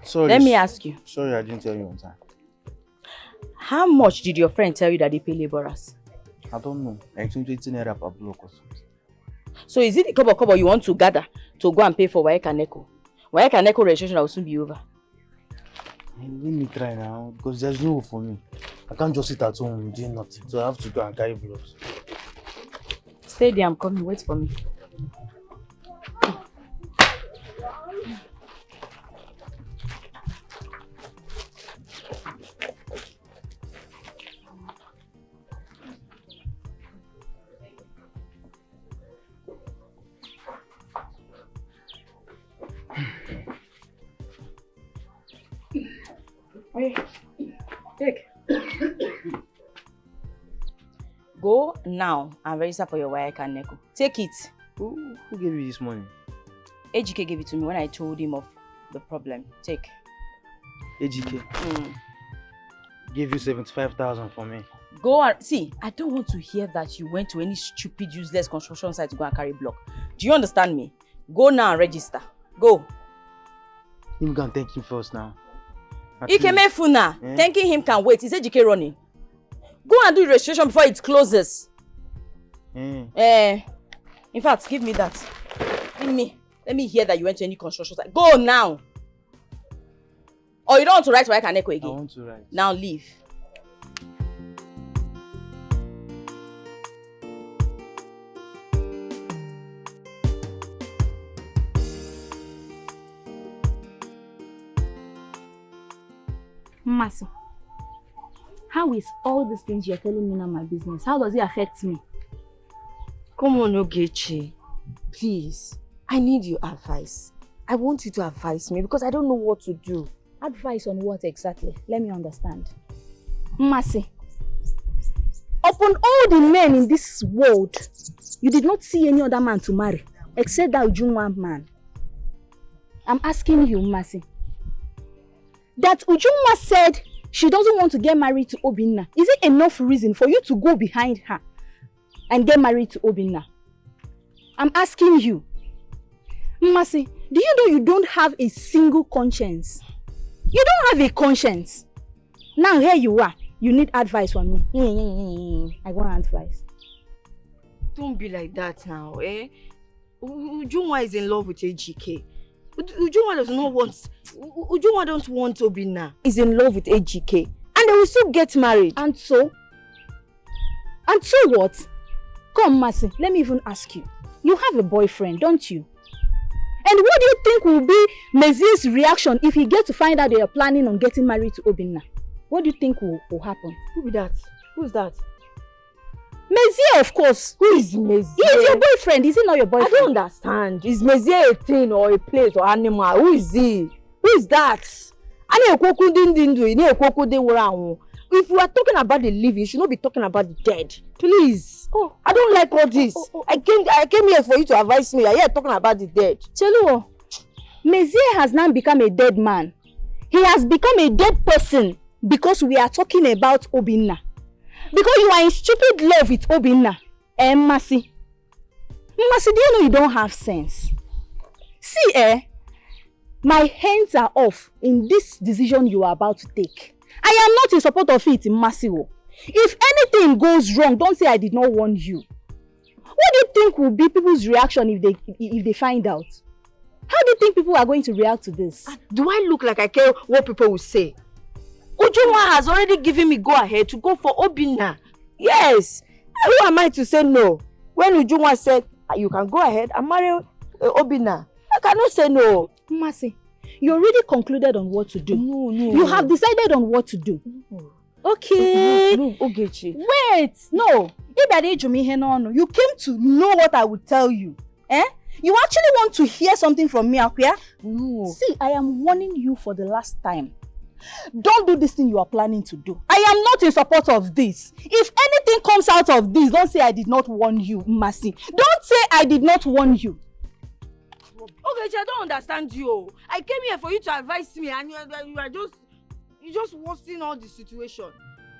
Sorry. Let me ask you. Sorry, I didn't tell you on time. How much did your friend tell you that they pay laborers? I don't know. Like 20 naira per block or something. So is it the kobo you want to gather to go and pay for Waek and Neko? Waek and Neko registration will soon be over. Let me try now, because there's no hope for me. I can't just sit at home doing nothing. So I have to go and carry blocks. Stay there, I'm coming. Wait for me. Take. Go now and register for your Waek and Neko. Take it. Who gave you this money? Ejike gave it to me when I told him of the problem. Take. Ejike? Gave you 75,000 for me. Go and see. I don't want to hear that you went to any stupid, useless construction site to go and carry block. Do you understand me? Go now and register. Go. You can thank him first now. Ikemefuna. Thanking him can wait. Is Ejike running? Go and do the registration before it closes. In fact, give me that. Give me. Let me hear that you went to any construction site. Go now. Or you don't want to write Waek and Neko again? I want to write. Now leave. Maso, how is all these things you're telling me now my business? How does it affect me? Come on, Ogechi. Please, I need your advice. I want you to advise me because I don't know what to do. Advice on what exactly? Let me understand. Masi, upon all the men in this world, you did not see any other man to marry except that Ujunwa man. I'm asking you, Masi. That Ujunwa said she doesn't want to get married to Obinna. Is it enough reason for you to go behind her and get married to Obinna? I'm asking you. Masi, do you know you don't have a single conscience? You don't have a conscience. Now here you are. You need advice from me. I want advice. Don't be like that now, eh? Ujunwa is in love with Ejike. Ujunwa does not want... Ujunwa don't want Obinna. Is in love with Ejike. And they will still get married. And so? And so what? Come, Masi, let me even ask you. You have a boyfriend, don't you? And what do you think will be Mezi's reaction if he gets to find out they are planning on getting married to Obinna? what do you think will happen? Who be that? Who's that? Mezie, of course. Who is Mezie? He is your boyfriend. Is he not your boyfriend? I don't understand. Is Mezie a thing or a place or animal? Who is he? Who is that? If we are talking about the living, you should not be talking about the dead. Please. Oh, I don't like all this. I came here for you to advise me. You're here talking about the dead. Cheluo, Mezie has now become a dead man. He has become a dead person because we are talking about Obinna. Because you are in stupid love with Obinna. Masi. Masi, do you know you don't have sense? See, my hands are off in this decision you are about to take. I am not in support of it, Masi. If anything goes wrong, don't say I did not warn you. What do you think will be people's reaction if they find out? How do you think people are going to react to this? Do I look like I care what people will say? Ujunwa has already given me go-ahead to go for Obinna. Yes. Who am I to say no? When Ujunwa said, you can go ahead and marry Obinna, I cannot say no. Masi, you already concluded on what to do. No. You have decided on what to do. No. Okay. No, Ogechi. Wait. No. You came to know what I would tell you. You actually want to hear something from me, Akuya? No. See, I am warning you for the last time. Don't do this thing you are planning to do. I am not in support of this. If anything comes out of this, don't say I did not warn you, Masi. Don't say I did not warn you. Okay, I don't understand you. I came here for you to advise me and you just worsening all the situation.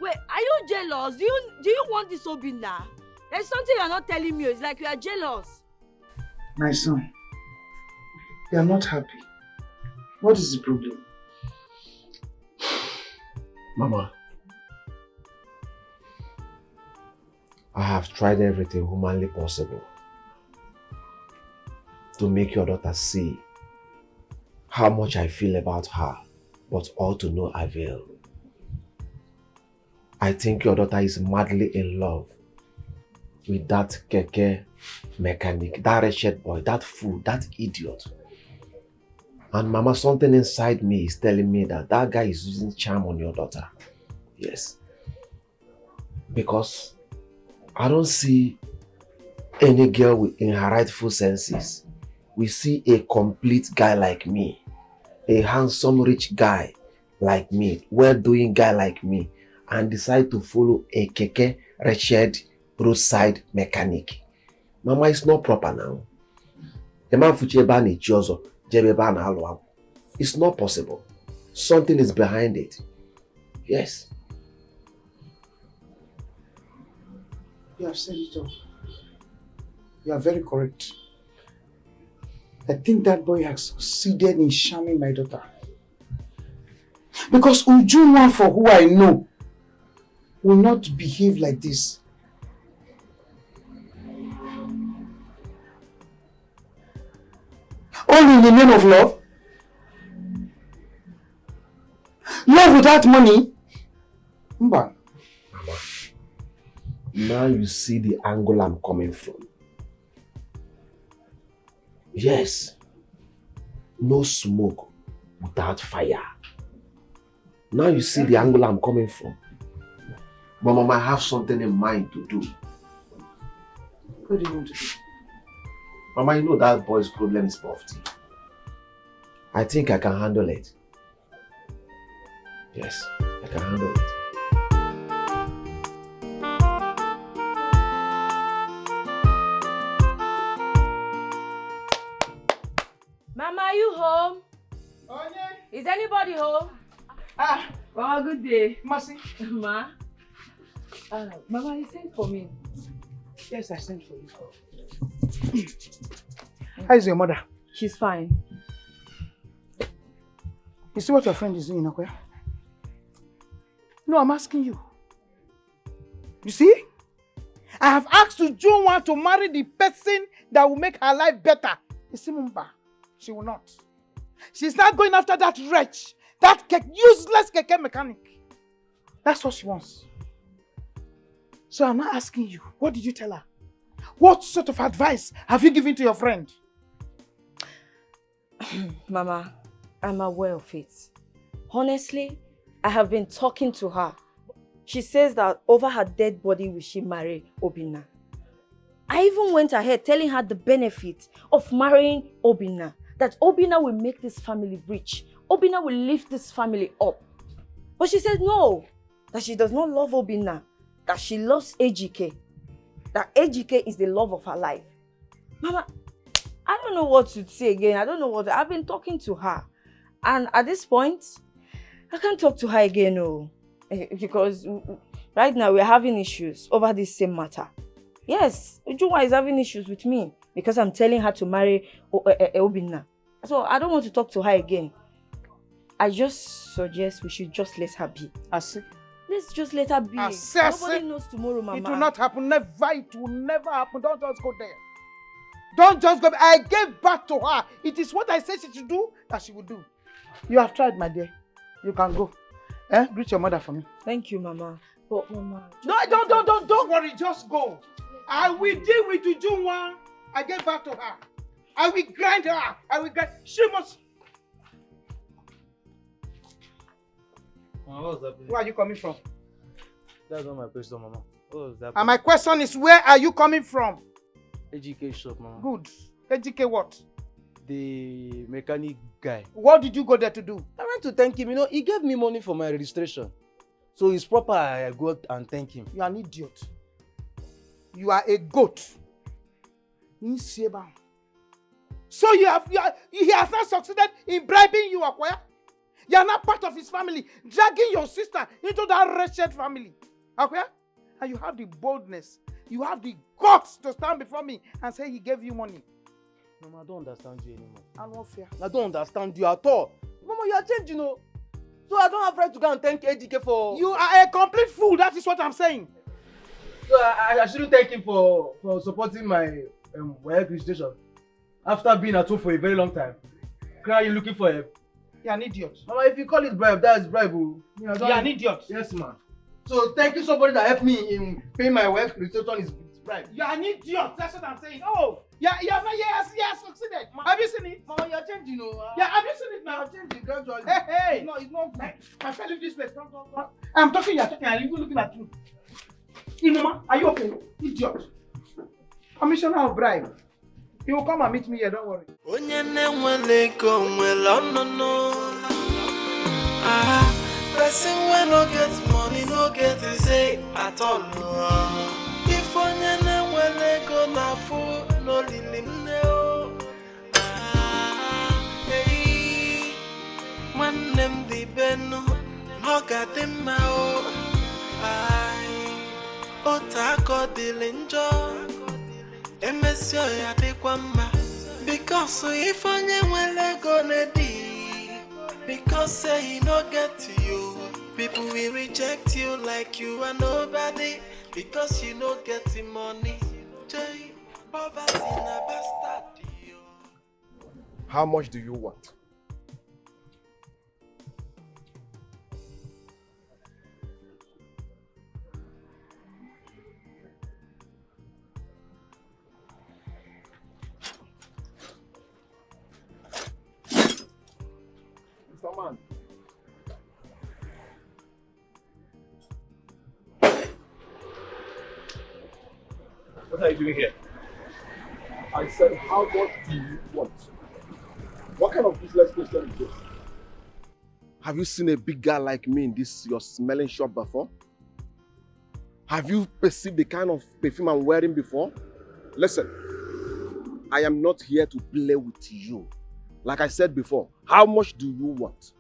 Wait, are you jealous? Do you want this Obinna? There's something you're not telling me. It's like you are jealous. My son, you are not happy. What is the problem? Mama, I have tried everything humanly possible to make your daughter see how much I feel about her, but all to no avail. I think your daughter is madly in love with that keke mechanic, that wretched boy, that fool, that idiot. And Mama, something inside me is telling me that that guy is using charm on your daughter. Yes. Because I don't see any girl in her rightful senses. We see a complete guy like me, a handsome rich guy like me, well-doing guy like me, and decide to follow a keke wretched roadside mechanic. Mama, it's not proper now. It's not possible. Something is behind it. Yes. You have said it all. You are very correct. I think that boy has succeeded in charming my daughter. Because Ujunwa, for who I know, will not behave like this. All in the name of love? Love without money? Mba. Mama, now you see the angle I'm coming from. Yes, no smoke without fire. Now you see the angle I'm coming from. But Mama, I have something in mind to do. What do you want to do? Mama, you know that boy's problem is poverty. I think I can handle it. Yes, I can handle it. Mama, are you home? Oh, yeah. Is anybody home? Mama, good day. Mercy. Ma. Mama, you sent for me. Yes, I sent for you. How is your mother? She's fine. You see what your friend is doing, Akoya? No, I'm asking you. You see? I have asked Ujunwa to marry the person that will make her life better. You see, Mumba, she will not. She's not going after that wretch, that useless keke mechanic. That's what she wants. So I'm not asking you, what did you tell her? What sort of advice have you given to your friend? Mama, I'm aware of it. Honestly, I have been talking to her. She says that over her dead body will she marry Obinna. I even went ahead telling her the benefit of marrying Obinna. That Obinna will make this family rich. Obinna will lift this family up. But she said no. That she does not love Obinna. That she loves Ejike. That Ejike is the love of her life. Mama, I don't know what to say again. I don't know what. I've been talking to her. And at this point, I can't talk to her again, no. Because right now we're having issues over this same matter. Yes, Ujunwa is having issues with me because I'm telling her to marry Obinna. So I don't want to talk to her again. I just suggest we should just let her be. I see. Let's just let her be. Nobody knows tomorrow, Mama. It will not happen. Never. It will never happen. Don't just go there. Don't just go. I gave birth to her. It is what I said she should do that she will do. You have tried, my dear. You can go. Greet your mother for me. Thank you, Mama. But Mama. No, don't worry. Just go. I will deal with Ujunwa. I gave birth to her. I will grind her. She must. What's happening? Where are you coming from? That's not my question, Mama. What was that? And my question is, where are you coming from? AGK shop, Mama. Good. AGK what? The mechanic guy. What did you go there to do? I went to thank him. You know, he gave me money for my registration. So it's proper I go and thank him. You are an idiot. You are a goat. So he has not succeeded in bribing you, Akwaya? You are not part of his family, dragging your sister into that wretched family. Okay? And you have the boldness, you have the guts to stand before me and say he gave you money. Mama, I don't understand you anymore. And what fear? I don't understand you at all. Mama, you are changed, you know. So I don't have right to go and thank AGK for... You are a complete fool, that is what I'm saying. So I shouldn't thank him for supporting my work registration. After being at home for a very long time. Crying, looking for help. You're an idiot. Mama, if you call it bribe, that is bribe. You're an idiot. Yes, ma'am. So thank you somebody that helped me in paying my wife registration is bribe. You're an idiot. That's what I'm saying. Oh, he has succeeded. Ma, have you seen it? Mama, you're changing, you know. Yeah, have you seen it now? You're changing gradually. Hey. It's not My friend, leave this place. Come. I'm talking, you're talking, I'm even looking at you. Inuma, are you okay? Idiot. Commissioner of bribe. He will come and meet me here, don't worry. Person when no get money, no get to say at all. If onyene wele go na fu, no lilim neo. Hey, man them di beno, no got them mao. Otako dilinjo. Emesio ya bikwamba. Because if onye wele go na di. Because say he no get to you. People will reject you like you are nobody. Because you no get the money. Jay, poverty na bastard. How much do you want? Man. What are you doing here? I said, how much do you want? What kind of business question is this? Have you seen a big guy like me in this your smelling shop before? Have you perceived the kind of perfume I'm wearing before? Listen, I am not here to play with you. Like I said before, how much do you want?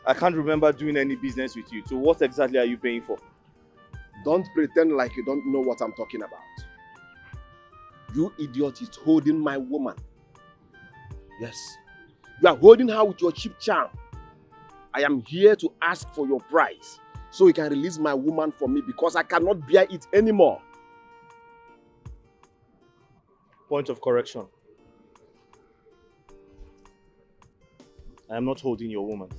I can't remember doing any business with you. So what exactly are you paying for? Don't pretend like you don't know what I'm talking about. You idiot is holding my woman. Yes. You are holding her with your cheap charm. I am here to ask for your price so you can release my woman for me because I cannot bear it anymore. Point of correction. I am not holding your woman.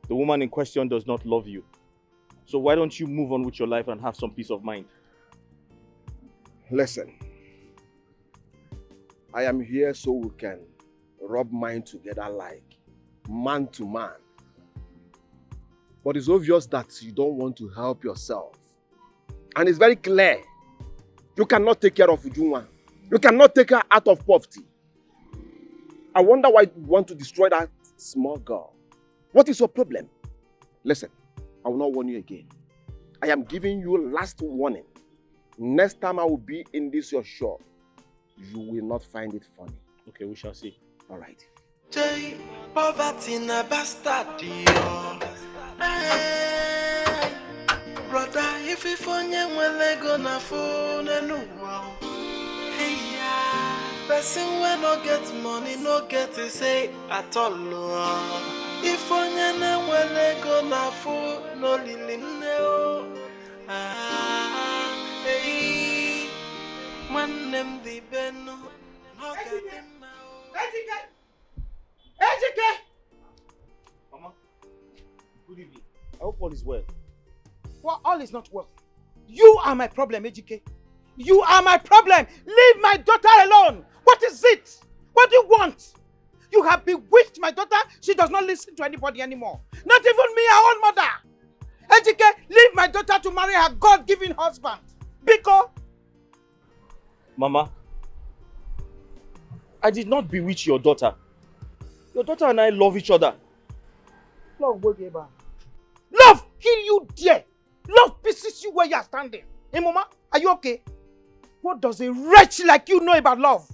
The woman in question does not love you. So why don't you move on with your life and have some peace of mind? Listen. I am here so we can rub minds together like man to man. But it's obvious that you don't want to help yourself. And it's very clear. You cannot take care of Ujunwa. You cannot take her out of poverty. I wonder why you want to destroy that small girl. What is your problem? Listen, I will not warn you again. I am giving you last warning. Next time I will be in this your shop, you will not find it funny. Okay, we shall see. All right. Poverty na bastard, brother, if you find when go na phone and hey yeah, person when no get money, no get to say at all. If on when go na phone, no lily no. Hey, when them the ben no get them. Ejike! Mama, good evening. I hope all is well. Well, all is not well. You are my problem, Ejike. You are my problem. Leave my daughter alone. What is it? What do you want? You have bewitched my daughter. She does not listen to anybody anymore. Not even me, her own mother. Ejike, leave my daughter to marry her God-given husband. Biko. Mama, I did not bewitch your daughter. Your daughter and I love each other. Love kill you there. Love pisses you where you are standing. Hey, Mama, are you okay? What does a wretch like you know about love?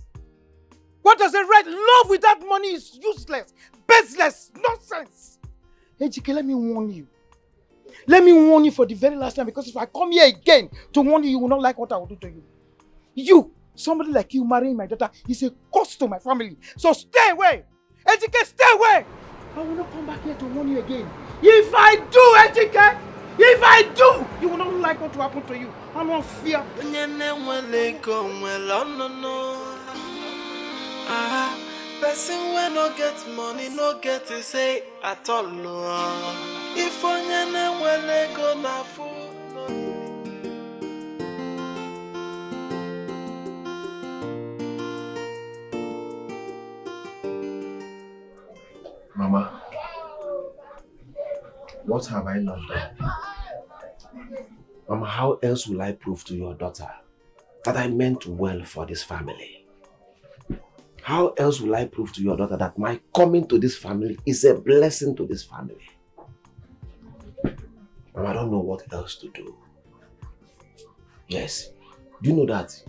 What does a wretch? Love without money is useless, baseless, nonsense. Hey, Ejike, let me warn you. Let me warn you for the very last time, because if I come here again to warn you, you will not like what I will do to you. You, somebody like you marrying my daughter is a cost to my family. So stay away. Ejike, stay away. I will not come back here to warn you again. If I do, Ejike, if I do, you will not like what will happen to you. I'm not fear. Person when no get money, no get to say at all. If on when go na food. Mama, what have I not done? Mama, how else will I prove to your daughter that I meant well for this family? How else will I prove to your daughter that my coming to this family is a blessing to this family? Mama, I don't know what else to do. Yes, do you know that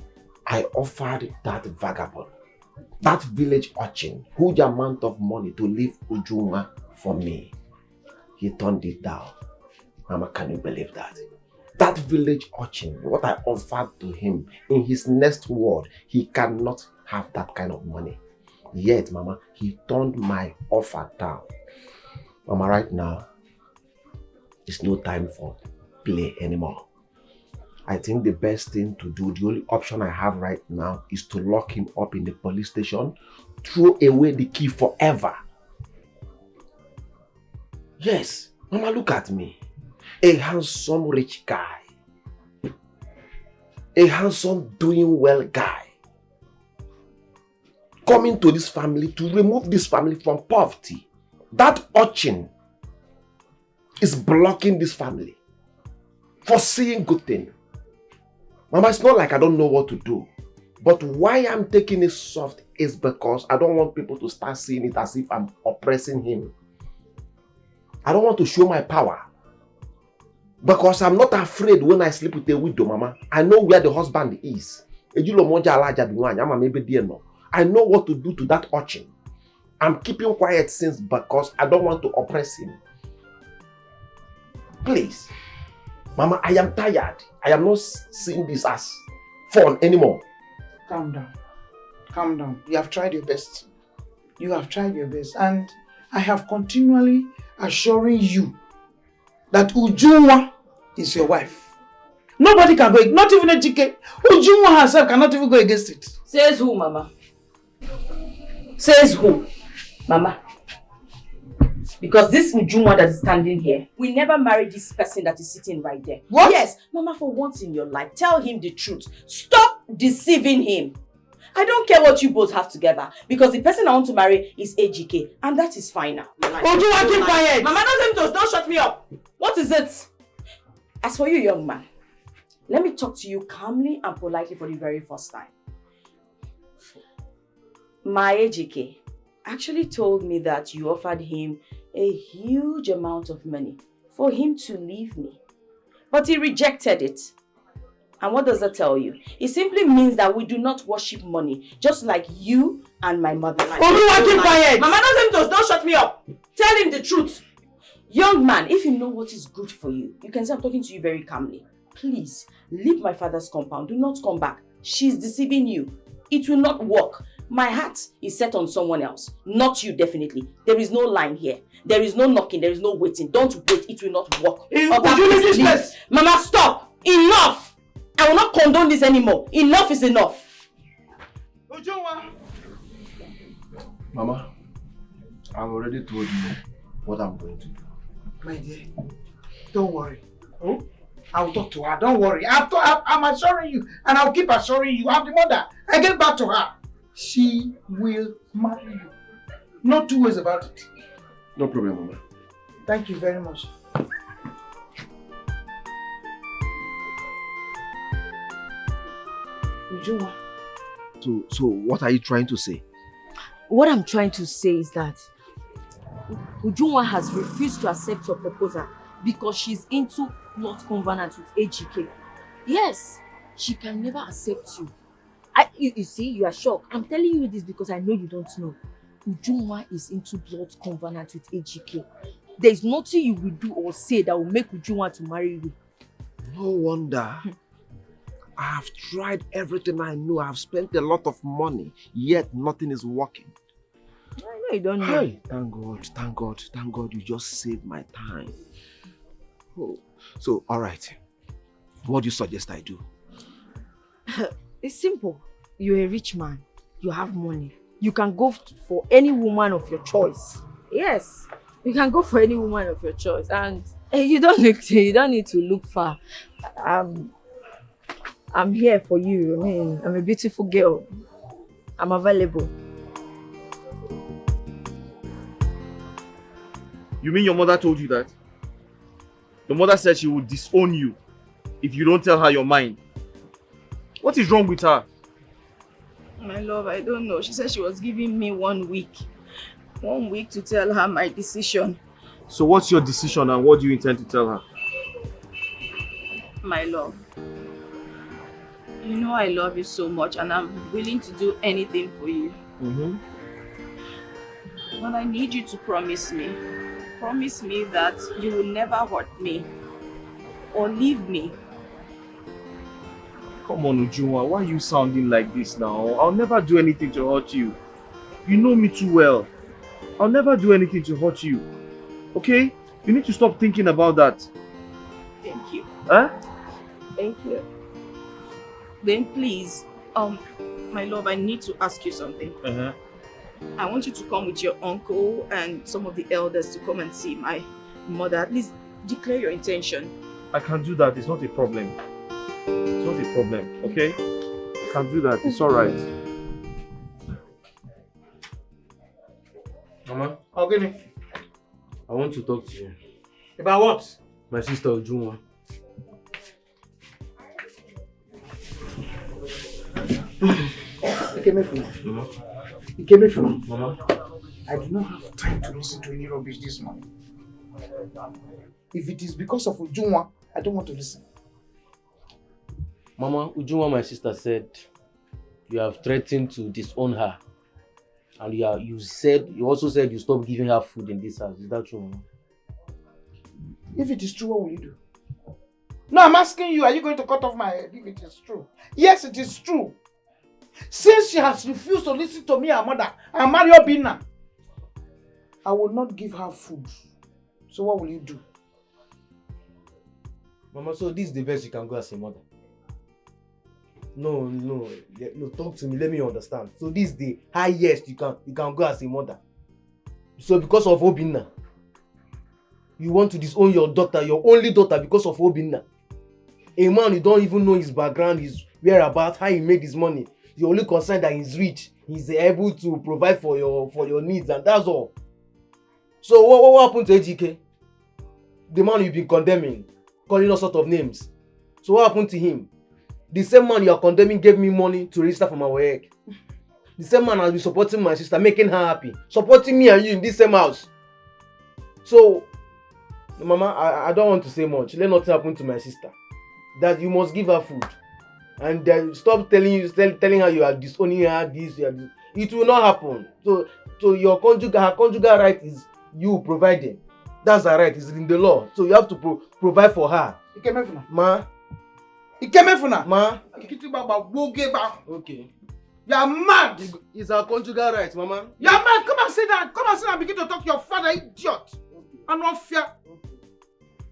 I offered that vagabond, that village urchin, huge amount of money to leave Ujunwa for me? He turned it down. Mama, can you believe that? That village urchin, what I offered to him, in his next word, he cannot have that kind of money. Yet, Mama, he turned my offer down. Mama, right now, it's no time for play anymore. I think the best thing to do, the only option I have right now, is to lock him up in the police station, throw away the key forever. Yes, Mama, look at me. A handsome rich guy. A handsome doing well guy. Coming to this family to remove this family from poverty. That urchin is blocking this family for seeing good things. Mama, it's not like I don't know what to do. But why I'm taking it soft is because I don't want people to start seeing it as if I'm oppressing him. I don't want to show my power. Because I'm not afraid when I sleep with a widow, Mama. I know where the husband is. I know what to do to that urchin. I'm keeping quiet since because I don't want to oppress him. Please. Mama, I am tired. I am not seeing this as fun anymore. Calm down. Calm down. You have tried your best. You have tried your best. And I have continually assuring you that Ujunwa is your wife. Nobody can go, not even Ejike. Ujunwa herself cannot even go against it. Says who, Mama? Says who? Mama. Because this Ujunwa that is standing here, we never married this person that is sitting right there. What? Yes, Mama, for once in your life, tell him the truth. Stop deceiving him. I don't care what you both have together because the person I want to marry is AGK and that is fine now. Ujunwa, keep quiet! Mama, don't shut me up. What is it? As for you, young man, let me talk to you calmly and politely for the very first time. My AGK actually told me that you offered him a huge amount of money for him to leave me. But he rejected it. And what does that tell you? It simply means that we do not worship money, just like you and my mother. Ujunwa, keep quiet! Mama, don't shut me up. Tell him the truth. Young man, if you know what is good for you, you can say I'm talking to you very calmly. Please, leave my father's compound. Do not come back. She's deceiving you. It will not work. My heart is set on someone else. Not you, definitely. There is no line here. There is no knocking. There is no waiting. Don't wait. It will not work. Mama, stop. Enough. I will not condone this anymore. Enough is enough. Ujunwa. Mama, I've already told you what I'm going to do. My dear, don't worry. Oh, I'll talk to her. Don't worry. I'm assuring you, and I'll keep assuring you. I'm the mother. I get back to her. She will marry you. No two ways about it. No problem, Mama. Thank you very much. Ujunwa. So what are you trying to say? What I'm trying to say is that Ujunwa has refused to accept your proposal because she's into blood covenant with AGK. Yes, she can never accept you. You see, you are shocked. I'm telling you this because I know you don't know. Ujunwa is into blood covenant with AGK. There's nothing you will do or say that will make Ujunwa to marry you. No wonder. I have tried everything I know. I have spent a lot of money, yet nothing is working. I know you don't know. Hey, thank God you just saved my time. Oh. So, all right. What do you suggest I do? It's simple. You're a rich man. You have money. You can go for any woman of your choice. Yes, you can go for any woman of your choice, and you don't need to look far. I'm here for you. I mean, I'm a beautiful girl. I'm available. You mean your mother told you that? Your mother said she would disown you if you don't tell her your mind. What is wrong with her? My love, I don't know. She said she was giving me 1 week. 1 week to tell her my decision. So what's your decision and what do you intend to tell her? My love, you know I love you so much and I'm willing to do anything for you. Mm-hmm. But I need you to promise me. Promise me that you will never hurt me or leave me. Come on, Ujunwa, why are you sounding like this now? I'll never do anything to hurt you. You know me too well. I'll never do anything to hurt you. Okay? You need to stop thinking about that. Thank you. Huh? Thank you. Then please, my love, I need to ask you something. Uh-huh. I want you to come with your uncle and some of the elders to come and see my mother. At least declare your intention. I can do that. It's not a problem. It's not a problem, okay? I can do that. It's alright. Mama, Okay. I want to talk to you. About what? My sister Ujunwa. You came here for me. Mama. You came here for me. Mama. I do not have time to listen to any rubbish this morning. If it is because of Ujunwa, I don't want to listen. Mama, Ujunwa, my sister, said you have threatened to disown her. And you also said you stopped giving her food in this house. Is that true, Mama? If it is true, what will you do? No, I'm asking you, are you going to cut off my head if it is true? Yes, it is true. Since she has refused to listen to me, her mother, and marry Obina, I will not give her food. So what will you do? Mama, so this is the best you can go as a mother? No, talk to me, let me understand. So this is the highest you can go as a mother. So because of Obina, you want to disown your daughter, your only daughter, because of Obina. A man you don't even know his background, his whereabouts, how he made his money. You're only concerned that he's rich. He's able to provide for your needs, and that's all. So what happened to Ejike? The man you've been condemning, calling all sorts of names. So what happened to him? The same man you are condemning gave me money to register for my work. The same man has been supporting my sister, making her happy, supporting me and you in this same house. So, Mama, I don't want to say much. Let nothing happen to my sister. That you must give her food. And then stop telling her you are disowning her, this, you are this. It will not happen. So her conjugal right is you providing. That's her right. It's in the law. So you have to provide for her. Ma. Ma. Okay. You are mad. It's her conjugal right, Mama. You are mad. Come and sit down. Come and sit down and begin to talk to your father, idiot. I'm not fair.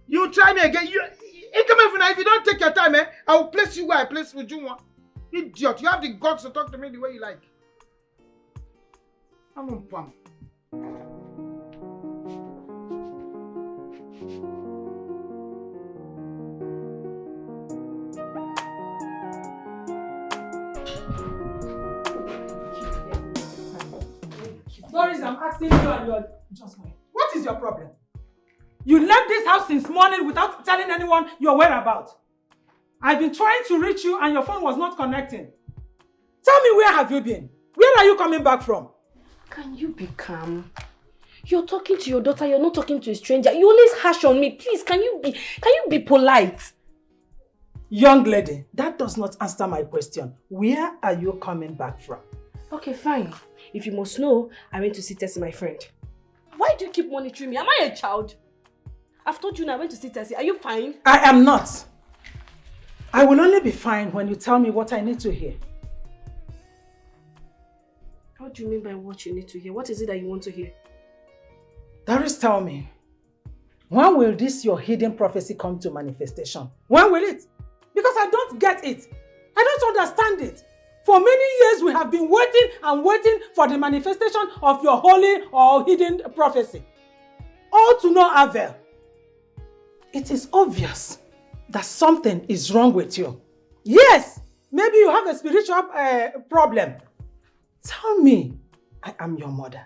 You try me again. If you don't take your time, I will place you where I place Ujunwa. Idiot. You have the guts to talk to me the way you like. I'm on pump. Doris, I'm asking you and your just wait. What is your problem? You left this house since morning without telling anyone your whereabouts. I've been trying to reach you and your phone was not connecting. Tell me, where have you been? Where are you coming back from? Can you be calm? You're talking to your daughter, you're not talking to a stranger. You always harsh on me. Please, can you be polite? Young lady, that does not answer my question. Where are you coming back from? Okay, fine. If you must know, I went to see Tessie, my friend. Why do you keep monitoring me? Am I a child? I've told you now I went to see Tessie. Are you fine? I am not. I will only be fine when you tell me what I need to hear. What do you mean by what you need to hear? What is it that you want to hear? Doris, tell me. When will this your hidden prophecy come to manifestation? When will it? Because I don't get it. I don't understand it. For many years we have been waiting and waiting for the manifestation of your holy or hidden prophecy. All to no avail. It is obvious that something is wrong with you. Yes, maybe you have a spiritual problem. Tell me, I am your mother.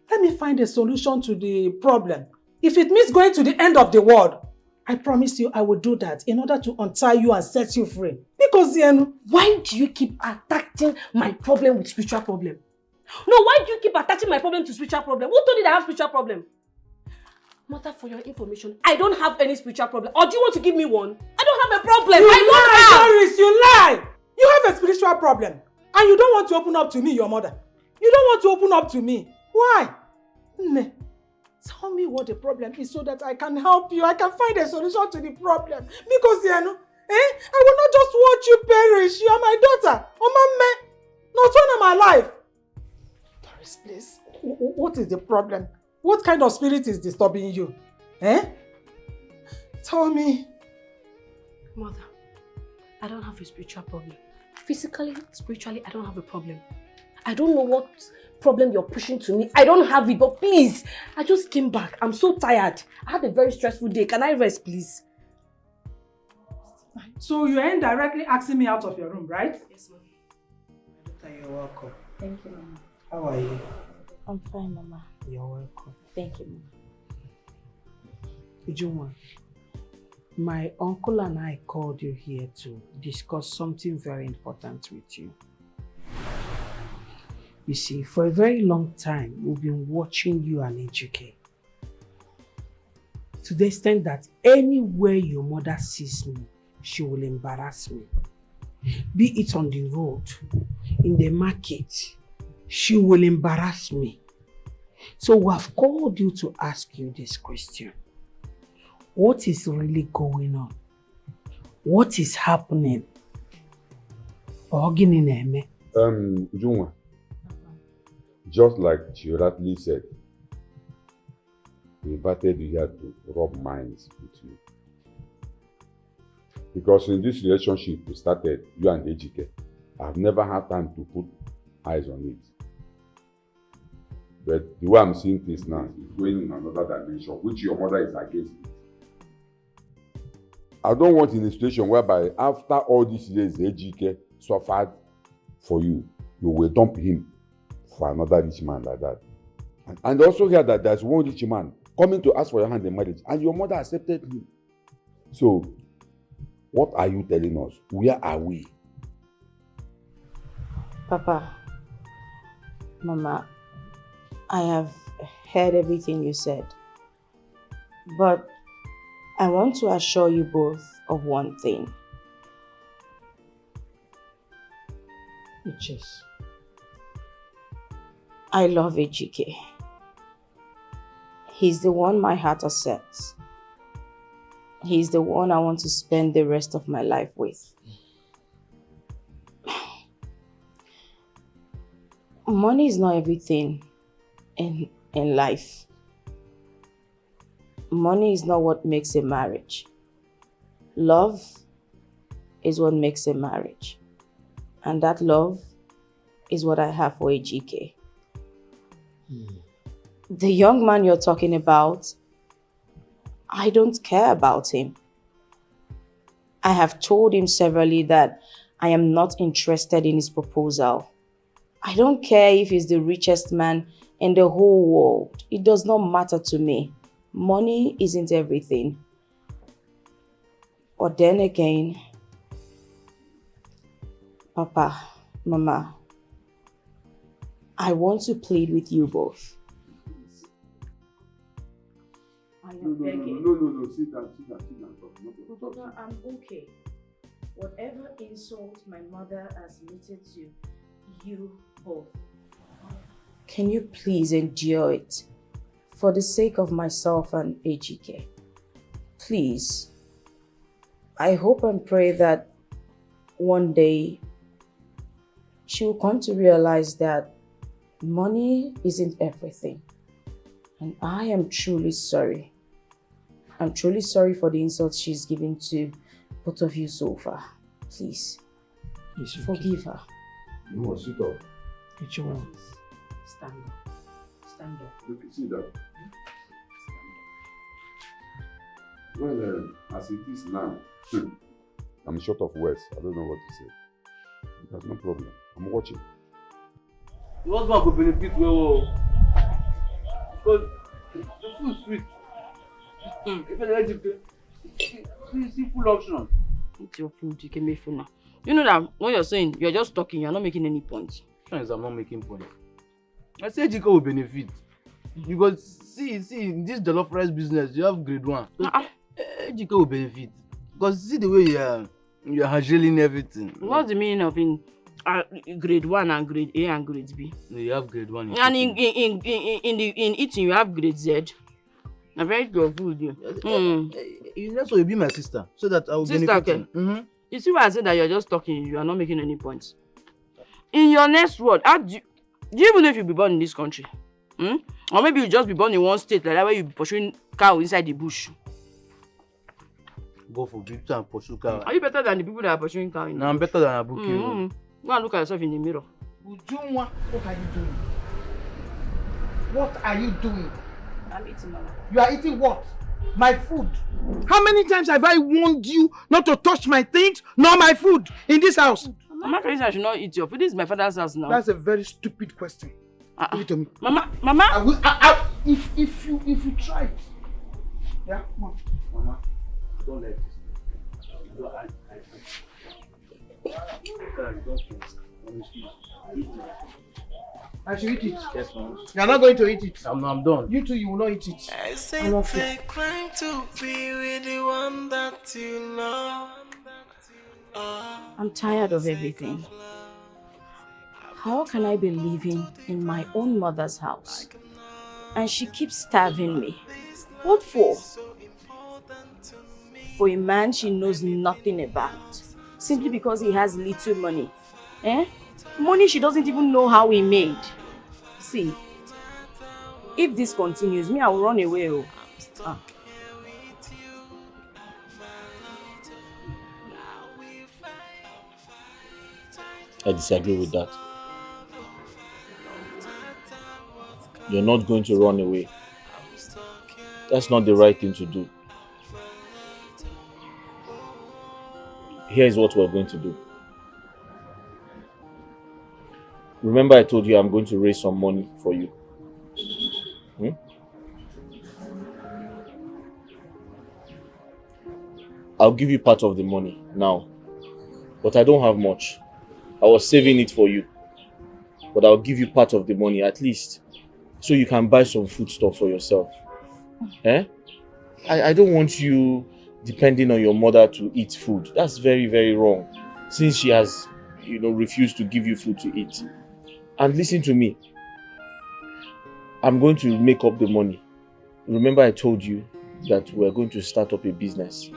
Let me find a solution to the problem. If it means going to the end of the world, I promise you I will do that in order to untie you and set you free. Because then, why do you keep attaching my problem with spiritual problem? No, why do you keep attaching my problem to spiritual problem? Who told you that I have spiritual problem? Mother, for your information, I don't have any spiritual problem. Or do you want to give me one? I don't have a problem. Doris, you lie! You have a spiritual problem. And you don't want to open up to me, your mother. You don't want to open up to me. Why? Tell me what the problem is so that I can help you. I can find a solution to the problem. Because, I will not just watch you perish. You are my daughter. Not when I'm alive. Doris, please. What is the problem? What kind of spirit is disturbing you? Tell me. Mother, I don't have a spiritual problem. Physically, spiritually, I don't have a problem. I don't know what problem you're pushing to me. I don't have it, but please, I just came back. I'm so tired. I had a very stressful day. Can I rest, please? So you are indirectly asking me out of your room, right? Yes, ma'am. You're welcome. Thank you, Mama. How are you? I'm fine, Mama. You're welcome. Thank you, Mama. Ujunwa, my uncle and I called you here to discuss something very important with you. You see, for a very long time, we've been watching you and Dikeh. To the extent that anywhere your mother sees me, she will embarrass me. Be it on the road, in the market, she will embarrass me. So we have called you to ask you this question. What is really going on? What is happening? Ujunwa, just like she rightly said, we invited you here to rub minds with you. Because in this relationship we started, you and Dikeh, I've never had time to put eyes on it. But the way I'm seeing things now is going in another dimension, which your mother is against it. I don't want in a situation whereby after all these years, Dikeh suffered for you, you will dump him for another rich man like that. And also hear that there's one rich man coming to ask for your hand in marriage, and your mother accepted him. So, what are you telling us? Where are we? Papa, Mama, I have heard everything you said. But I want to assure you both of one thing. Which is? I love Dikeh. He's the one my heart accepts. He's the one I want to spend the rest of my life with. Money is not everything in life. Money is not what makes a marriage. Love is what makes a marriage. And that love is what I have for Dikeh. The young man you're talking about, I don't care about him. I have told him severally that I am not interested in his proposal. I don't care if he's the richest man in the whole world. It does not matter to me. Money isn't everything. But then again, Papa, Mama, I want to plead with you both. I am begging. No, sit down. Papa, I'm okay. Whatever insult my mother has meted to you both, can you please endure it for the sake of myself and Dikeh? Please. I hope and pray that one day she will come to realize that money isn't everything. And I am truly sorry. I'm truly sorry for the insults she's given to both of you so far. Please, forgive her. No, suitor. It's your one. Stand up. Stand up. Look, see that. Well, as it is now, I'm short of words. I don't know what to say. There's no problem. I'm watching. The husband will benefit well. Because the food is sweet. If you like it's simple option. It's your food, you can make food now. You know that what you're saying, you're just talking, you're not making any points. I'm not making points. I say Dikeh will benefit. Because see, in this jollof rice business, you have grade 1. Dikeh will benefit. Because see the way you're handling everything. What's the meaning of in grade 1 and grade A and grade B? No, you have grade 1. And in eating, you have grade Z. I'm very good food. You next will be my sister, so that I will benefit. You see why I said that you're just talking, you are not making any points. In your next word, do you even know if you'll be born in this country? Or maybe you'll just be born in one state like that where you'll be pursuing cow inside the bush. Go for people and pursue cow. Are you better than the people that are pursuing cow? No, I'm better than Abuki. Go and look at yourself in the mirror. Ujunwa, what are you doing? What are you doing? I'm eating, Mama. You are eating what? My food. How many times have I warned you not to touch my things, nor my food in this house? Mama, I should not eat your food. This is my father's house now. That's a very stupid question. Give it to me. Mama. I will, if you try it. Yeah, come on. Mama, don't let this. I should eat it. Yes, ma'am. You are not going to eat it. I'm done. You too, you will not eat it. I say it's a crime to be with the one that you love. I'm tired of everything. How can I be living in my own mother's house? And she keeps starving me. What for? For a man she knows nothing about. Simply because he has little money. Money she doesn't even know how he made. See, if this continues, I will run away. I disagree with that. You're not going to run away. That's not the right thing to do. Here is what we're going to do. Remember I told you I'm going to raise some money for you. I'll give you part of the money now, but I don't have much. I was saving it for you, but I'll give you part of the money at least, so you can buy some food stuff for yourself. I don't want you depending on your mother to eat food. That's very, very wrong, since she has, refused to give you food to eat. And listen to me. I'm going to make up the money. Remember I told you that we're going to start up a business.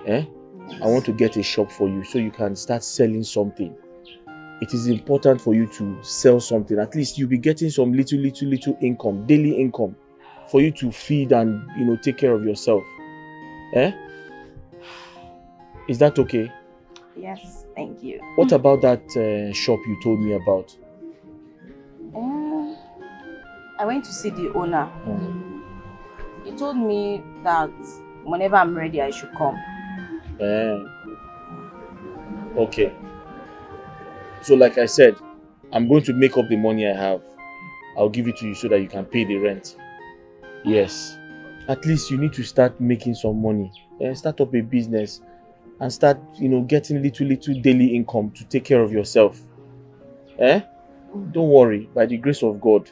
I want to get a shop for you so you can start selling something. It is important for you to sell something. At least you'll be getting some little income, daily income, for you to feed and, take care of yourself. Is that okay? Yes, thank you. What about that shop you told me about? I went to see the owner. He told me that whenever I'm ready, I should come. Okay. So like I said, I'm going to make up the money I have. I'll give it to you so that you can pay the rent. Yes. At least you need to start making some money. Start up a business and start, getting little daily income to take care of yourself. Don't worry. By the grace of God,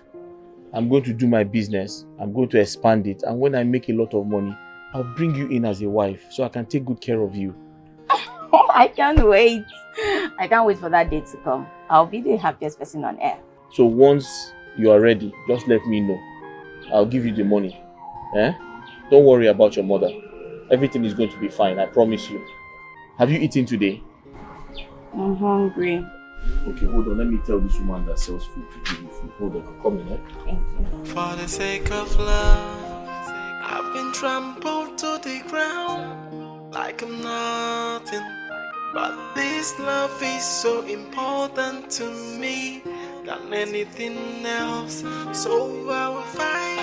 I'm going to do my business. I'm going to expand it. And when I make a lot of money, I'll bring you in as a wife so I can take good care of you. I can't wait. I can't wait for that day to come. I'll be the happiest person on earth. So once you are ready, just let me know. I'll give you the money. Don't worry about your mother. Everything is going to be fine, I promise you. Have you eaten today? I'm hungry. Okay, hold on. Let me tell this woman that sells food to give you food. Hold on, I'm coming. Thank you. For the sake of love, I've been trampled to the ground like I'm nothing. But this love is so important to me than anything else. So I will fight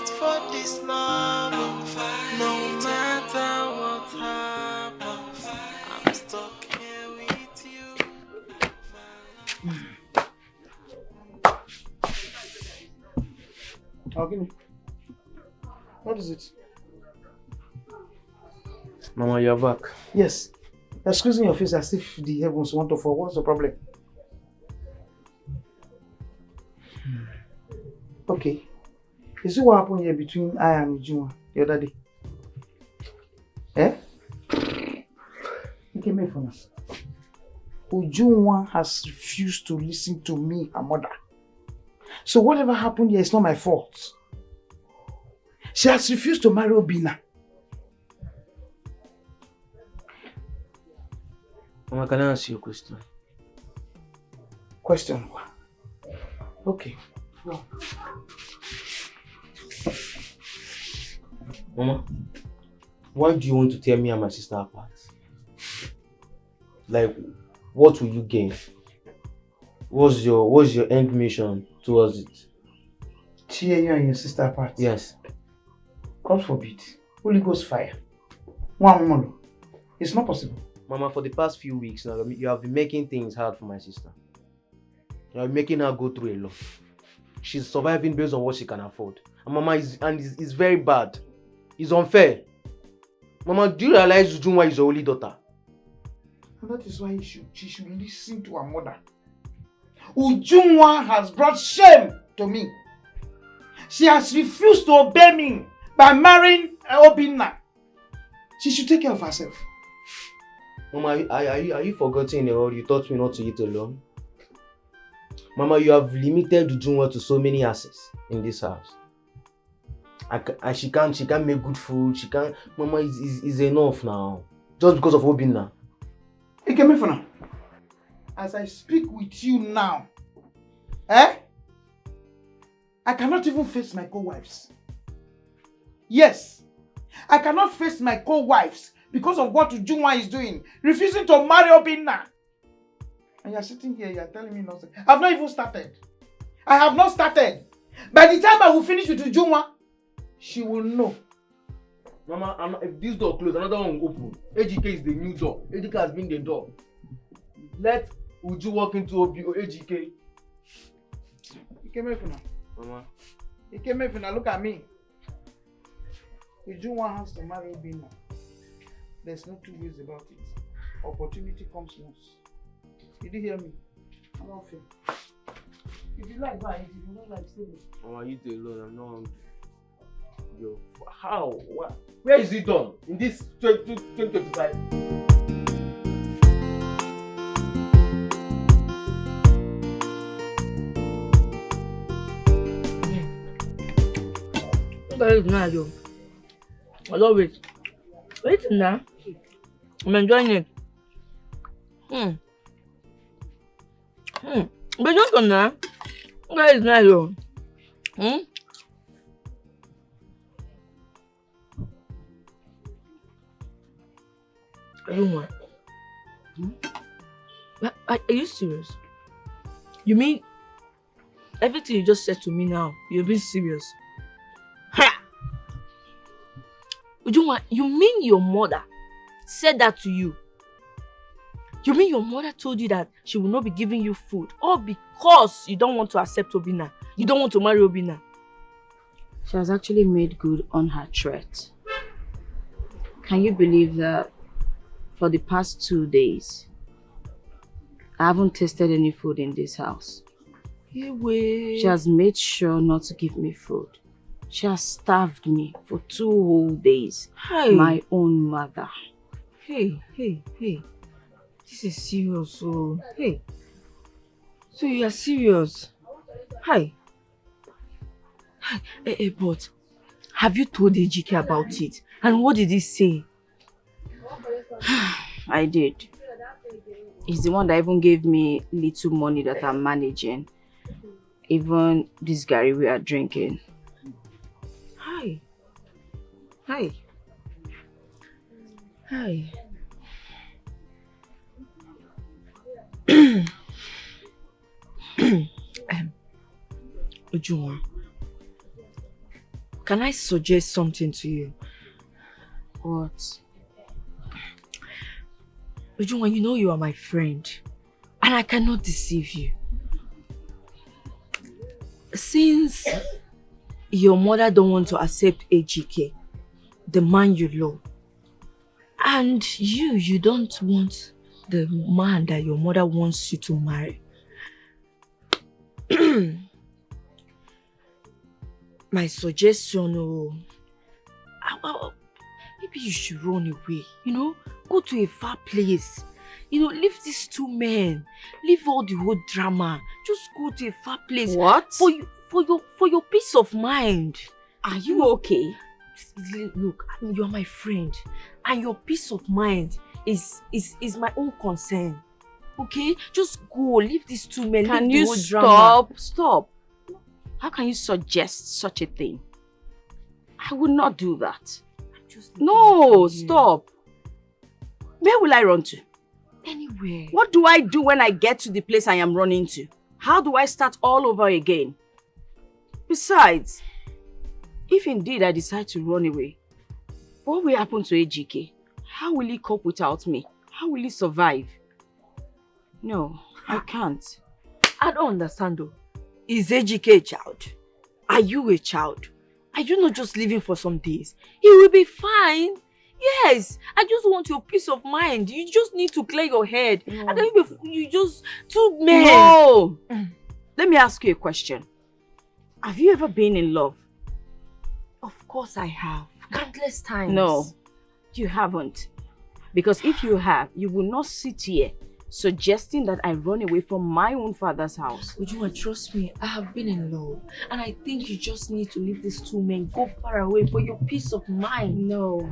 for this love. No matter what happens, I'm stuck here with you. Agini, what is it? Mama, you're back. Yes. You're squeezing your face as if the heavens want to fall. What's the problem? Okay. Is it what happened here between I and Ujunwa the other day? Okay, me for now. Ujunwa has refused to listen to me, her mother. So whatever happened here is not my fault. She has refused to marry Obina. Mama, can I ask you a question? Question? Okay. Go. Mama, why do you want to tear me and my sister apart? Like, what will you gain? What's your end mission towards it? Tear you and your sister apart? Yes. God forbid. Holy Ghost fire. One more. It's not possible. Mama, for the past few weeks now, you have been making things hard for my sister. You are making her go through a lot. She's surviving based on what she can afford. And Mama, it's very bad. It's unfair. Mama, do you realize Ujunwa is your only daughter? And that is why she should listen to her mother. Ujunwa has brought shame to me. She has refused to obey me by marrying Obina. She should take care of herself. Mama, are you forgetting or you taught me not to eat alone? Mama, you have limited Ujunwa to so many assets in this house. She can't make good food. She can't. Mama, is enough now. Just because of Obina. Hey, get me for now. As I speak with you now, I cannot even face my co-wives. Yes, I cannot face my co-wives because of what Ujunwa is doing, refusing to marry Obina. And you're sitting here, you're telling me nothing. I've not even started. I have not started. By the time I will finish with Ujunwa, she will know. Mama, if this door closes, another one will open. AGK is the new door. AGK has been the door. Let Would you walk into obio AGK? You came here for now. Mama. You came here for now. Look at me. Uju wants to marry Obina. There's no two ways about it. Opportunity comes once. Did you hear me? I'm not fair. If you like, buy it. If you don't like, stay there. Mama, eat alone. I'm not hungry. Yo, how? What? Where is it done? In this 2025? It's not you. I love it. Wait now. I'm enjoying it. But just on now. That is not you. Are you serious? You mean everything you just said to me now, you're being serious? You mean your mother said that to you? You mean your mother told you that she will not be giving you food all because you don't want to accept Obina? You don't want to marry Obina? She has actually made good on her threat. Can you believe that for the past 2 days, I haven't tasted any food in this house? She has made sure not to give me food. She has starved me for 2 whole days. Hey. My own mother. Hey. This is serious, oh. Hey. So you are serious? Hi. But have you told Dikeh about it? And what did he say? I did. He's the one that even gave me little money that I'm managing. Even this Gary we are drinking. Hi. Ujunwa, can I suggest something to you? What? Ujunwa, you know you are my friend and I cannot deceive you. Since your mother don't want to accept AGK, the man you love, and you don't want the man that your mother wants you to marry, my suggestion, maybe you should run away, go to a far place, leave these 2 men, leave all the whole drama, just go to a far place. What? For your peace of mind. Are you okay? Look, you're my friend, and your peace of mind is my own concern. Okay? Just go, leave these 2 men. Can leave you the whole drama. stop? How can you suggest such a thing? I would not do that. No, stop. Where will I run to? Anywhere. What do I do when I get to the place I am running to? How do I start all over again? Besides, if indeed I decide to run away, what will happen to AGK? How will he cope without me? How will he survive? No, I can't. I don't understand though. Is AGK a child? Are you a child? Are you not just living for some days? He will be fine. Yes, I just want your peace of mind. You just need to clear your head. No. And then you just 2 men. No! Let me ask you a question. Have you ever been in love? Of course I have. Countless times. No, you haven't. Because if you have, you will not sit here suggesting that I run away from my own father's house. Ujunwa, trust me, I have been in love. And I think you just need to leave these 2 men. Go far away for your peace of mind. No,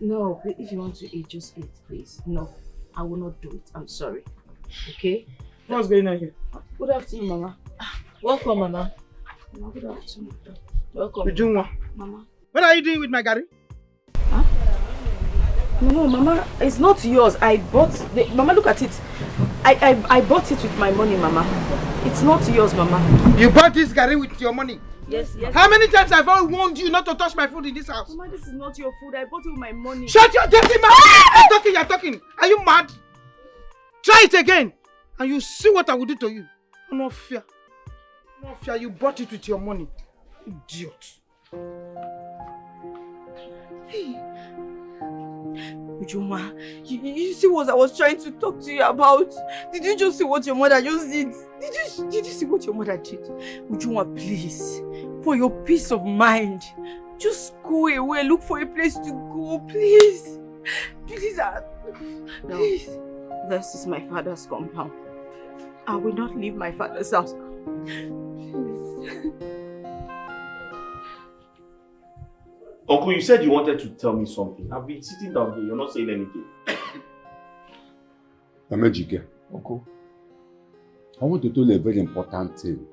if you want to eat, just eat, please. No, I will not do it. I'm sorry. Okay? What's going on here? Good afternoon, Mama. Welcome, Mama. Good afternoon. Welcome. Ujunwa. Mama. What are you doing with my Gary? Huh? No, Mama, it's not yours. I bought the... Mama, look at it. I bought it with my money, Mama. It's not yours, Mama. You bought this Gary with your money? Yes. How many times have I warned you not to touch my food in this house? Mama, this is not your food. I bought it with my money. Shut your dirty mouth! You're talking. Are you mad? Try it again. And you see what I will do to you. No fear. No fear, you bought it with your money. Idiot. Hey. Ujuma, you see what I was trying to talk to you about? Did you just see what your mother just did? Did you see what your mother did? Ujuma, please, for your peace of mind, just go away, look for a place to go, please. Please, please. No, this is my father's compound. I will not leave my father's house. Uncle, you said you wanted to tell me something. I've been sitting down here. You're not saying anything. Dikeh. Uncle. I want to tell you a very important thing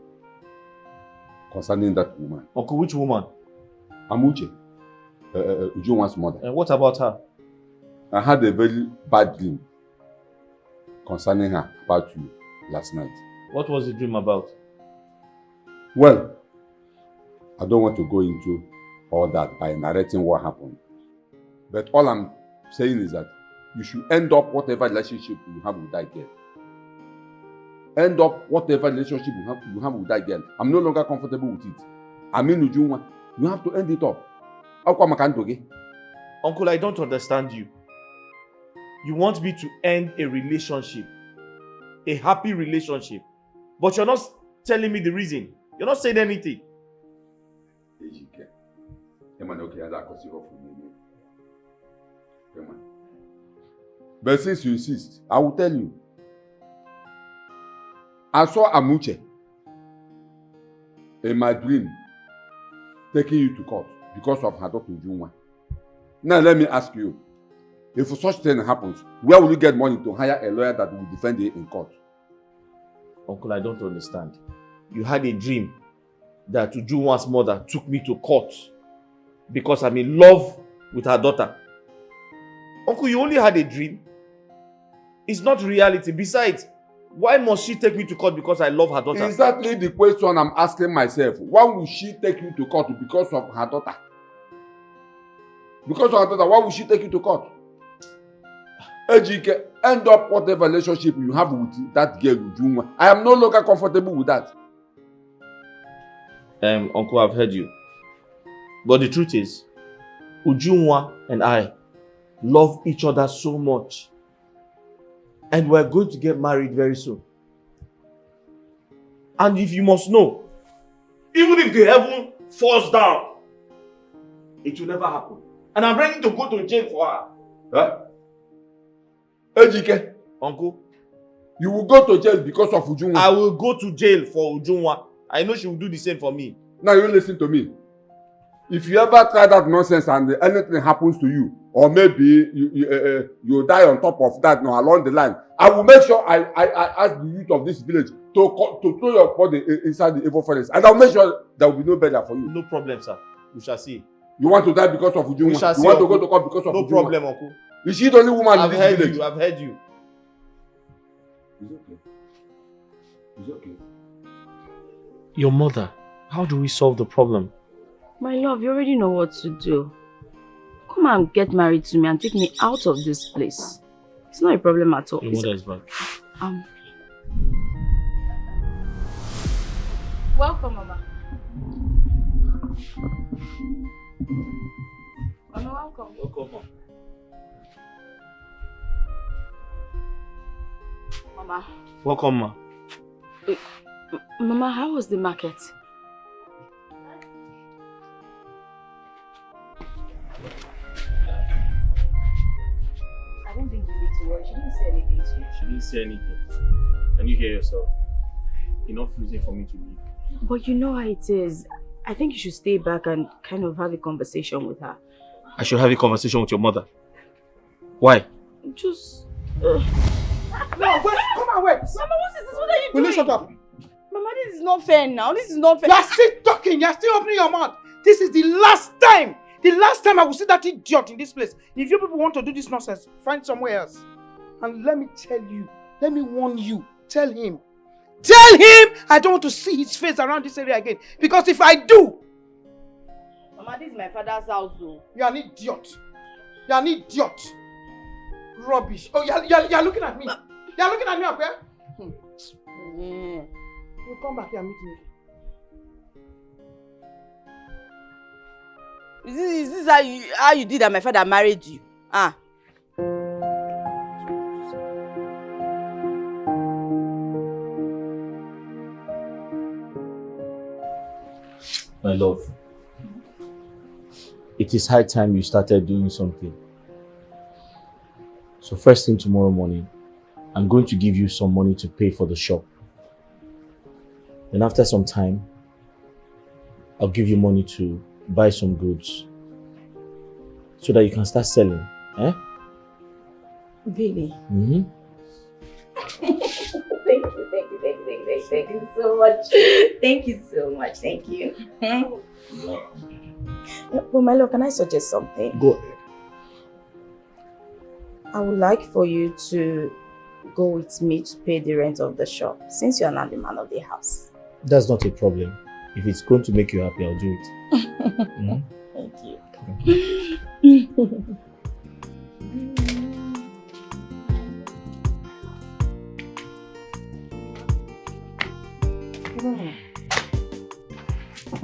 concerning that woman. Uncle, which woman? Amuche. Ujunwa's mother. And what about her? I had a very bad dream concerning her about you last night. What was the dream about? Well, I don't want to go into all that by narrating what happened. But all I'm saying is that you should end up whatever relationship you have with that girl. End up whatever relationship you have with that girl. I'm no longer comfortable with it. I mean, Ujunwa, you have to end it up. Uncle, I don't understand you. You want me to end a relationship, a happy relationship, but you're not telling me the reason. You're not saying anything. But since you insist, I will tell you. I saw Amuche in my dream taking you to court because of her daughter Ujunwa. Now let me ask you, if such thing happens, where will you get money to hire a lawyer that will defend you in court? Uncle, I don't understand. You had a dream that Ujunwa's mother took me to court because I'm in love with her daughter. Uncle, you only had a dream. It's not reality. Besides, why must she take me to court because I love her daughter? Exactly the question I'm asking myself. Why will she take you to court because of her daughter? Because of her daughter, why will she take you to court? Dikeh, end up whatever relationship you have with that girl, Ujunwa. I am no longer comfortable with that. Uncle, I've heard you. But the truth is, Ujunwa and I love each other so much. And we're going to get married very soon. And if you must know, even if the heaven falls down, it will never happen. And I'm ready to go to jail for her. Huh? Dikeh, Uncle, you will go to jail because of Ujunwa. I will go to jail for Ujunwa. I know she will do the same for me. Now you listen to me. If you ever try that nonsense and anything happens to you, or maybe you die on top of that, along the line, I will make sure I ask the youth of this village to throw your body inside the evil forest, and I will make sure there will be no better for you. No problem, sir. We shall see. You want to die because of Ujunwa? We shall see, you want Uncle. to go to court because of no Ujunwa? No problem, Uncle. Is she the only woman in this village? I've heard you. It's okay. It's okay. Your mother, how do we solve the problem? My love, you already know what to do. Come and get married to me and take me out of this place. It's not a problem at all. Your mother is back. Welcome, Mama. Mama, welcome. Welcome, Mama. Mama. Welcome, Ma. Mama, how was the market? I don't think you need to worry. She didn't say anything to you. She didn't say anything. Can you hear yourself? Enough reason for me to leave. But you know how it is. I think you should stay back and kind of have a conversation with her. I should have a conversation with your mother. Why? Just... No, wait, come on, wait. Mama, what is this? What are you Will doing? you shut up? Mama, this is not fair now. This is not fair. You're still talking. You're still opening your mouth. This is the last time. The last time I will see that idiot in this place. If you people want to do this nonsense, find somewhere else. And let me tell you, let me warn you, tell him I don't want to see his face around this area again. Because if I do... Mama, this is my father's house though. You're an idiot. You're an idiot. Rubbish. Oh, you're looking at me. You're looking at me up here? You come back here and meet me. Is this how you did that my father married you? Ah. My love, it is high time you started doing something. So first thing tomorrow morning, I'm going to give you some money to pay for the shop. Then after some time, I'll give you money to buy some goods so that you can start selling. Eh? Really? Mm-hmm. Thank you so much. Thank you so much. Thank you. Well, my love, can I suggest something? Go ahead. I would like for you to go with me to pay the rent of the shop, since you are not the man of the house. That's not a problem. If it's going to make you happy, I'll do it. Mm-hmm. Thank you.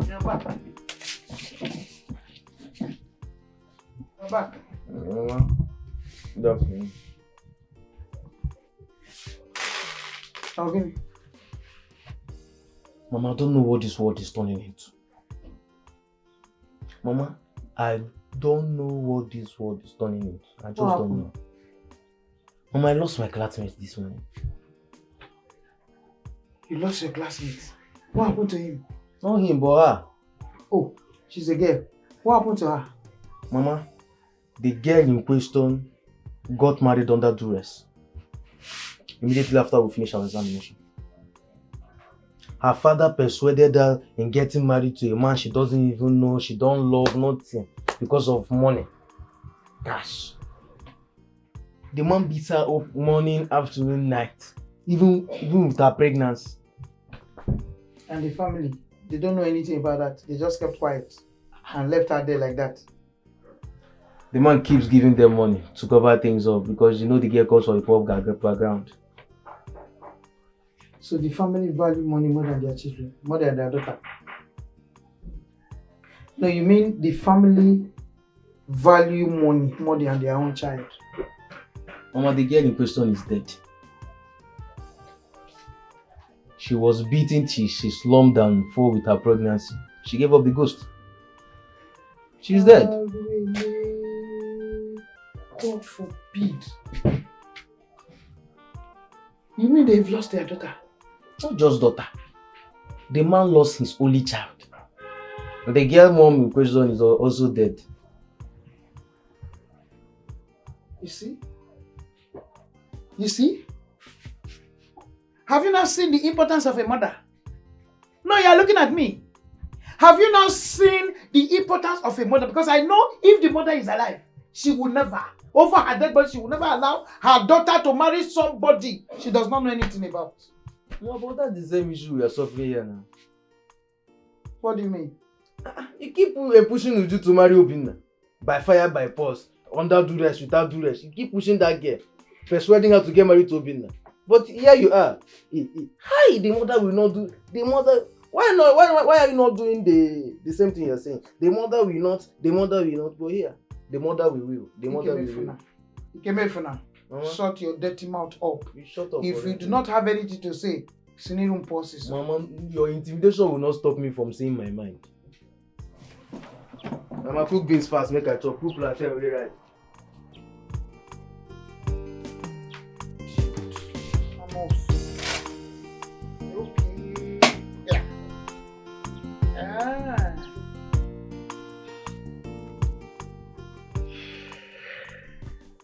You're back. You're back. Good afternoon. I'll give you. Mama, I don't know what this world is turning into. Mama, I don't know what this world is turning into. I just don't know. Mama, I lost my classmate this morning. You lost your classmate. What happened to him? Not him, but her. Oh, she's a girl. What happened to her? Mama, the girl in question got married under duress. Immediately after we finished our examination. Her father persuaded her in getting married to a man she doesn't even know, she don't love, nothing, because of money. Cash. The man beats her up morning, afternoon, night, even with her pregnancy. And the family, they don't know anything about that. They just kept quiet and left her there like that. The man keeps giving them money to cover things up because you know the girl comes from a poor background. So the family value money more than their children, more than their daughter. No, you mean the family value money more than their own child. Mama, the girl in question is dead. She was beaten till she slumped and fell with her pregnancy. She gave up the ghost. She's dead. God forbid. You mean they've lost their daughter? Not just daughter. The man lost his only child. And the girl mom in question is also dead. You see? You see? Have you not seen the importance of a mother? No, you are looking at me. Have you not seen the importance of a mother? Because I know if the mother is alive, she will never, over her dead body, she will never allow her daughter to marry somebody she does not know anything about. No, but that's the same issue we are suffering here now. What do you mean? You keep pushing Uju to marry Obinna. By fire, by force. Under duress, without duress. You keep pushing that girl. Persuading her to get married to Obinna. But here you are. Hi, the mother will not do. The mother. Why not? Why are you not doing the same thing you're saying? The mother will not. The mother will not go here. The mother will. The mother will. Ikemefuna, shut your dirty mouth up. You shut up. If you do not have anything to say, Sinirum pauses. Mama, your intimidation will not stop me from saying my mind. Mama, cook beans fast, make I chop. Cook plantain already right.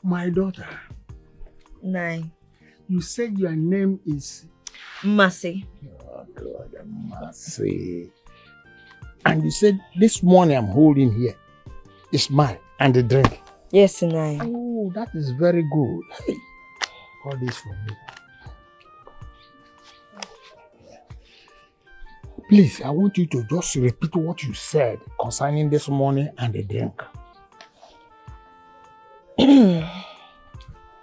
My daughter. 9. You said your name is Mercy. Oh God, Mercy. And you said this money I'm holding here is mine and the drink. Yes, 9. Oh, that is very good. Hey, all this for me. Please, I want you to just repeat what you said concerning this money and the drink.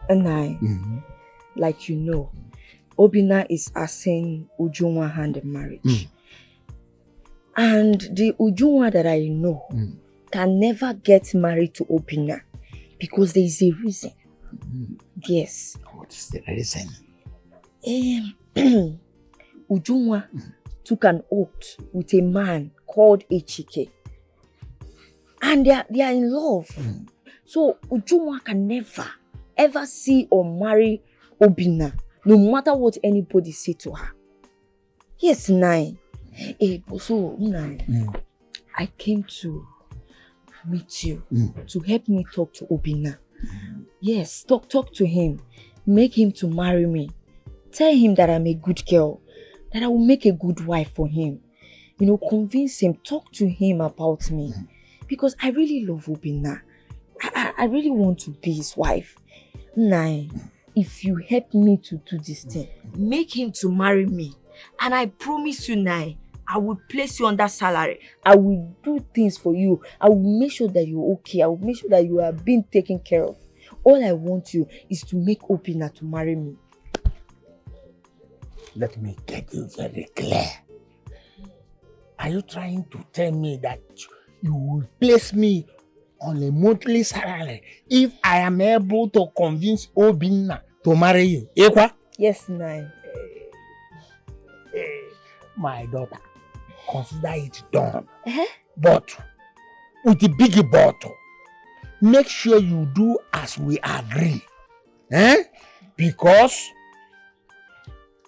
9. Like you know, Obinna is asking Ujunwa hand in marriage. And the Ujunwa that I know can never get married to Obinna because there is a reason. Yes. What is the reason? Ujunwa took an oath with a man called Echike. And they are in love. So Ujunwa can never, ever see or marry Obinna, no matter what anybody say to her. Yes, Nai. So, Nai, I came to meet you to help me talk to Obinna. Yes, talk to him. Make him to marry me. Tell him that I'm a good girl, that I will make a good wife for him. You know, convince him, talk to him about me. Because I really love Obinna. I really want to be his wife. Nai, if you help me to do this thing, make him to marry me. And I promise you, Nai, I will place you under salary. I will do things for you. I will make sure that you're okay. I will make sure that you are being taken care of. All I want you is to make Obinna to marry me. Let me get you very clear. Are you trying to tell me that you will place me on a monthly salary if I am able to convince Obinna to marry you? Ekwa? Yes, Nai. My daughter, consider it done. But with the big bottle, make sure you do as we agree. Because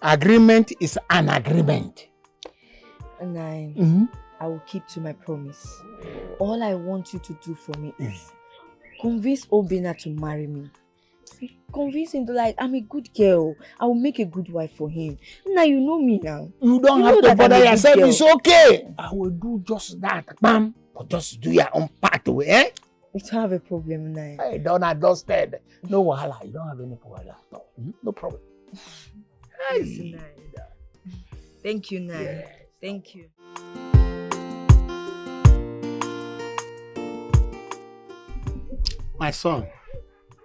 agreement is an agreement. Nai, I will keep to my promise. All I want you to do for me is convince Obinna to marry me. Convince him to, like, I'm a good girl. I will make a good wife for him. Now you know me now. You don't have to bother yourself. It's okay. I will do just that, bam. But just do your own part, You don't have a problem, Nai. I don't understand. No wahala. You don't have any problem at all. No problem. Yes, Nai. Thank you, Nai. Yes. Thank you. My son,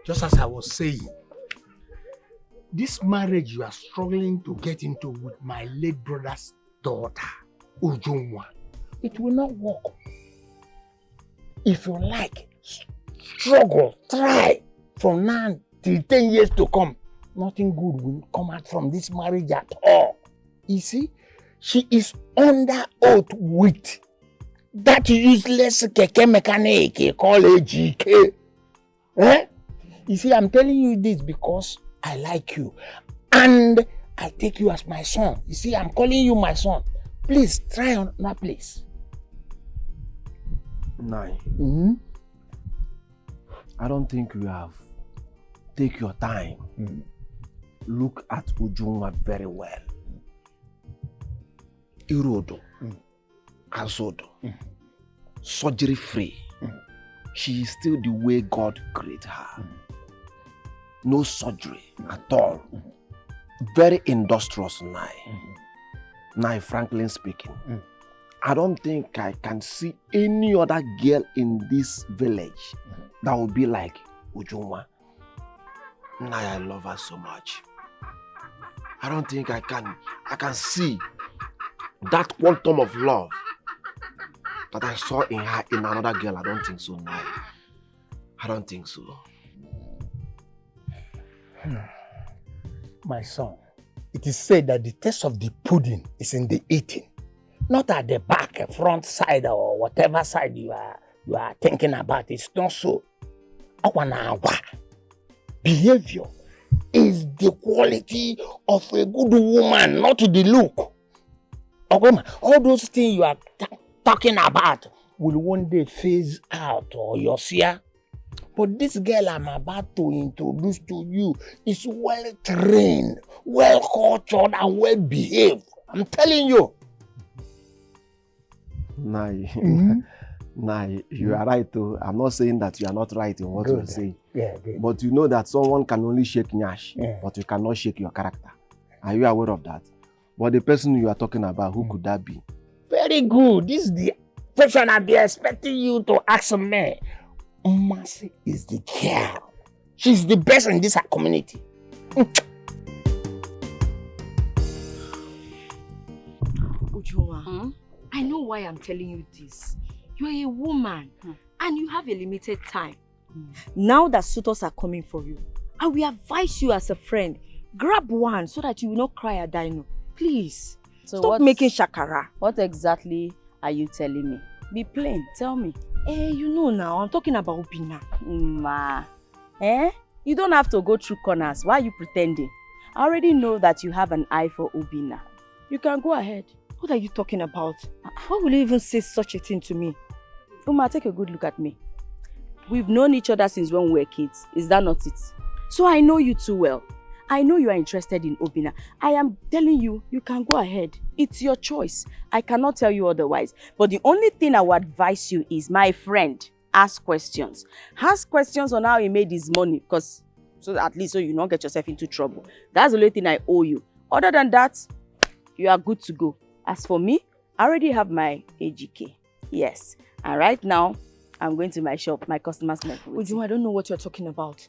just as I was saying, this marriage you are struggling to get into with my late brother's daughter, Ujunwa, it will not work. If you like, struggle, try from now till 10 years to come. Nothing good will come out from this marriage at all. You see, she is under oath with that useless keke mechanic called AGK. You see, I'm telling you this because I like you and I take you as my son. You see, I'm calling you my son. Please try on that place. Nai. I don't think you have. Take your time. Look at Ujunwa very well. Irodo, Azodo, surgery free. She is still the way God created her. No surgery at all. Very industrious, Nai. Nai, frankly speaking, I don't think I can see any other girl in this village that would be like Ujunwa. Nai, I love her so much. I don't think I can see that quantum of love that I saw in her in another girl. I don't think so, Nai. I don't think so. My son, it is said that the taste of the pudding is in the eating, not at the back, front side, or whatever side you are thinking about. It's not so. Behavior is the quality of a good woman, not the look. All those things you are talking about will one day phase out or you'll see her. But this girl I'm about to introduce to you is well trained, well cultured, and well behaved. I'm telling you. Nai, Nai, you are right too. I'm not saying that you are not right in what you're saying. Yeah, but you know that someone can only shake Nyash, but you cannot shake your character. Are you aware of that? But the person you are talking about, who could that be? Very good. This is the question I've been expecting you to ask me. Mercy is the girl. She's the best in this community. Ujuma, I know why I'm telling you this. You're a woman and you have a limited time. Now that suitors are coming for you, I will advise you as a friend, grab one so that you will not cry a dino. Please, So stop making shakara. What exactly are you telling me? Be plain, tell me. You know now, I'm talking about Obina. Ma, you don't have to go through corners. Why are you pretending? I already know that you have an eye for Obina. You can go ahead. What are you talking about? How will you even say such a thing to me? Uma, take a good look at me. We've known each other since when we were kids. Is that not it? So I know you too well. I know you are interested in Obina. I am telling you, you can go ahead. It's your choice. I cannot tell you otherwise. But the only thing I would advise you is, my friend, ask questions. Ask questions on how he made his money, because so at least so you don't get yourself into trouble. That's the only thing I owe you. Other than that, you are good to go. As for me, I already have my AGK. Yes. And right now, I'm going to my shop. My customers might be waiting. Ujuma, I don't know what you're talking about.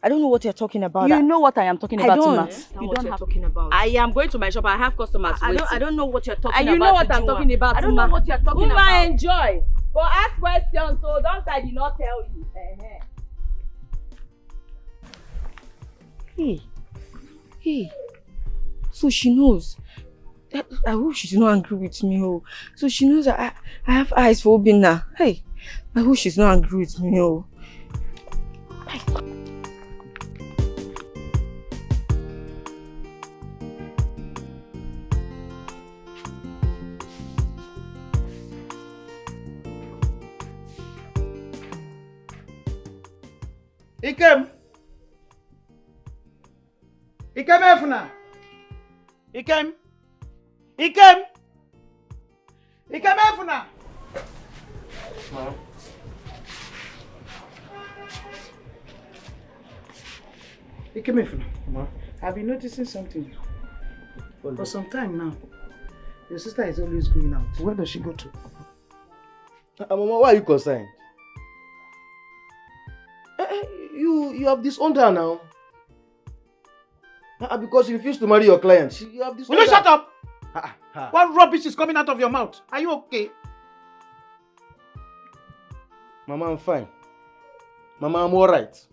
I don't know what you're talking about. You know what I am talking about, Uma. You don't have talking about. I am going to my shop. I have customers waiting. I don't know what you're talking and about. You know what I'm talking about, I don't know what you're talking about. Uma, enjoy. But ask questions, so don't say I did not tell you. Hey. So she knows. I hope she's not angry with me. Oh. So she knows that I have eyes for Obina. Hey, I hope she's not angry with me. Oh. Ikem Efuna. Ikem Efuna. Ikem Efuna. I've been noticing something for some time now. Your sister is always going out. Where does she go to? Mama, why are you concerned? You have disowned her now. Because you refused to marry your client. You have disowned Will you her. shut up? What rubbish is coming out of your mouth? Are you okay? Mama, I'm fine. Mama, I'm alright.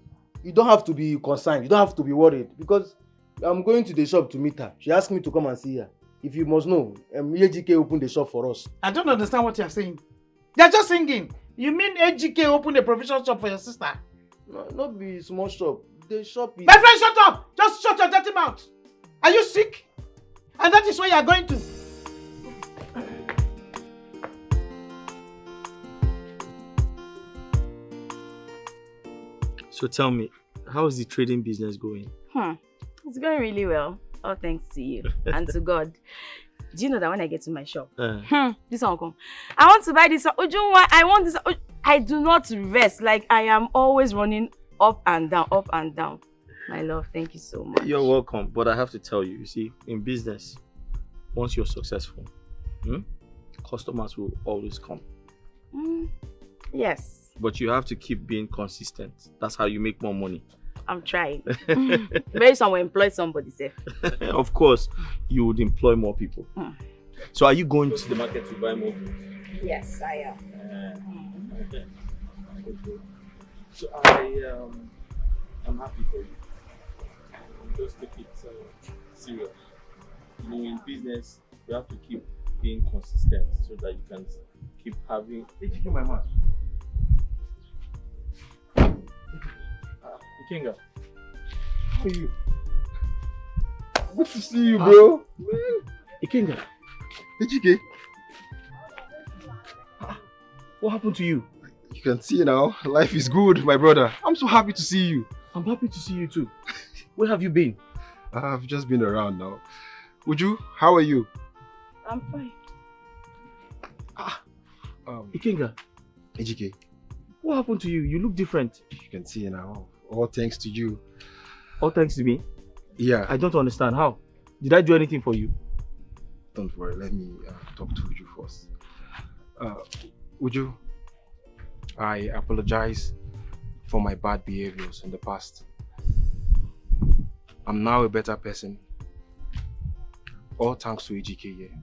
You don't have to be concerned. You don't have to be worried. Because I'm going to the shop to meet her. She asked me to come and see her. If you must know, AGK opened the shop for us. I don't understand what you're saying. They're just singing. You mean AGK opened a provision shop for your sister? No, not be small shop. The shop is... My friend, shut up! Just shut your dirty mouth. Are you sick? And that is where you are going to. So tell me, how is the trading business going? It's going really well. All thanks to you and to God. Do you know that when I get to my shop, this one will come. I want to buy this one. Ujunwa, I want this. I do not rest. Like, I am always running up and down, up and down. My love, thank you so much. You're welcome, but I have to tell you, you see, in business, once you're successful, customers will always come. Yes. But you have to keep being consistent. That's how you make more money. I'm trying. Maybe someone employ somebody safe. Of course, you would employ more people. So are you going to the market to buy more goods? Yes, I am. Okay. So I'm happy for you. Just take it serious. You know, in business, you have to keep being consistent so that you can keep having. Did you hear my mouth? Ikenga, how are you? Good to see you, bro. Ikenga. AGK. What happened to you? You can see now, life is good, my brother. I'm so happy to see you. I'm happy to see you too. Where have you been? I've just been around now. Uju, how are you? I'm fine. Ikenga. AGK. What happened to you? You look different. You can see now. All thanks to you. All thanks to me? Yeah. I don't understand. How? Did I do anything for you? Don't worry. Let me talk to Uju first. Uju, I apologize for my bad behaviors in the past. I'm now a better person. All thanks to AGK here.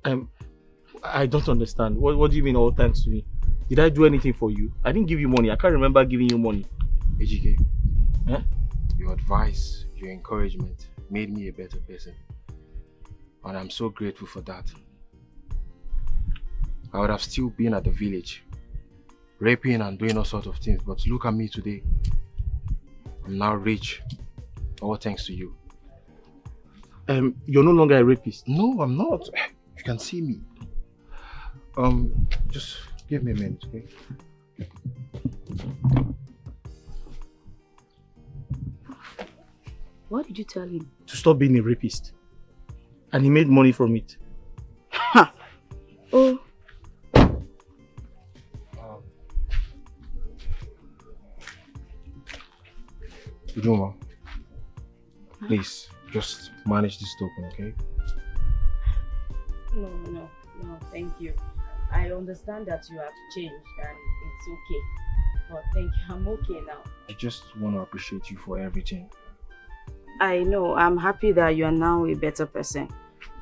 I don't understand. What do you mean all thanks to me? Did I do anything for you? I didn't give you money. I can't remember giving you money. Ejike, Huh? your advice, your encouragement made me a better person. And I'm so grateful for that. I would have still been at the village, raping and doing all sorts of things, but look at me today. I'm now rich, all thanks to you. You're no longer a rapist. No, I'm not. You can see me. Just give me a minute, okay? What did you tell him? To stop being a rapist. And he made money from it. Ha! Oh. Ujoma, please, just manage this token, okay? No, thank you. I understand that you have changed and it's okay. But thank you, I'm okay now. I just want to appreciate you for everything. I know, I'm happy that you are now a better person.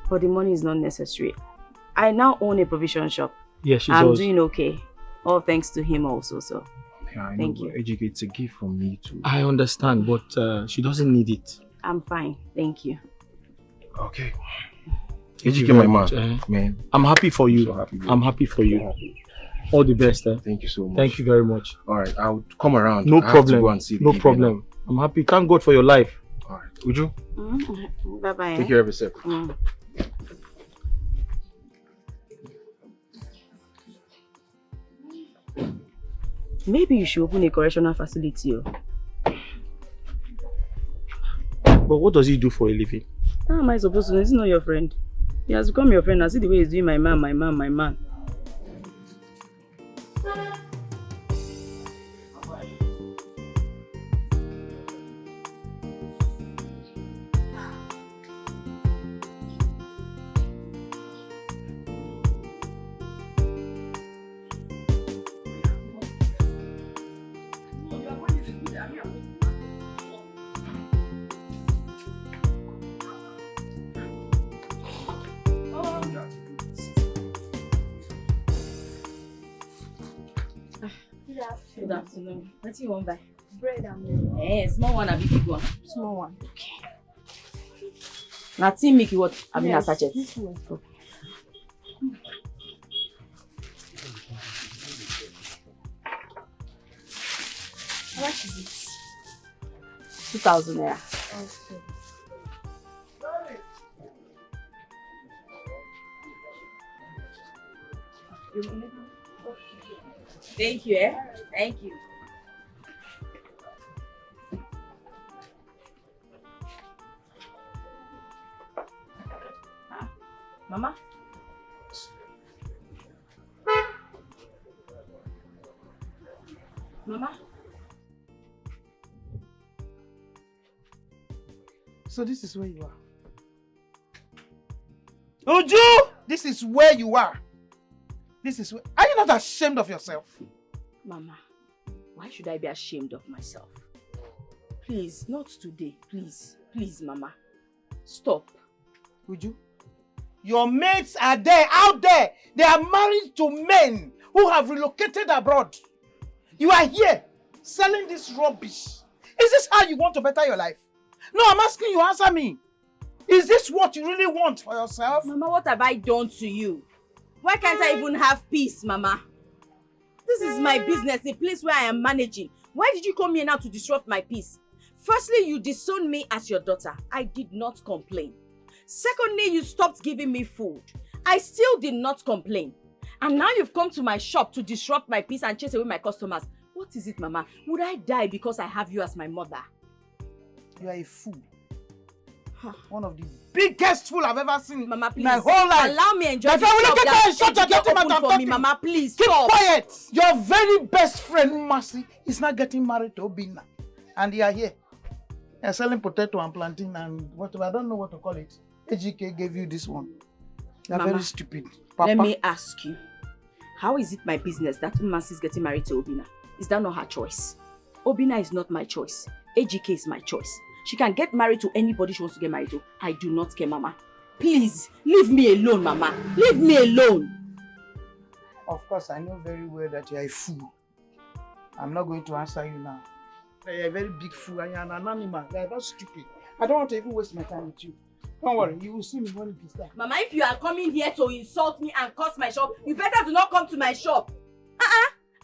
But the money is not necessary. I now own a provision shop. Yeah, she I'm does. doing okay. All thanks to him also, so. Yeah, I know, Thank but you. Ejike, it's a gift from me too. I understand, but she doesn't need it. I'm fine, thank you. Okay. Thank you Ejike, my very man, much, man. I'm happy for you. So happy, bro. I'm happy for you. All the best. Thank you so much. Thank you very much. Alright, I'll come around. No I have to problem. go and see the No evening problem. I'm happy. Thank God for your life. now. Alright, Uju, Bye-bye. take care of yourself. Maybe you should open a correctional facility. But what does he do for a living? How am I supposed to know? He's not your friend. He has become your friend. I see the way he's doing my man. Good afternoon. What do you want buy? Bread and milk. Small one or big one? Small one. Okay. Now, tea make you what? I mean, Yes, a sachet. this one. How much is it? 2,000 naira. Okay. Thank you, Thank you. Mama? Mama? So this is where you are. Uju! This is where you are. This is where... Are you not ashamed of yourself? Mama, why should I be ashamed of myself? Please, not today. Please, Mama. Stop. Uju, your mates are there, out there. They are married to men who have relocated abroad. You are here selling this rubbish. Is this how you want to better your life? No, I'm asking you, answer me. Is this what you really want for yourself? Mama, what have I done to you? Why can't I even have peace, Mama? This is my business, a place where I am managing. Why did you come here now to disrupt my peace? Firstly, you disowned me as your daughter. I did not complain. Secondly, you stopped giving me food. I still did not complain. And now you've come to my shop to disrupt my peace and chase away my customers. What is it, Mama? Would I die because I have you as my mother? You are a fool. One of the biggest fool I've ever seen Mama, please. in my whole life. Allow me enjoy My the friend, shop will that you shut your dirty mouth, I'm for me, talking. Mama, please. Keep stop. quiet. Your very best friend, Mercy, is not getting married to Obina. And you are here. You're selling potato and plantain and whatever. I don't know what to call it. Ejike gave you this one. You're Mama, very stupid. Papa. Let me ask you. How is it my business that Mercy is getting married to Obina? Is that not her choice? Obina is not my choice. Ejike is my choice. She can get married to anybody she wants to get married to. I do not care, Mama. Please, leave me alone, Mama. Leave me alone. Of course, I know very well that you are a fool. I'm not going to answer you now. You are a very big fool and you are an animal. You are very stupid. I don't want to even waste my time with you. Don't worry, you will see me when it is time. Mama, if you are coming here to insult me and curse my shop, you better do not come to my shop.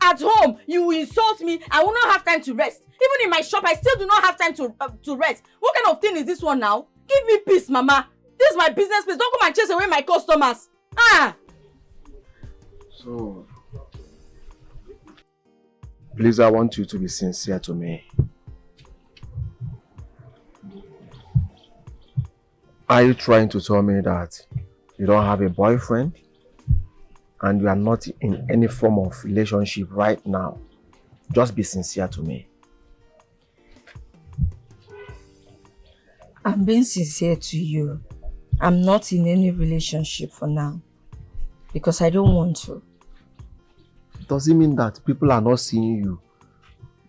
At home, you will insult me. I will not have time to rest. Even in my shop, I still do not have time to rest. What kind of thing is this one now? Give me peace, Mama. This is my business place. Don't come and chase away my customers. So, please, I want you to be sincere to me. Are you trying to tell me that you don't have a boyfriend and you are not in any form of relationship right now? Just be sincere to me. I'm being sincere to you. I'm not in any relationship for now because I don't want to. Does it mean that people are not seeing you?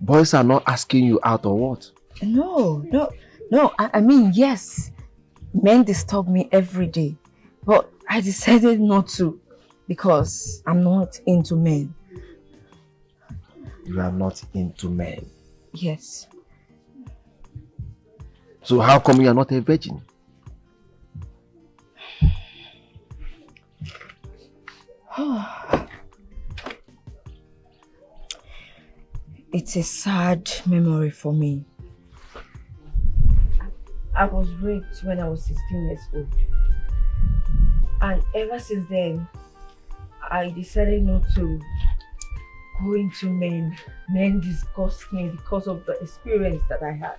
Boys are not asking you out or what? No. I mean, yes. Men disturb me every day. But I decided not to because I'm not into men. You are not into men? Yes. So how come you are not a virgin? It's a sad memory for me. I was raped when I was 16 years old. And ever since then, I decided not to go into men. Men disgust me because of the experience that I had.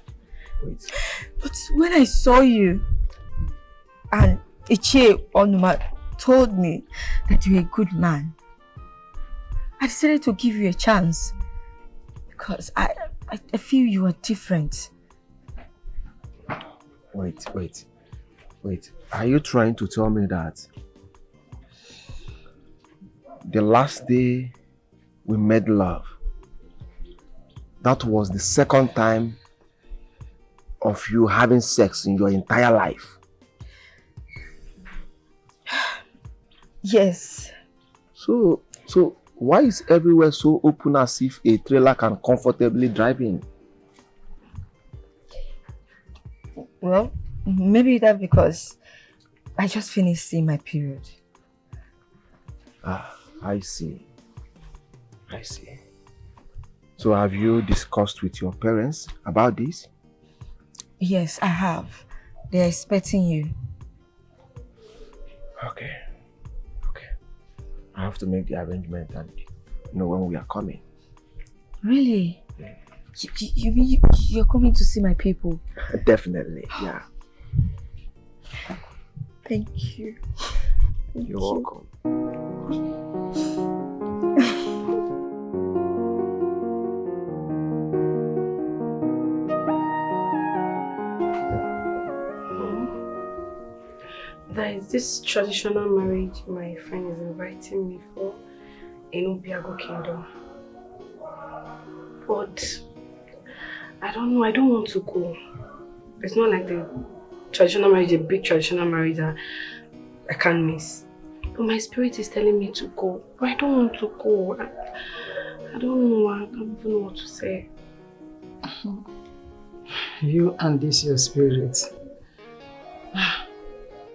Wait. But when I saw you, and Ichie Onuma told me that you're a good man, I decided to give you a chance because I feel you are different. Wait. Are you trying to tell me that the last day we made love, that was the second time of you having sex in your entire life? Yes. So why is everywhere so open as if a trailer can comfortably drive in? Well, maybe that's because I just finished seeing my period. I see. So have you discussed with your parents about this? Yes, I have. They're expecting you. Okay. I have to make the arrangement and know when we are coming. Really? Yeah. You mean you're coming to see my people? Definitely, yeah. Thank you. You're welcome. There is this traditional marriage my friend is inviting me for in Obiago Kingdom. But I don't know, I don't want to go. It's not like the traditional marriage, a big traditional marriage that I can't miss. But my spirit is telling me to go. But I don't want to go. I don't know, I don't even know what to say. You and this your spirit.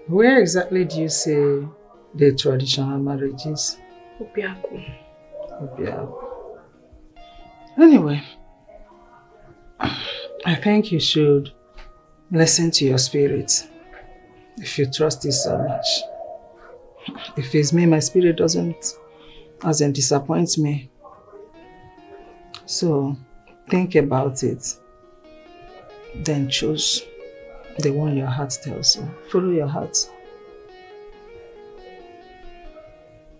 Where exactly do you say the traditional marriage is? Obiago. Anyway, I think you should listen to your spirit if you trust it so much. If it's me, my spirit doesn't disappoint me. So think about it, then choose the one your heart tells you. Follow your heart.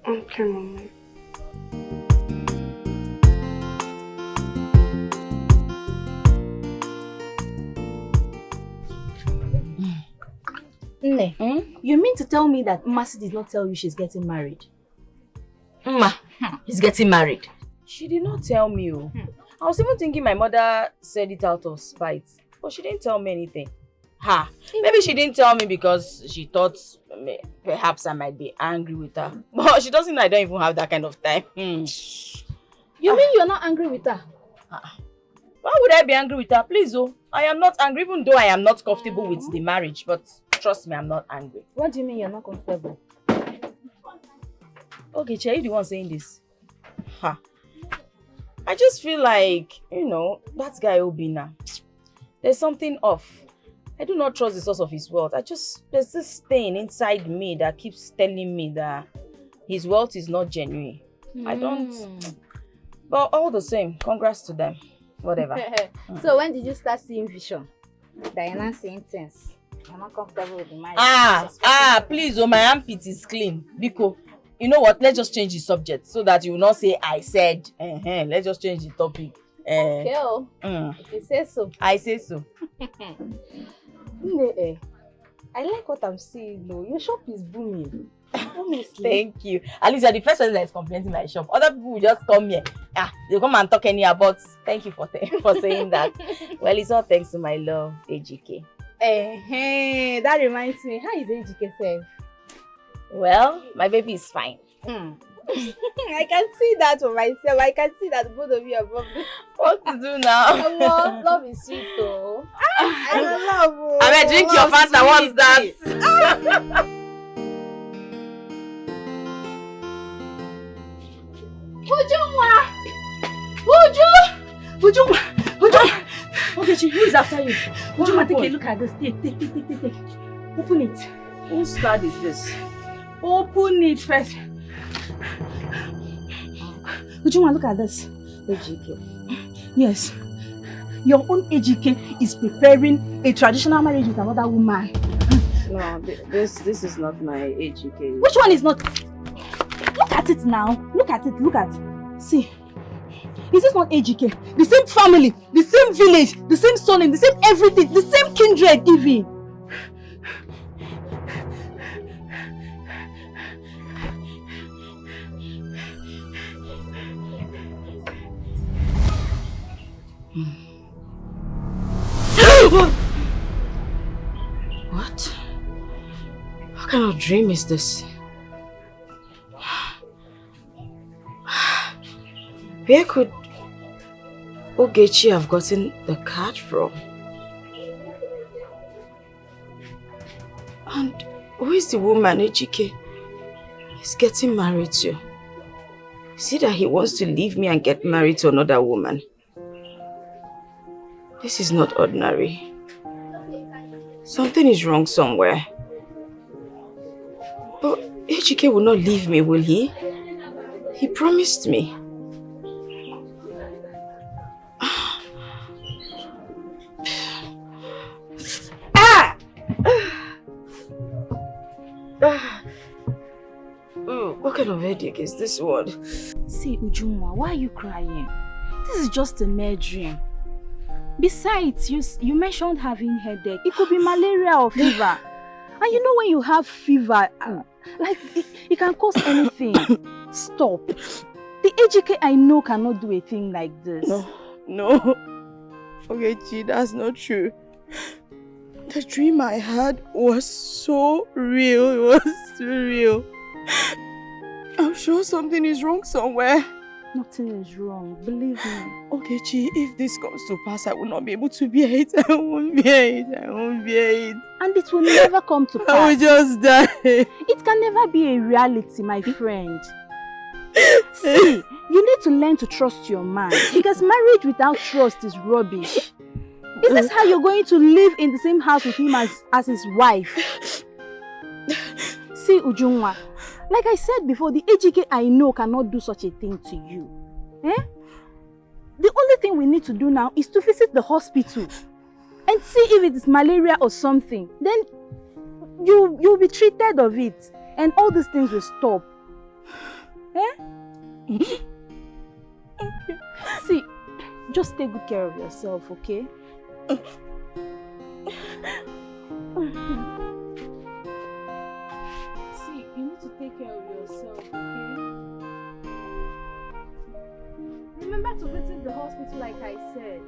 Okay, Mommy. Nne, you mean to tell me that Masi did not tell you she's getting married? He's getting married. She did not tell me. I was even thinking my mother said it out of spite, but she didn't tell me anything. Ha! Maybe she didn't tell me because she thought perhaps I might be angry with her. But she doesn't know I don't even have that kind of time. You mean you're not angry with her? Why would I be angry with her? Please, oh. I am not angry, even though I am not comfortable with the marriage. But trust me, I'm not angry. What do you mean you're not comfortable? Okay, Che, you the one saying this? Ha. I just feel like, that guy Obina. There's something off. I do not trust the source of his wealth. There's this thing inside me that keeps telling me that his wealth is not genuine. I don't. But all the same, congrats to them. Whatever. So when did you start seeing vision? That you're not seeing things. I'm not comfortable with the marriage. Please, my armpit is clean. Biko, you know what? Let's just change the subject so that you will not say I said. Let's just change the topic. Okay. If you say so. I say so. I like what I'm seeing though. Your shop is booming. Honestly. Thank you. At least you're the first person that is complimenting my shop. Other people will just come here. They come and talk anyhow, but thank you for saying that. Well, it's all thanks to my love, AGK. That reminds me. How is AGK safe? Well, my baby is fine. I can see that for myself. I can see that both of you are bubbling. What to do now? Love is sweet though. I love. I mean, drink your Fanta. What's that? Ujunwa! Okay, who is after you? Ujunwa, take a look at this. Take. Open it. Whose card is this? Open it first. Ujunwa, look at this. AGK. Yes. Your own AGK is preparing a traditional marriage with another woman. No, this is not my AGK. Which one is not? Look at it now. Look at it. See. Is this not AGK? The same family, the same village, the same surname, the same everything, the same kindred even. What? What kind of dream is this? Where could Ogechi have gotten the card from? And who is the woman Ejike is getting married to? Is it that he wants to leave me and get married to another woman? This is not ordinary. Something is wrong somewhere. But Ejike will not leave me, will he? He promised me. What kind of headache is this one? See, Ujunwa, why are you crying? This is just a mere dream. Besides, you mentioned having headache. It could be malaria or fever. And you know when you have fever, like it can cause anything. Stop. The AGK I know cannot do a thing like this. No. Okay, Chi, that's not true. The dream I had was so real. It was too real. I'm sure something is wrong somewhere. Nothing is wrong, believe me. Okay, Chi, if this comes to pass, I will not be able to bear it. I won't bear it. And it will never come to pass. I will just die. It can never be a reality, my friend. See, you need to learn to trust your man. Because marriage without trust is rubbish. Is this how you're going to live in the same house with him as his wife? See, Ujunwa, like I said before, the AGK I know cannot do such a thing to you. The only thing we need to do now is to visit the hospital and see if it is malaria or something. Then you'll be treated of it and all these things will stop. See, just take good care of yourself, okay? See, you need to take care of yourself, okay? Remember to visit the hospital like I said.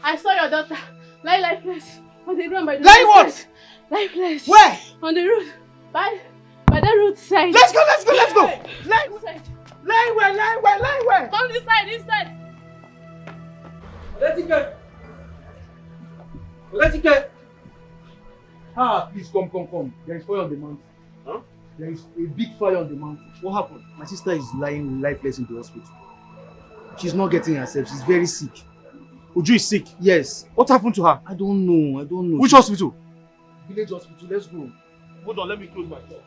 I saw your daughter lie lifeless on the road by the Lie what? roadside. Lifeless. Where? On the road. By the roadside. Let's go. Lie Inside. Lie where? Come inside. Dikeh. Ah, please come. There is fire on the mountain. Huh? There is a big fire on the mountain. What happened? My sister is lying lifeless in the hospital. She's not getting herself. She's very sick. Uju is sick? Yes. What happened to her? I don't know. Which hospital? Village hospital. Let's go. Hold on, let me close my door.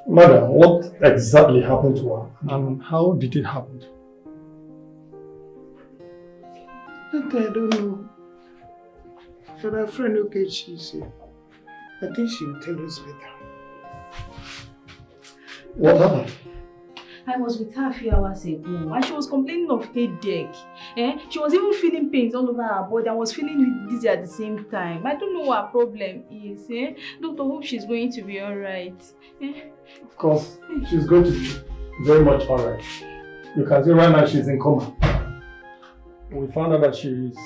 Madam, what exactly happened to her and how did it happen? I don't know. But our friend Okechi is here. I think she will tell us better. What happened? I was with her a few hours ago and she was complaining of headache. She was even feeling pains all over her body and was feeling dizzy at the same time. I don't know what her problem is. Doctor, hope she's going to be alright. Of course, she's going to be very much alright. You can see right now she's in coma. We found out that she is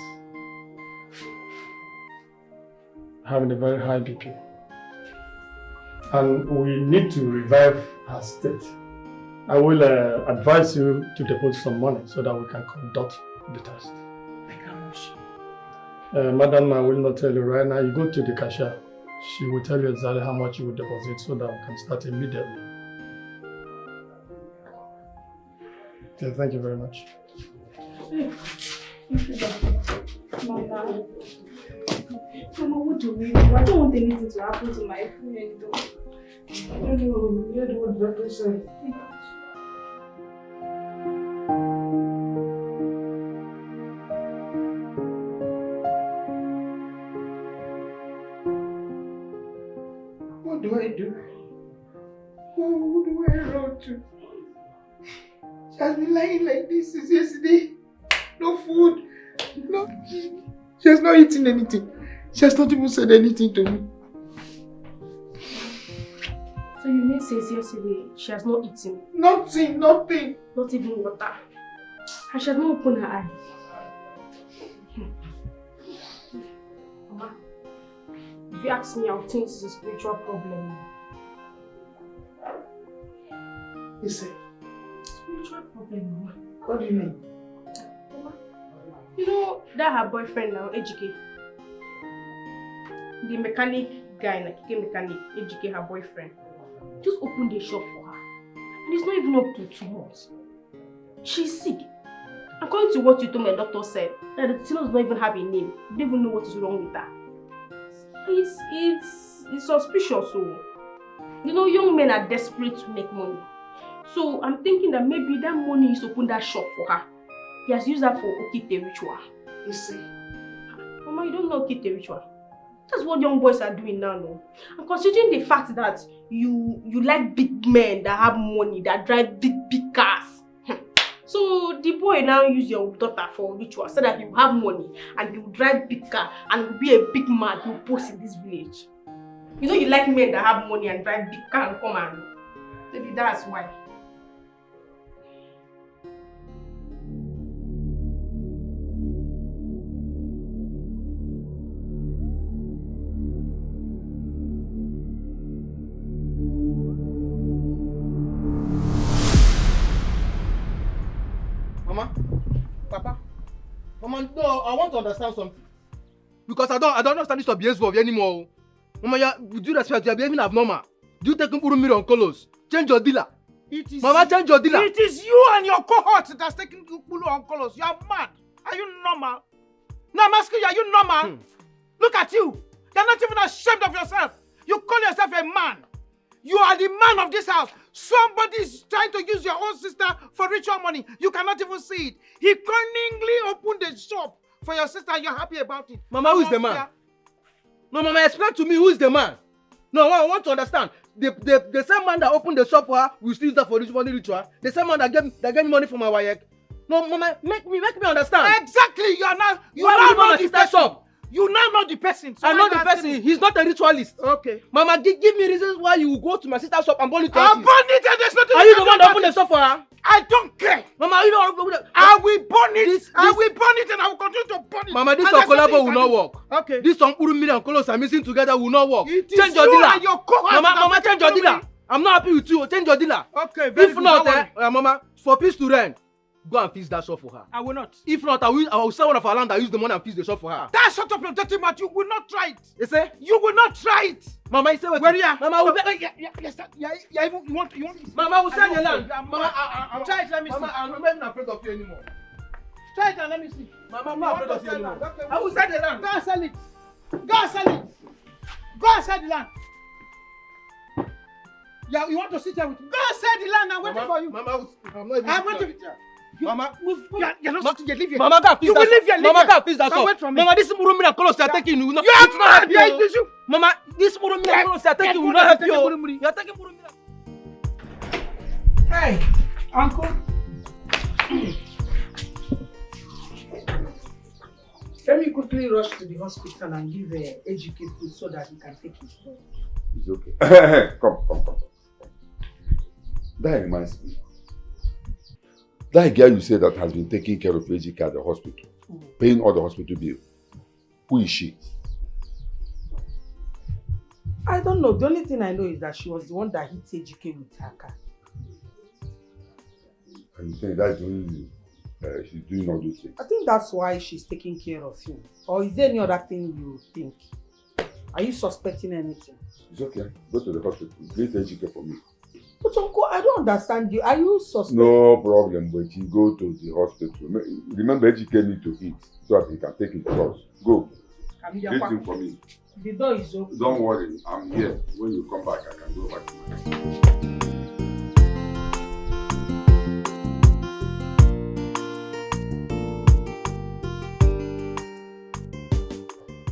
having a very high BP. And we need to revive her state. I will advise you to deposit some money so that we can conduct the test. Like how much? Madam, I will not tell you right now. You go to the cashier. She will tell you exactly how much you will deposit so that we can start immediately. Okay, thank you very much. Mama, what do we do? I don't want anything to happen to my friend. I don't know. You're the one that said. What do I do? Who do I run to? She has been lying like this since yesterday. No food. No. She has not eaten anything. She has not even said anything to me. So you mean since yesterday she has not eaten? Nothing. Not even water. And she has not opened her eyes. Mama, if you ask me, I would think this is a spiritual problem. You say? Spiritual problem, Mama. What do you mean? Mama, you know that her boyfriend now, Ejike? The mechanic guy, like mechanic, Ejike, her boyfriend, just opened a shop for her. And it's not even up to 2 months. She's sick. According to what you told me, the doctor said, that the teen does not even have a name. You don't even know what is wrong with her. It's suspicious. So, you know, young men are desperate to make money. So I'm thinking that maybe that money is to open that shop for her. He has used that for Okite ritual. You see? Mama, you don't know Okite ritual. That's what young boys are doing now, no? And considering the fact that you like big men that have money, that drive big cars. So the boy now use your daughter for ritual so that he will have money and he will drive big car and will be a big man who post in this village. You know you like men that have money and drive big car and come and maybe that's why. No, I want to understand something. Because I don't understand this your behavior anymore. Mama, with due respect, you are behaving abnormal. Do you take Mpuru on colors? Change your dealer. Mama, change your dealer. It is you and your cohort that's taking Mpuru on colors. You are mad. Are you normal? No, I'm asking you, are you normal? Look at you. You're not even ashamed of yourself. You call yourself a man. You are the man of this house. Somebody is trying to use your own sister for ritual money. You cannot even see it. He cunningly opened the shop for your sister and you're happy about it. Mama, who is the man? No, Mama, explain to me who is the man. No, I want to understand. The same man that opened the shop for her will still use that for this money ritual. The same man that gave me money for my wife. No, Mama, make me understand. Exactly. You now know the person. You now know the person. So I know the person. He's not a ritualist. Okay. Mama, give me reasons why you will go to my sister's shop and burn it. I'll burn it and there's nothing. Are you the one that opened the shop for her? I don't care. Mama, are you the I will burn it. I will burn it and I will continue to burn it. Mama, this collabo will not work. Okay. This Mpuru million and colors are missing together will not work. It change is your you dealer. and your cohort. Mama, change your dealer. I'm not happy with you. Change your dealer. Okay, very if good. not, Mama, for peace to reign, go and fix that shop for her. I will not. If not, I will sell one of our land and use the money and fix the shop for her. That's sort of your dirty mouth. You will not try it. You say? You will not try it. Mama, you say what? Where you are? Mama, you want. Mama, will sell your land. Mama, try it. Let me see. Mama, I'm not even afraid of you anymore. Try it and let me see. Mama, I'm not afraid of you anymore. Okay, I will sell the land. Go and sell it. Go and sell it. Go and sell the land. Yeah, you want to sit here with me? Go and sell the land. I'm waiting for you. Mama, I'm not even. I'm waiting. Mama, you're not sitting here. Leave here. Mama, can't you will leave here. Mama, can't fix that Don't shop. wait for me. Mama, this Mpuru million colors you are taking, you will not. You're mad. Mama, this Mpuru million colors you are taking will not help you. You are taking Mpuru million. Hey, uncle. Let me quickly rush to the hospital and give AGK food so that he can take his blood. It's okay. Come. That reminds me. That girl you said that has been taking care of AGK at the hospital, paying all the hospital bill. Who is she? I don't know. The only thing I know is that she was the one that hit AGK with her car. And you think that's the only reason she's doing all those things? I think that's why she's taking care of him. Or is there any other thing you think? Are you suspecting anything? It's okay. Go to the hospital. Get AGK for me. But uncle, I don't understand you. Are you suspecting? No problem, but you go to the hospital. Remember, AGK need to eat so that he can take his drugs. Go. Get him for me. The door is open. Don't worry, I'm here. When you come back, I can go back to my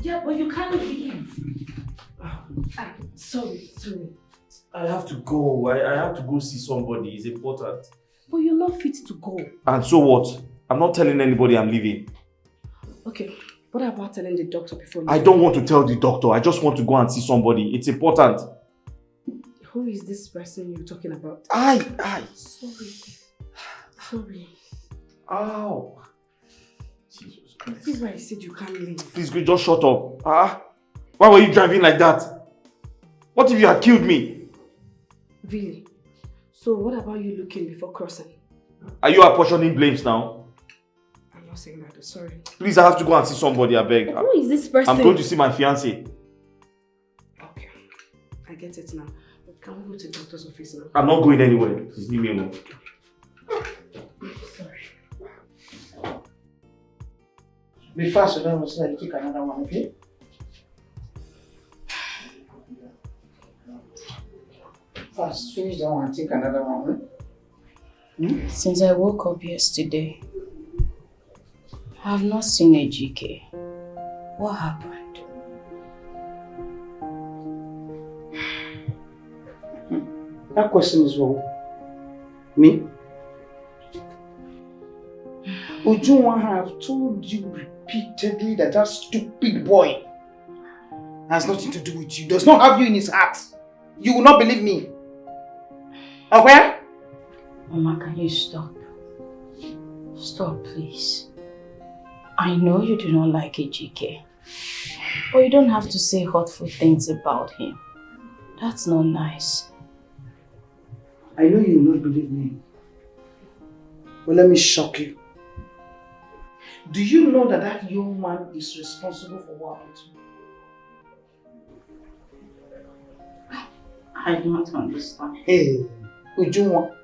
Yeah, but you can't leave. Sorry. I have to go. I have to go see somebody. It's important. But you're not fit to go. And so what? I'm not telling anybody I'm leaving. Okay, what about telling the doctor before you I don't want to tell the doctor. I just want to go and see somebody. It's important. Who is this person you're talking about? Aye. Sorry. Ow. Jesus Christ. This is why I said you can't leave. Please, just shut up. Why were you driving like that? What if you had killed me? Really? So what about you looking before crossing? Are you apportioning blames now? I'm not saying that, sorry. Please, I have to go and see somebody, I beg. Who is this person? I'm going to see my fiancé. Okay, I get it now. Can we go to the doctor's office now? I'm not going anywhere. Please leave me alone. Sorry. Be fast so that was like take another one, okay? Fast, finish that one, take another one. Since I woke up yesterday, I have not seen a GK. What happened? That question is wrong. Me? Ujunwa have told you repeatedly that that stupid boy has nothing to do with you, does not have you in his heart. You will not believe me. Okay? Mama, can you stop? Stop, please. I know you do not like Ejike, but you don't have to say hurtful things about him. That's not nice. I know you will not believe me, but let me shock you. Do you know that that young man is responsible for what happened to you? I don't understand. Hey, Ujunwa.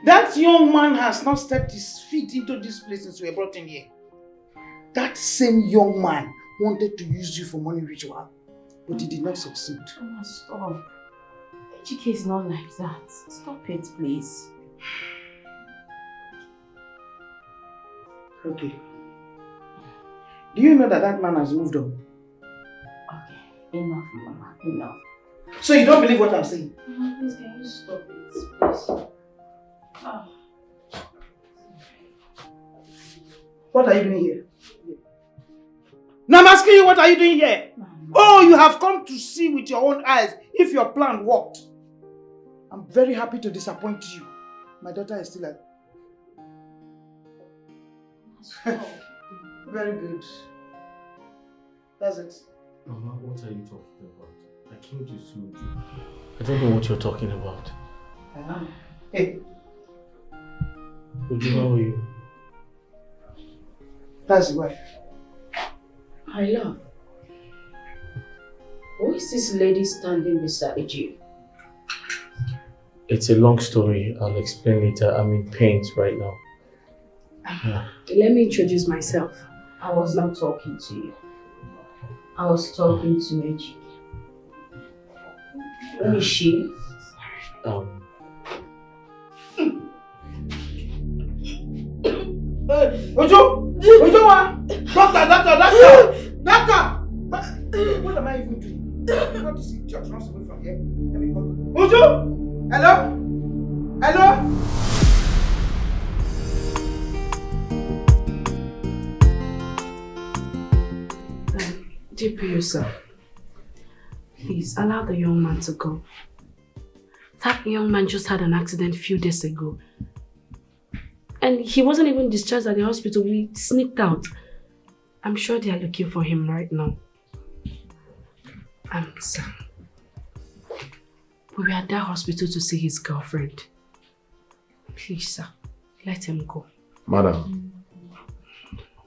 That young man has not stepped his feet into this place since we were brought in here. That same young man wanted to use you for money ritual, but he did not succeed. Oh, stop. Dikeh is not like that. Stop it, please. Okay. Do you know that that man has moved on? Okay, enough, Mama, enough. So you don't believe what I'm saying? Mama, please, can you stop it, please? Ah. What are you doing here? No, I'm asking you, what are you doing here? Oh, you have come to see with your own eyes if your plan worked. I'm very happy to disappoint you. My daughter is still alive. Very good. That's it. Mama, what are you talking about? I came to soothe you. I don't know what you're talking about. Hey. Uju, how are you? That's the wife. My love. Who is this lady standing beside you? It's a long story. I'll explain later. I'm in pain right now. Yeah. Let me introduce myself. I was not talking to you. I was talking to Meji. Who is she? Ojo! Ojo! Doctor! What am I even doing? What is it? Just runs away from here. Let me go. Ojo! Hello? Hello? DPO, sir. Please allow the young man to go. That young man just had an accident a few days ago. And he wasn't even discharged at the hospital. We sneaked out. I'm sure they are looking for him right now. Sir, we were at that hospital to see his girlfriend. Please, sir, let him go. Madam,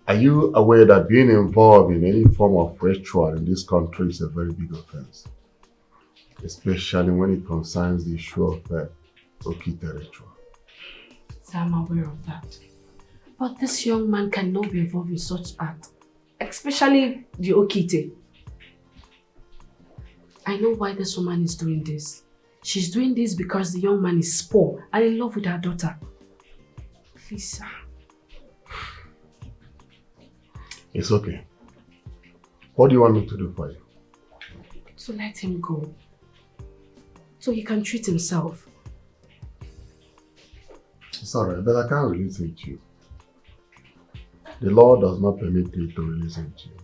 are you aware that being involved in any form of ritual in this country is a very big offense? Especially when it concerns the issue of Okite ritual. Sir, I'm aware of that. But this young man cannot be involved in such act, especially the Okite. I know why this woman is doing this. She's doing this because the young man is poor and in love with her daughter. Please, sir. It's okay. What do you want me to do for you? To let him go. So he can treat himself. It's alright, but I can't release him to you. The law does not permit me to release him to you.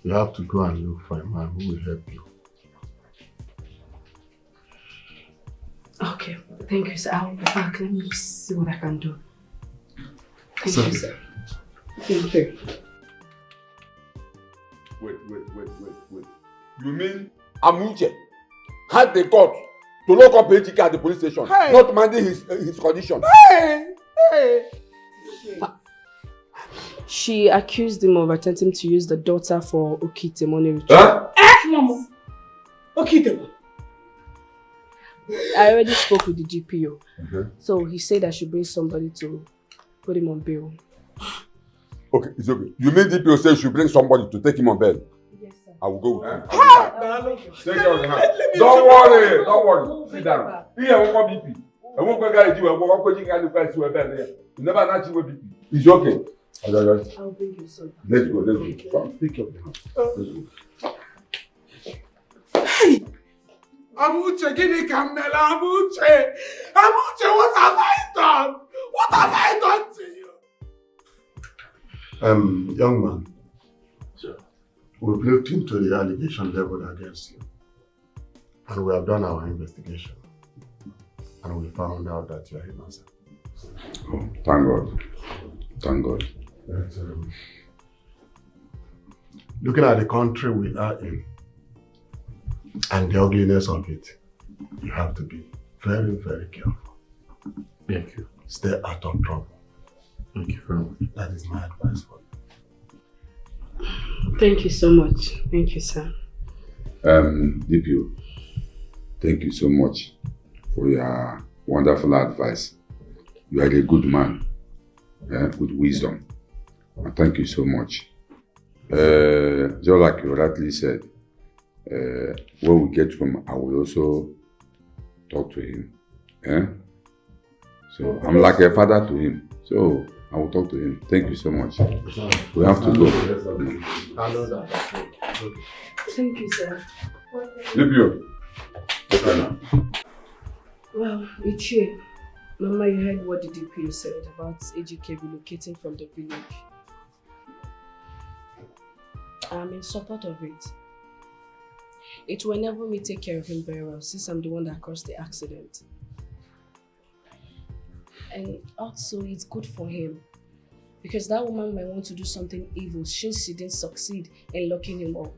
You have to go and look for a man who will help you. Okay, thank you, sir. I'll be back. Let me see what I can do. Thank you, sir. Thank you. Wait. You mean Amuche had the guts to lock up Dikeh at the police station, not minding his condition? Hey! She accused him of attempting to use the daughter for Okite money ritual. Huh? Mama! Okite! I already spoke with the GPO. So he said I should bring somebody to put him on bail. Okay, it's okay. You mean DPO says you should bring somebody to take him on bail? Yes, sir. I will go with you. Take care of the house. Don't worry. Sit down. Here, I won't BP. I won't go get you. I won't go get you. You never know you will BP. It's okay. I'll bring you some. Let's go. Come, take care of the house. Let's go. Hey! Amuche, Gini Kamela, Amuche, what have I done? What have I done to you? Young man. Sure. We've looked into the allegation leveled against you. And we have done our investigation. And we found out that you are innocent. Oh, thank God. Thank God. Looking at the country we are in, and the ugliness of it, you have to be very, very careful. Thank you. Stay out of trouble. Thank you very much. That is my advice for you. Thank you so much. Thank you, sir. DPO, thank you so much for your wonderful advice. You are a good man with wisdom. And thank you so much. Just like you rightly said, when we get home, I will also talk to him. So I'm like a father to him. So I will talk to him. Thank you so much. We have to go. Thank you, sir. DPO. Okay now. Well, Ichie, Mama, you heard what the DPO said about AGK relocating from the village. I'm in support of it. It will enable me take care of him very well since I'm the one that caused the accident. And also, it's good for him because that woman might want to do something evil since she didn't succeed in locking him up.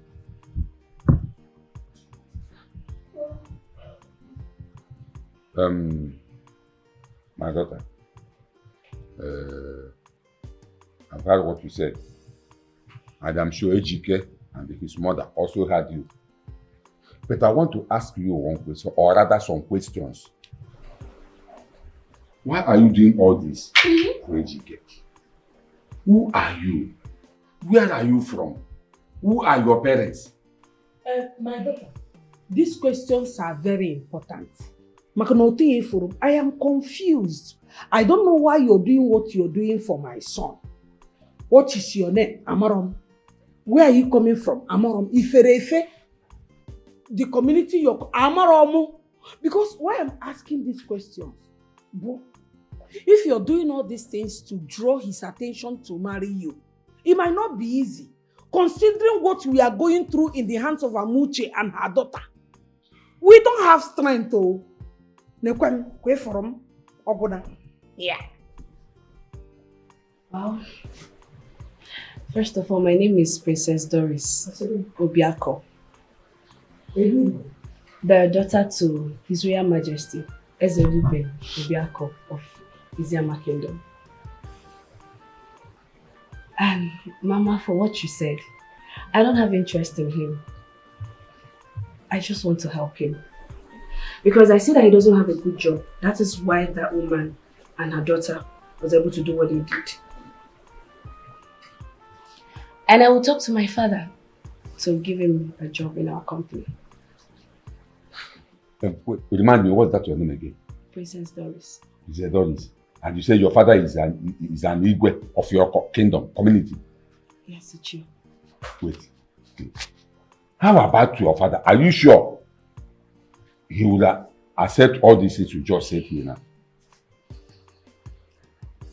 My daughter, I've heard what you said, and I'm sure Ejike and his mother also heard you. But I want to ask you one question, or rather some questions. Why are you doing all this for Ejike? Who are you? Where are you from? Who are your parents? My daughter, these questions are very important. I am confused. I don't know why you're doing what you're doing for my son. What is your name? Amarom. Where are you coming from? Amarom. Iferefe. The community you're Amaromu. Because why I'm asking these questions? If you're doing all these things to draw his attention to marry you, it might not be easy. Considering what we are going through in the hands of Amuche and her daughter. We don't have strength to. Yeah. Well, first of all, my name is Princess Doris Obiako. The daughter to His Royal Majesty Ebube Obiako of Iziama Kingdom. And Mama, for what you said, I don't have interest in him. I just want to help him. Because I see that he doesn't have a good job. That is why that woman and her daughter was able to do what they did. And I will talk to my father to give him a job in our company. Remind me, what's that your name again? Princess Doris. You said Doris. And you say your father is an Igwe of your kingdom, community. Yes, it's you. Wait. How about your father? Are you sure he would accept all these things you just said here now?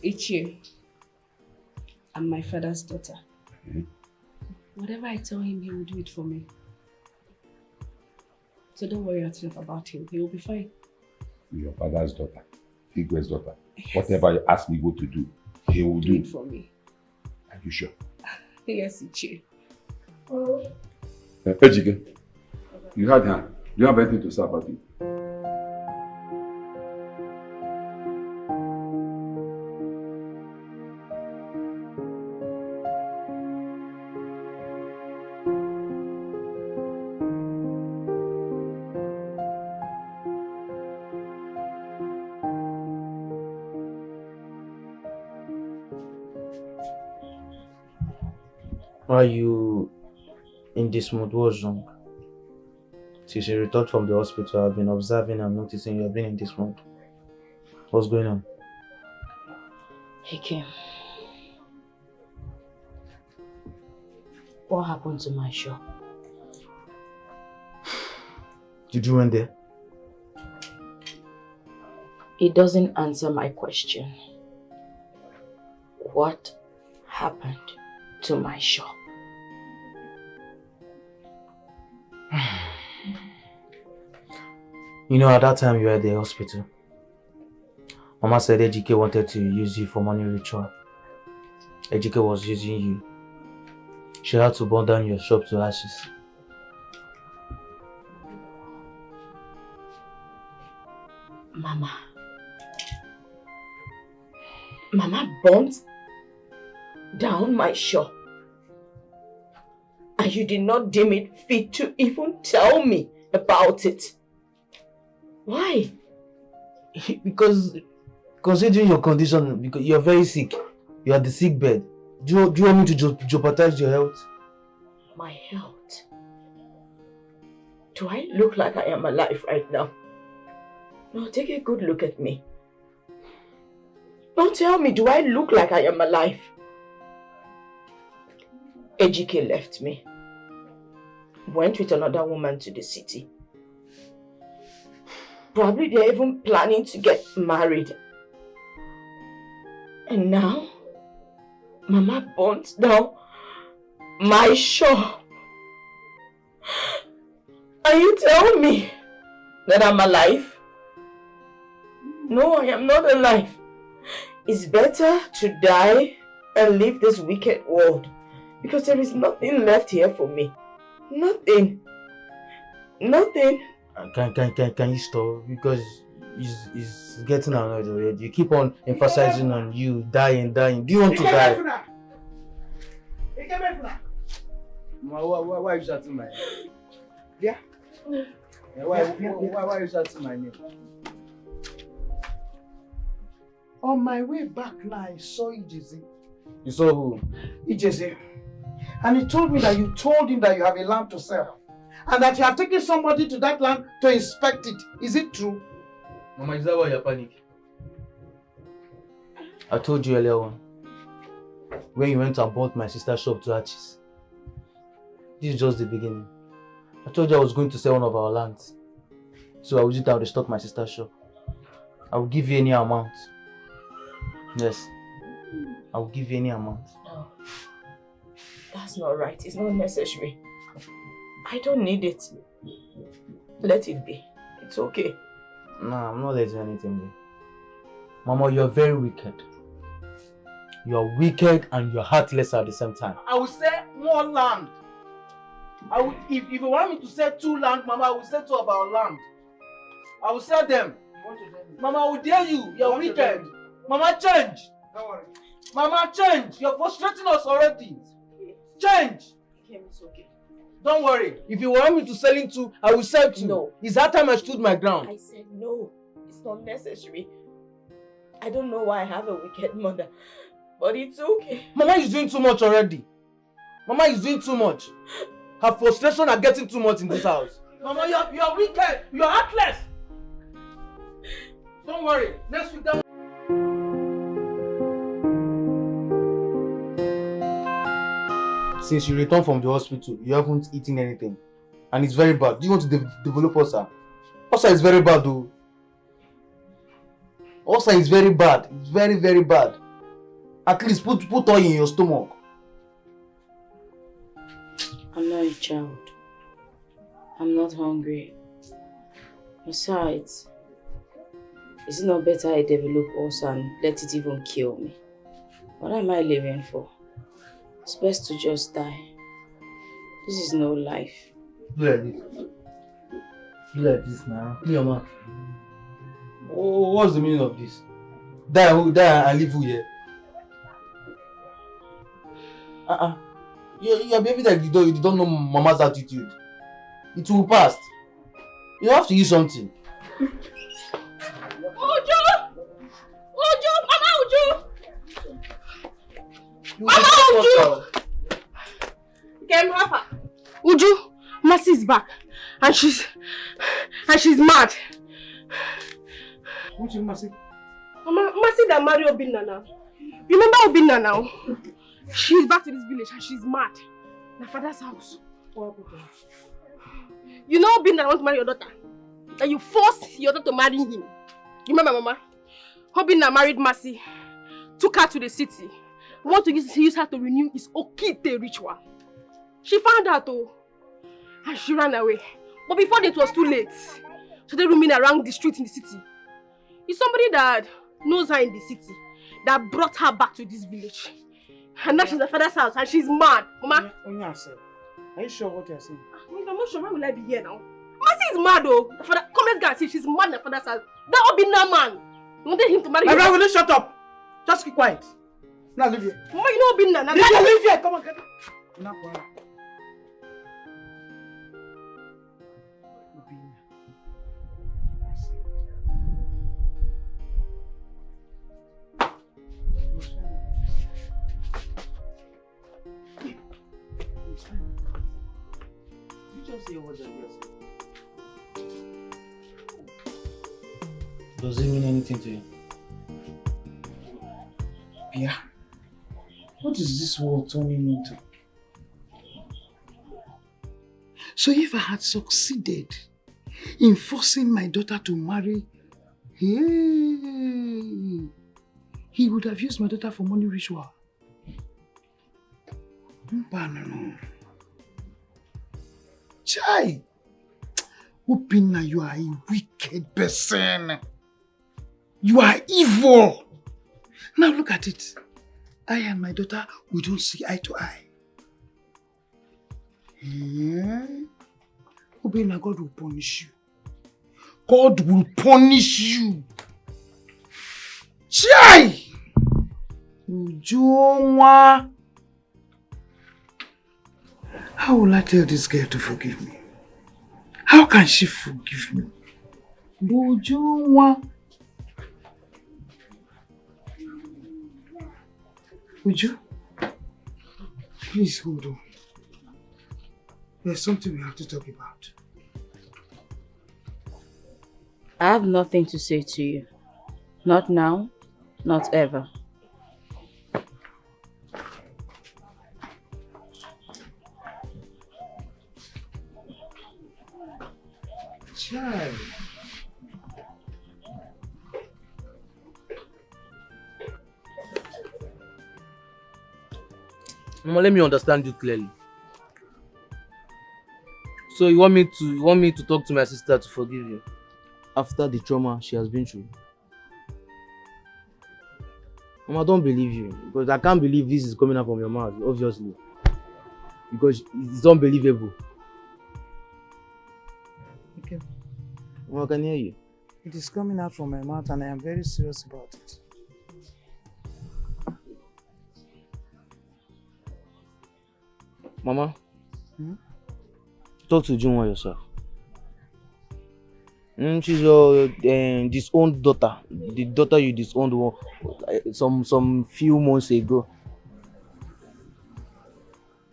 It's you. I'm my father's daughter. Whatever I tell him, he will do it for me. So don't worry yourself about him. He will be fine. Your father's daughter, Igwe's daughter. Yes. Whatever you ask me to do, he will do it for me. Are you sure? Yes, it's you. Ejike, you had her. Do you have anything to say about it? Why are you in this mood? What's wrong? Since you returned from the hospital, I've been observing and noticing you have been in this mood. What's going on? He came. What happened to my shop? Did you went there? It doesn't answer my question. What happened to my shop? You know, at that time you were at the hospital. Mama said Ejike wanted to use you for money ritual. Ejike was using you. She had to burn down your shop to ashes. Mama burnt down my shore. And you did not deem it fit to even tell me about it. Why? Because considering your condition, because you're very sick, you're at the sick bed. Do you want me to jeopardize your health? My health? Do I look like I am alive right now? No, take a good look at me. Don't tell me, do I look like I am alive? Ejike left me. Went with another woman to the city. Probably they're even planning to get married. And now, Mama burnt down my shop. And you tell me that I'm alive? No, I am not alive. It's better to die and leave this wicked world. Because there is nothing left here for me. Nothing. Nothing. Can you stop? Because it's getting annoyed already. You keep on emphasizing on you dying. Do you want to die? Why are you shouting my name? Yeah. Why are you shouting my name? On my way back now, I saw Ijezi. You saw who? Ijezi. And he told me that you told him that you have a land to sell. And that you have taken somebody to that land to inspect it. Is it true? Mama, is that why you're panicking? I told you earlier on. When you went and bought my sister's shop to Archie's. This is just the beginning. I told you I was going to sell one of our lands. So I will use it to restock my sister's shop. I will give you any amount. Yes. I will give you any amount. No. That's not right. It's not necessary. I don't need it. Let it be. It's okay. No, I'm not letting anything be. Mama, you're very wicked. You're wicked and you're heartless at the same time. I will sell more land. If you want me to sell 2 land, Mama, I will sell 2 of our land. I will sell them. Mama, I will dare you. You're wicked. Mama, change. Don't worry. Mama, change. You're frustrating us already. Change. It's okay. Don't worry. If you want me to sell it to, I will sell to. No. It's that time I stood my ground. I said no. It's not necessary. I don't know why I have a wicked mother, but it's okay. Mama is doing too much already. Mama is doing too much. Her frustration are getting too much in this house. Mama, you're wicked. You're heartless. Don't worry. Next week, Since you returned from the hospital, you haven't eaten anything. And it's very bad. Do you want to develop ulcer? Ulcer is very bad though. Ulcer is very bad. It's very, very bad. At least put oil in your stomach. I'm not a child. I'm not hungry. Besides, is it not better I develop ulcer and let it even kill me? What am I living for? It's best to just die. This is no life. Look at this. Look at this now. Clear your mouth. Oh, what's the meaning of this? Die and leave you here. You're behaving like you don't know Mama's attitude. It will pass. You have to use something. Uju! Mama Uju! Mama Uju! Get Papa. Uju, Mercy is back. And she's mad. Which is Mercy? Mama, Mercy that married Obinna now. You remember Obinna now? She's back to this village and she's mad. My father's house. You know Obinna wants to marry your daughter. And you forced your daughter to marry him. You remember, Mama? Obinna married Mercy. Took her to the city. Want to use her to renew his Okite ritual. She found out though. And she ran away. But before that, it was too late. So they roaming around the streets in the city. It's somebody that knows her in the city that brought her back to this village. And now she's in her father's house and she's mad. Mama? Are you sure what you're saying? I'm not sure. Why will I be here now? Mercy is mad though. Come let's go and see. She's mad in her father's house. That Obinna man. You wanted him to marry My brother, will you shut up? Just keep quiet. Now leave here. Mama, you know Obinna. Leave here. Come on, get it. Now, Does it mean anything to you? Yeah. What is this world turning into? So if I had succeeded in forcing my daughter to marry, he would have used my daughter for money ritual. No. Chai! Upina, you are a wicked person. You are evil. Now look at it. I and my daughter, we don't see eye to eye. Upina, God will punish you. God will punish you. Chai! Ujoma. How will I tell this girl to forgive me? How can she forgive me? Ujoma. Uju, please hold on. There's something we have to talk about. I have nothing to say to you. Not now, not ever. Child. Mama, let me understand you clearly. So you want me to talk to my sister to forgive you after the trauma she has been through? Mama, I don't believe you because I can't believe this is coming out from your mouth, obviously. Because it's unbelievable. Okay. Mama, I can hear you. It is coming out from my mouth and I am very serious about it. Mama, talk to Junwa yourself. She's your disowned daughter. The daughter you disowned some few months ago.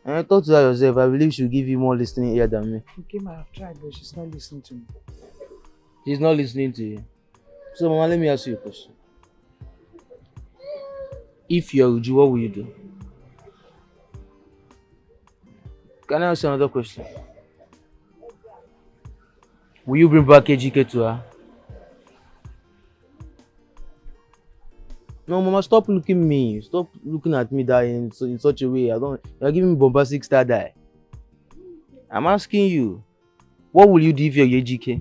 And talk to her yourself. I believe she'll give you more listening ear than me. Okay, I have tried, but she's not listening to me. She's not listening to you. So, Mama, let me ask you a question. If you're Uju, what will you do? Can I ask you another question? Will you bring back Ejike to her? No, Mama, stop looking at me. Stop looking at me that in such a way. You're giving me bombastic star die. I'm asking you, what will you do if you're Ejike?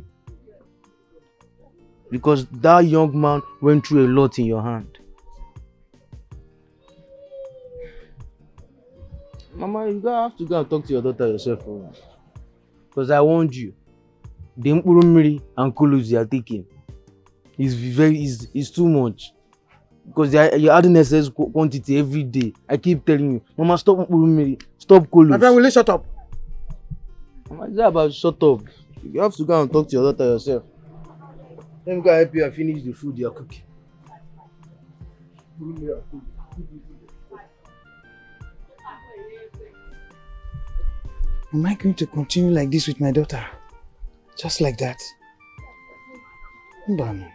Because that young man went through a lot in your hand. Mama, you have to go and talk to your daughter yourself. Because I warned you. The Mkpurumiri and Kulus you are taking is too much. Because you're adding excess quantity every day. I keep telling you. Mama, stop Mkpurumiri. Stop Kulus. My friend, will you shut up? Mama, it's not about shut up. You have to go and talk to your daughter yourself. Let me go help you and finish the food you're cooking. Am I going to continue like this with my daughter? Just like that? Mbano.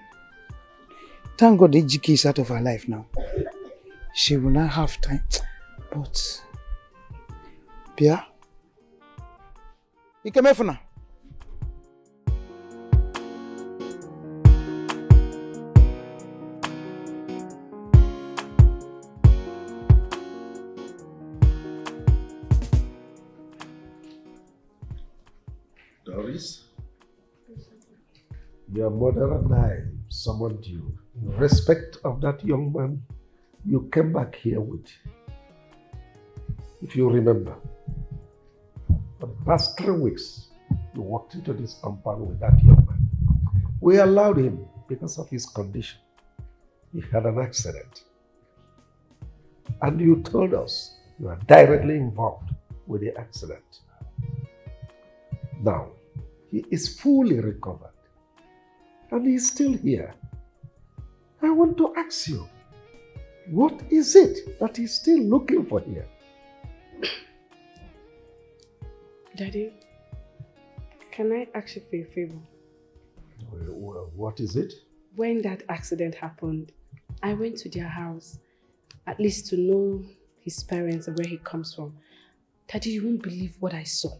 Thank God Ejike is out of her life now. She will not have time. But... Pia? You came here for now? Doris, your mother and I summoned you. In respect of that young man you came back here with. If you remember, for the past 3 weeks, you walked into this compound with that young man. We allowed him because of his condition. He had an accident. And you told us you are directly involved with the accident. Now, he is fully recovered. And he is still here. I want to ask you, what is it that he's still looking for here? Daddy, can I ask you for a favor? Well, what is it? When that accident happened, I went to their house, at least to know his parents and where he comes from. Daddy, you won't believe what I saw.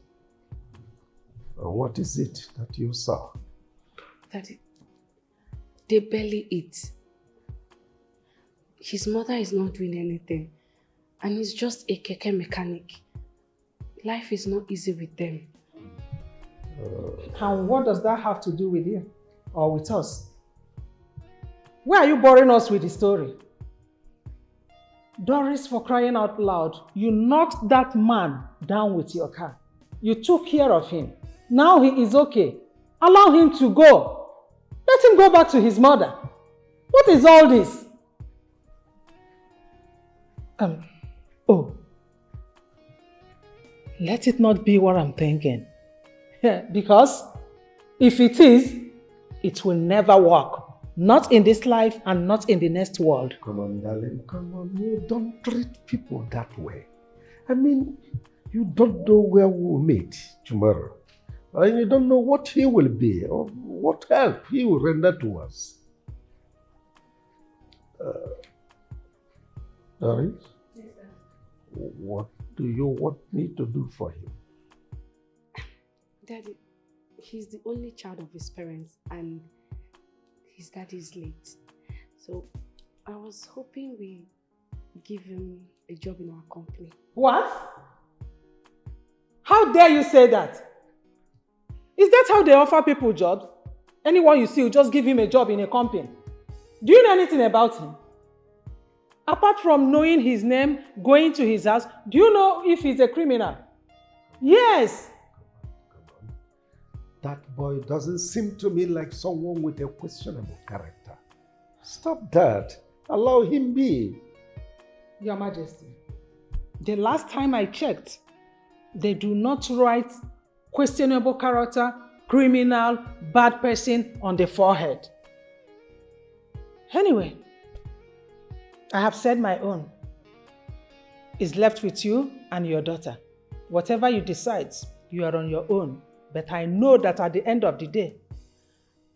What is it that you saw? Daddy, they barely eat. His mother is not doing anything, and he's just a keke mechanic. Life is not easy with them. And what does that have to do with you or with us? Why are you boring us with the story? Doris, for crying out loud, you knocked that man down with your car. You took care of him. Now he is okay. Allow him to go. Let him go back to his mother. What is all this? Let it not be what I'm thinking. Because if it is, it will never work. Not in this life and not in the next world. Come on, darling, come on. You don't treat people that way. I mean, you don't know where we'll meet tomorrow. And you don't know what he will be or what help he will render to us. Doris? Yes, sir. What do you want me to do for him? Daddy, he's the only child of his parents and his daddy is late. So I was hoping we give him a job in our company. What? How dare you say that? Is that how they offer people jobs? Anyone you see, you just give him a job in a company. Do you know anything about him? Apart from knowing his name, going to his house, do you know if he's a criminal? Yes. That boy doesn't seem to me like someone with a questionable character. Stop that. Allow him be. Your Majesty, the last time I checked, they do not write questionable character, criminal, bad person on the forehead. Anyway, I have said my own. It's left with you and your daughter. Whatever you decide, you are on your own. But I know that at the end of the day,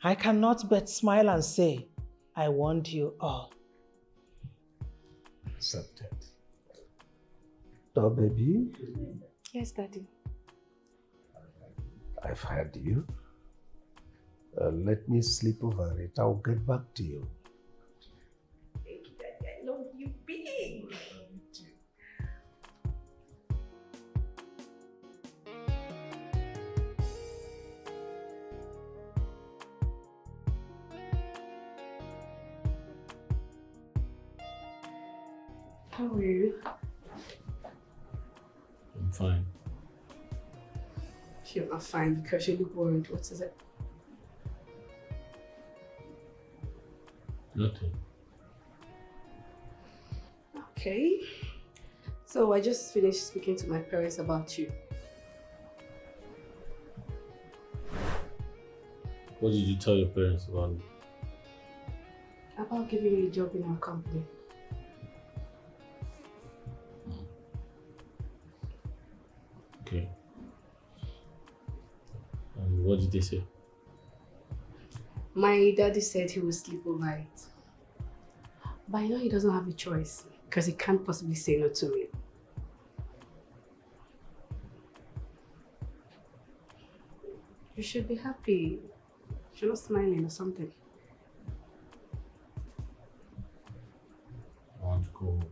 I cannot but smile and say, I want you all. Accepted. So, baby? Yes, Daddy. I've heard you. Let me sleep over it. I'll get back to you. Thank you, Daddy. I love you big. How are you? I'm fine. You're not fine because you look worried. What is it? Nothing. Okay. So I just finished speaking to my parents about you. What did you tell your parents about me? About giving you a job in our company. Okay. And what did they say? My daddy said he will sleep over it. But I know he doesn't have a choice because he can't possibly say no to me. You should be happy. You're not smiling or something. I want to go home.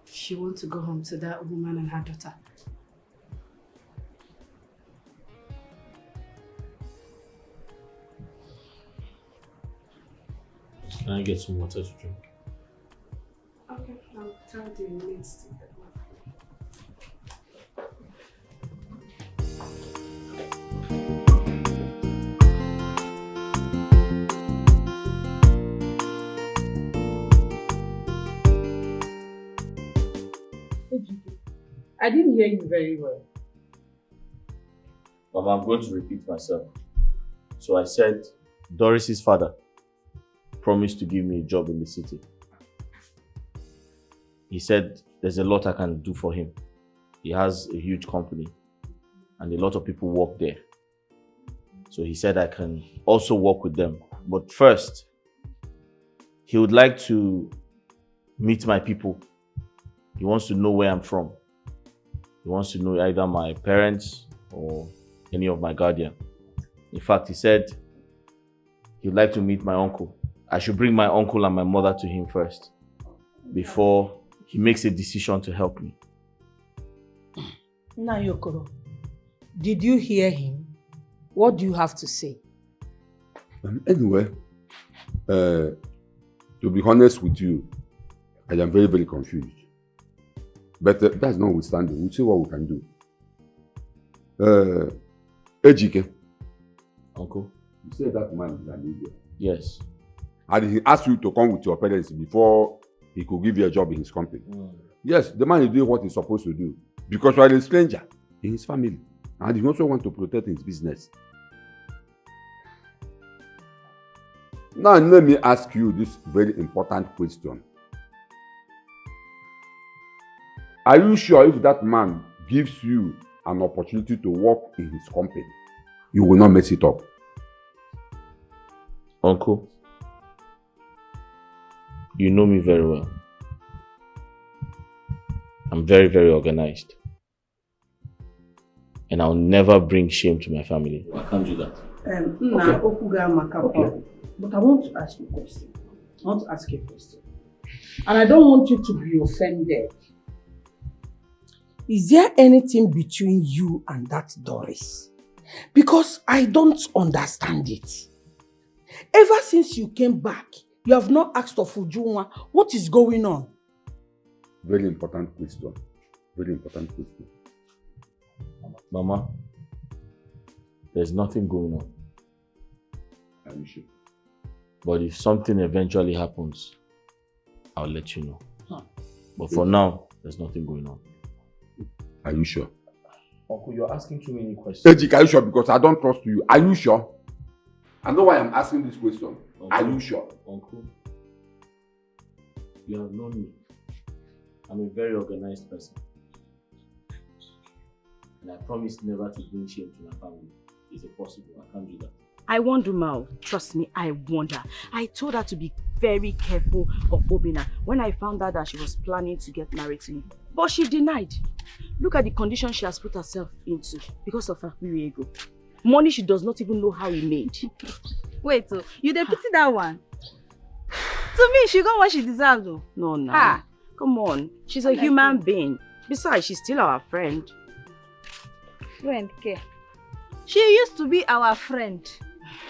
She wants to go home to that woman and her daughter. Can I get some water to drink? Okay, I'll tell the maids to get one. I didn't hear you very well. Mama, I'm going to repeat myself. So I said, Doris's father promised to give me a job in the city. He said there's a lot I can do for him. He has a huge company and a lot of people work there. So he said I can also work with them. But first, he would like to meet my people. He wants to know where I'm from. He wants to know either my parents or any of my guardian. In fact, he said he'd like to meet my uncle. I should bring my uncle and my mother to him first before he makes a decision to help me. Nayokoro, did you hear him? What do you have to say? Anyway, to be honest with you, I am very, very confused. But that's notwithstanding. We'll see what we can do. Ejike. Uncle? You said that man is an idiot. Yes. And he asked you to come with your parents before he could give you a job in his company. Yes, the man is doing what he's supposed to do. Because you are a stranger in his family. And he also wants to protect his business. Now let me ask you this very important question. Are you sure if that man gives you an opportunity to work in his company, you will not mess it up? Uncle, you know me very well. I'm very, very organized. And I'll never bring shame to my family. I can't do that. Okay. But I want to ask you a question. And I don't want you to be offended. Is there anything between you and that Doris? Because I don't understand it. Ever since you came back, you have not asked of Ujunwa what is going on. Very important question. Very important question. Mama, there's nothing going on. Are you sure? But if something eventually happens, I'll let you know. But for now, there's nothing going on. Are you sure? Uncle, you're asking too many questions. Ejik, are you sure? Because I don't trust you. Are you sure? I know why I'm asking this question. Uncle, are you sure? Uncle, you have known me. I'm a very organized person. And I promise never to bring shame to my family. Is it possible? I can't do that. I warned Umao. Trust me, I warned her. I told her to be very careful of Obina when I found out that she was planning to get married to me. But she denied. Look at the condition she has put herself into because of her ego. Money she does not even know how he made. Wait, so you dey pity that one? To me, she got what she deserved though. No. Come on. She's a human being. Besides, she's still our friend. Friend, Ke. She used to be our friend.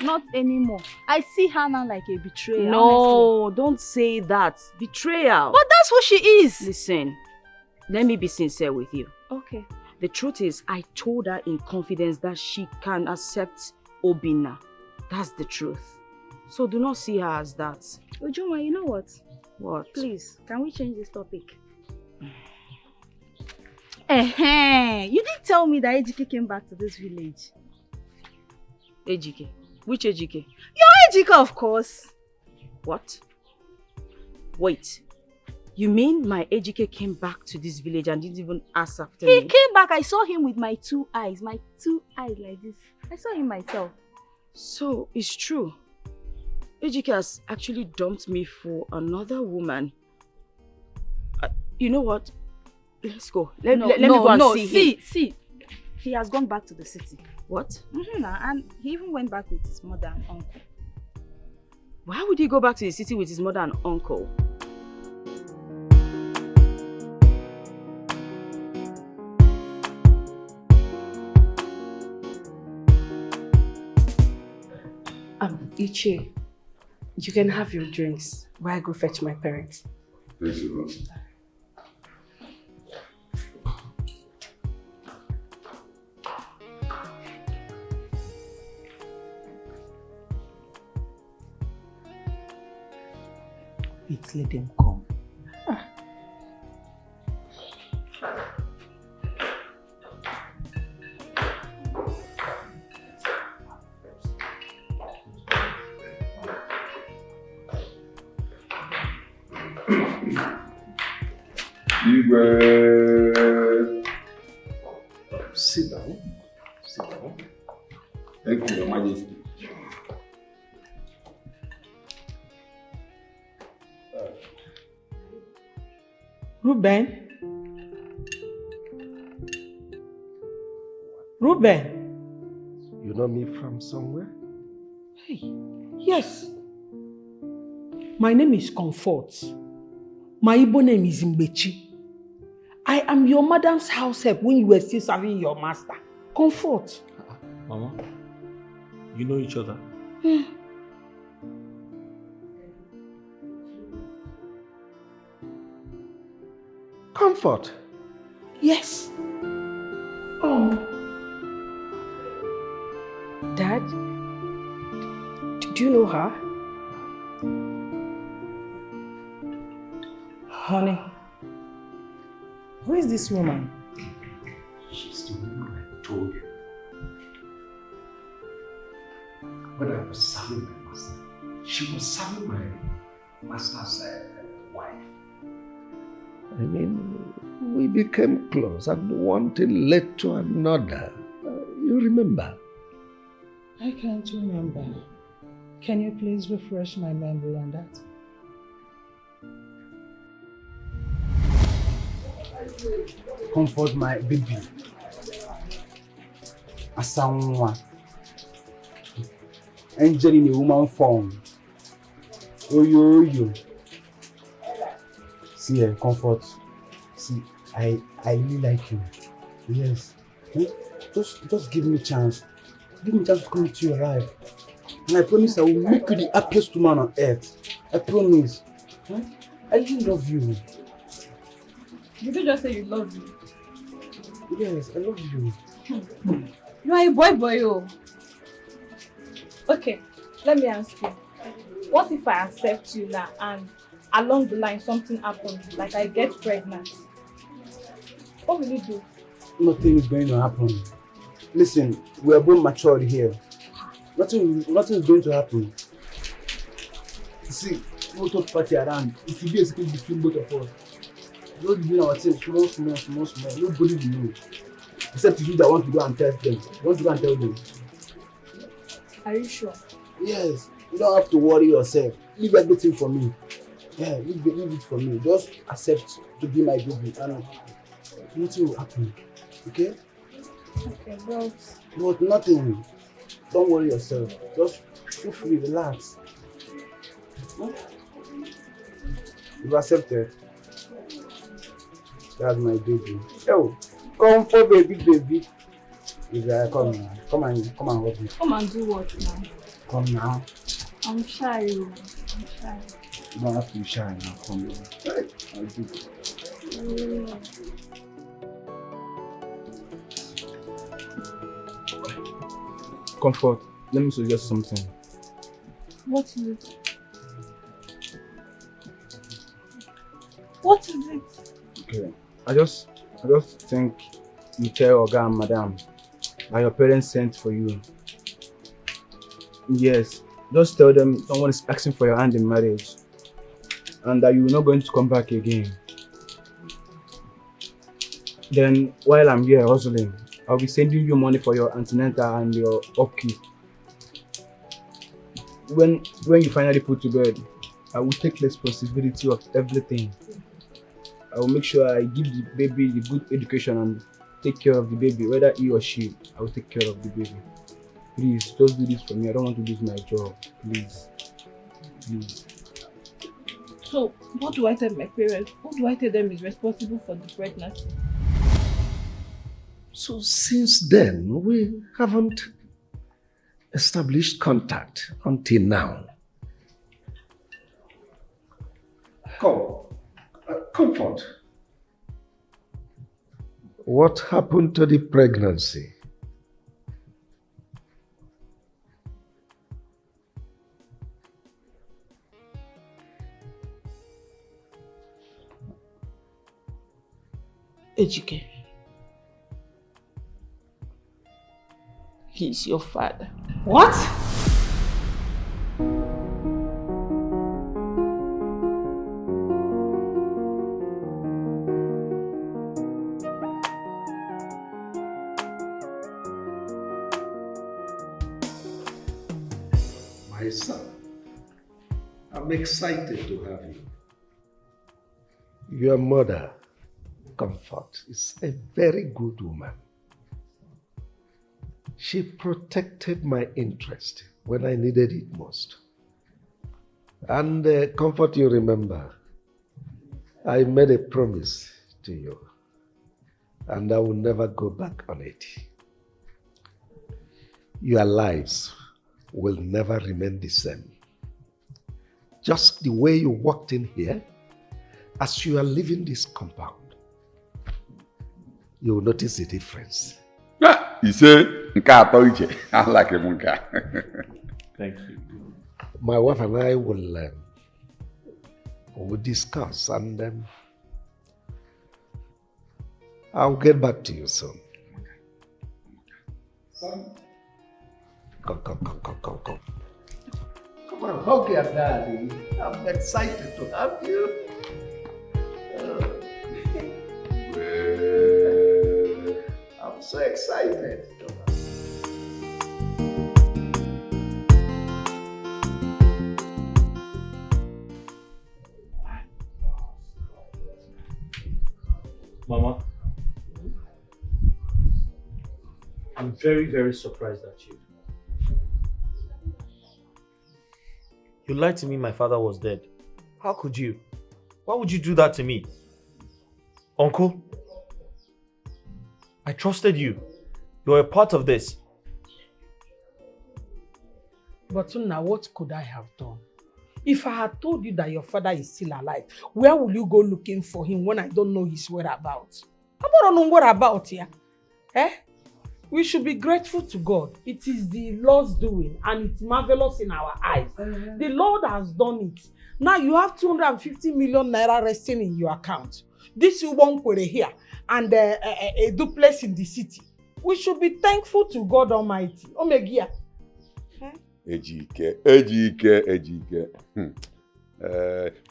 Not anymore. I see her now like a betrayer. No, honestly. Don't say that. Betrayal. But that's what she is. Listen, let me be sincere with you. Okay. The truth is, I told her in confidence that she can accept Obina. That's the truth. So do not see her as that. Ujunwa, you know what? What? Please, can we change this topic? You didn't tell me that Ejike came back to this village. Ejike? Which Ejike? Your Ejike, of course. What? Wait. You mean my Ejike came back to this village and didn't even ask after me? He came back. I saw him with my two eyes. My two eyes like this. I saw him myself. So, it's true. Ejike has actually dumped me for another woman. You know what? Let's go. Let me go and see him. See. He has gone back to the city. What? And he even went back with his mother and uncle. Why would he go back to the city with his mother and uncle? Iche, you can have your drinks while I go fetch my parents. Thank you. Let them come. Igwe. Sit down. Sit down. Thank you, Your Majesty. Ruben? Ruben? You know me from somewhere? Hey, yes. My name is Comfort. My Igbo name is Mbechi. I am your madam's house help when you were still serving your master. Comfort. Mama, you know each other? Comfort. Yes. Dad, do you know her? Honey, who is this woman? She's the woman I told you. When I was serving my master, she was serving my master's wife. I mean, we became close and one thing led to another. You remember? I can't remember. Can you please refresh my memory on that? Comfort my baby. Asawa. Angel in a woman form. Oyo. See, Comfort. See, I really like you. Yes. Just give me a chance. Give me a chance to come into your life. And I promise I will make you the happiest woman on earth. I promise. Huh? I really love you. Did you just say you love me? Yes, I love you. You are a boy, oh. Okay, let me ask you. What if I accept you now and along the line something happens, like I get pregnant? What will you do? Nothing is going to happen. Listen, we are both matured here. Nothing is going to happen. See, no talk party around. It will be a secret between both of us. Don't do our things small. Nobody will know. Except you that want to go and tell them. You want to go and tell them. Are you sure? Yes. You don't have to worry yourself. Leave everything for me. Yeah, leave it for me. Just accept to be my baby and nothing will happen. Okay? Okay, bro. But nothing. Don't worry yourself. Just feel free, relax. You've accepted. That's my baby. Oh, come for baby. Come and help me. Come and do what now? Come now. I'm shy. You don't have to be shy now. Come here. I'll do it. Comfort, let me suggest something. What is it? What is it? Okay. I just think you tell Oga and Madam that your parents sent for you. Yes. Just tell them someone is asking for your hand in marriage and that you're not going to come back again. Then while I'm here hustling, I'll be sending you money for your antenatal and your upkeep. When you finally put to bed, I will take responsibility of everything. I will make sure I give the baby the good education and take care of the baby, whether he or she. I will take care of the baby. Please, just do this for me. I don't want to lose my job. Please. So, what do I tell my parents? Who do I tell them is responsible for the pregnancy? So since then, we haven't established contact until now. Comfort. What happened to the pregnancy? Dikeh. He's your father. What? my son. I'm excited to have you. Your mother, Comfort, is a very good woman. She protected my interest when I needed it most. And Comfort, you remember, I made a promise to you, and I will never go back on it. Your lives will never remain the same. Just the way you walked in here, as you are leaving this compound, you will notice the difference. You say, I like him. Thank you. My wife and I will discuss, and I'll get back to you soon. Son, come. Come on, hug your daddy. I'm excited to have you. I'm so excited. Mama, I'm very, very surprised at you. You lied to me my father was dead. How could you? Why would you do that to me? Uncle, I trusted you. You're a part of this. But now, what could I have done? If I had told you that your father is still alive, where will you go looking for him when I don't know his whereabouts? I don't know whereabouts here. We should be grateful to God. It is the Lord's doing, and it's marvelous in our eyes. The Lord has done it. Now you have 250 million naira resting in your account. This one here, and a duplex in the city. We should be thankful to God Almighty. Omegia. Ejike.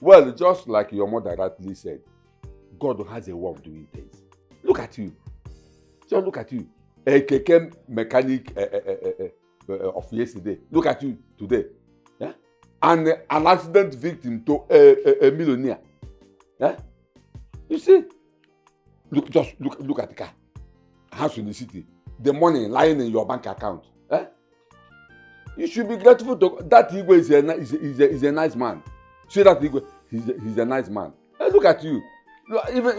Well, just like your mother rightly said, God has a way of doing things. Look at you. Just look at you. A keke mechanic of yesterday. Look at you today. Yeah? And an accident victim to a millionaire. Yeah? You see? Look at the car. House in the city. The money lying in your bank account. Eh? You should be grateful to that Igwe is a nice man. See that Igwe? He's a nice man. Hey, look at you. You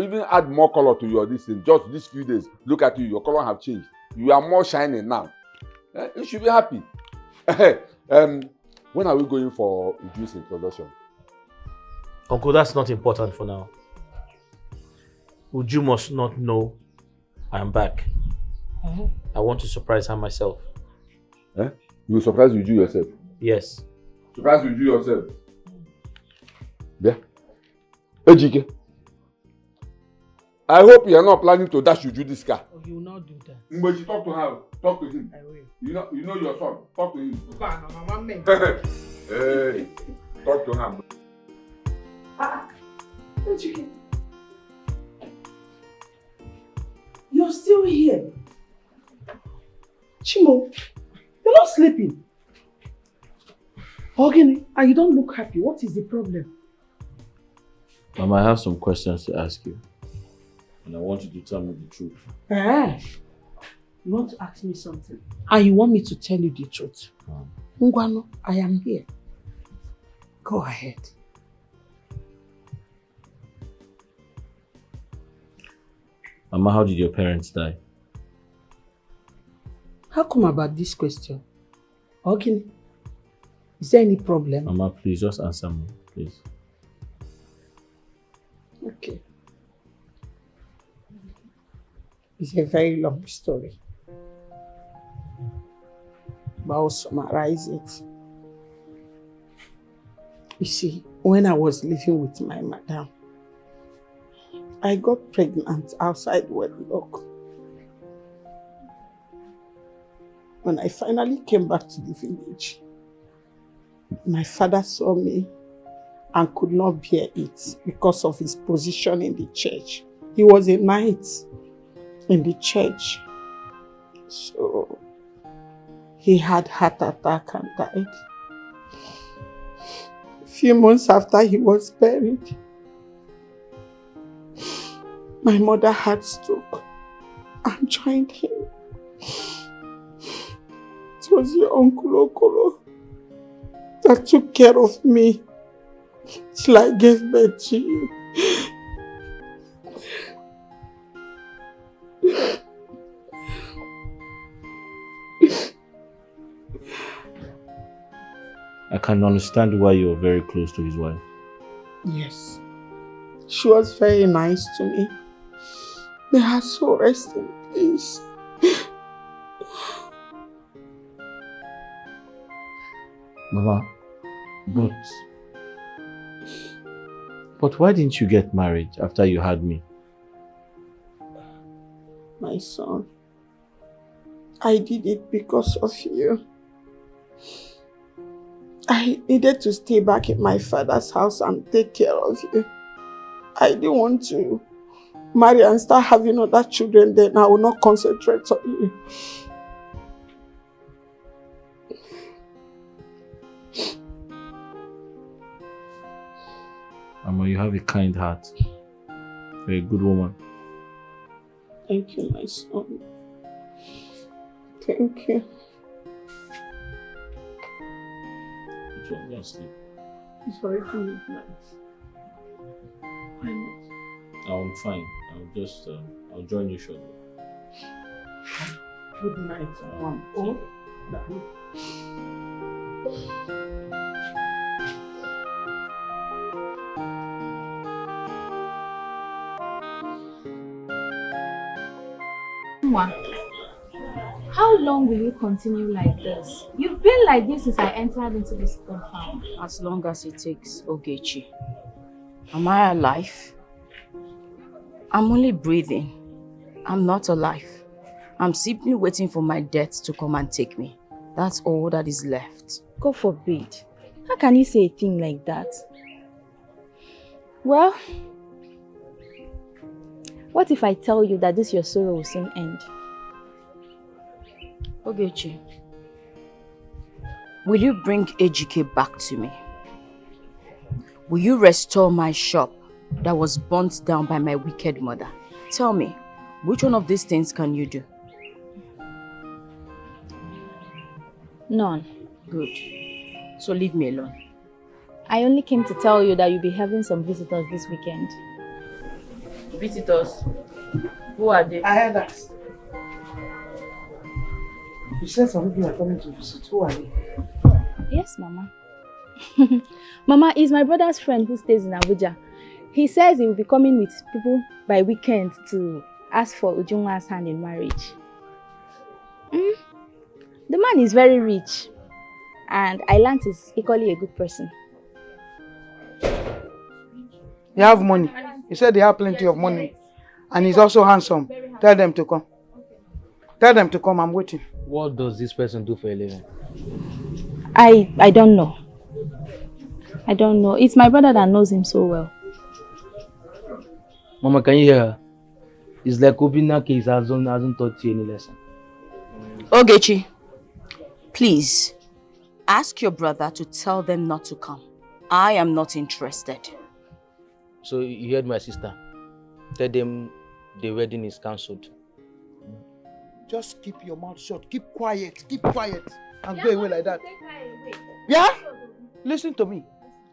even add more color to your this thing. Just these few days, look at you. Your color have changed. You are more shining now. You should be happy. When are we going for Uju's introduction? Uncle, that's not important for now. Uju must not know I am back. I want to surprise her myself. You will surprise Uju yourself? Yes. Surprise Uju yourself? Yeah. Ejike, I hope you are not planning to dash Uju this car. Oh, you will not do that. But you talk to her. Talk to him. I will. You know your son. Talk to him. Hey, talk to him. Ejike. You're still here. Chimo, you're not sleeping. Ogini, and you don't look happy. What is the problem? Mama, I have some questions to ask you. And I want you to tell me the truth. You want to ask me something? And you want me to tell you the truth? Ngwano, I am here. Go ahead. Mama, how did your parents die? How come about this question? Ogini, is there any problem? Mama, please just answer me, please. Okay. It's a very long story. But I'll summarize it. You see, when I was living with my madam, I got pregnant outside wedlock. When I finally came back to the village, my father saw me and could not bear it because of his position in the church. He was a knight in the church. So he had heart attack and died. A few months after he was buried, my mother had stroke and joined him. It was your Uncle Okolo that took care of me till I gave birth to you. I can understand why you're very close to his wife. Yes, she was very nice to me. May her soul rest in peace. Mama, but why didn't you get married after you had me? My son, I did it because of you. I needed to stay back in my father's house and take care of you. I didn't want to marry and start having other children, then I will not concentrate on you. Mama, you have a kind heart. You're a good woman. Thank you, my son. Thank you. Just sleep. It's already midnight. Why not? I'm fine. I'll join you shortly. Good night, Mom. Oh, Mama, how long will you continue like this? You've been like this since I entered into this compound. As long as it takes, Ogechi. Am I alive? I'm only breathing. I'm not alive. I'm simply waiting for my death to come and take me. That's all that is left. God forbid. How can you say a thing like that? Well, what if I tell you that this your sorrow will soon end? Ogechi, will you bring Ejike back to me? Will you restore my shop that was burnt down by my wicked mother? Tell me, which one of these things can you do? None. Good. So leave me alone. I only came to tell you that you'll be having some visitors this weekend. Visitors? Who are they? I heard that. You said some people are coming to visit. Who are they? Yes, Mama. Mama is my brother's friend who stays in Abuja. He says he will be coming with people by weekend to ask for Ujunwa's hand in marriage. The man is very rich, and I learned he's equally a good person. They have money. He said they have plenty of money. And he's also handsome. Tell them to come. Tell them to come, I'm waiting. What does this person do for a living? I don't know. I don't know. It's my brother that knows him so well. Mama, can you hear her? It's like Obina case hasn't taught you any lesson. Ogechi, please, ask your brother to tell them not to come. I am not interested. So you heard my sister. Tell them the wedding is cancelled. Just keep your mouth shut. Keep quiet. Keep quiet. And go away like that. Yeah? Listen to me.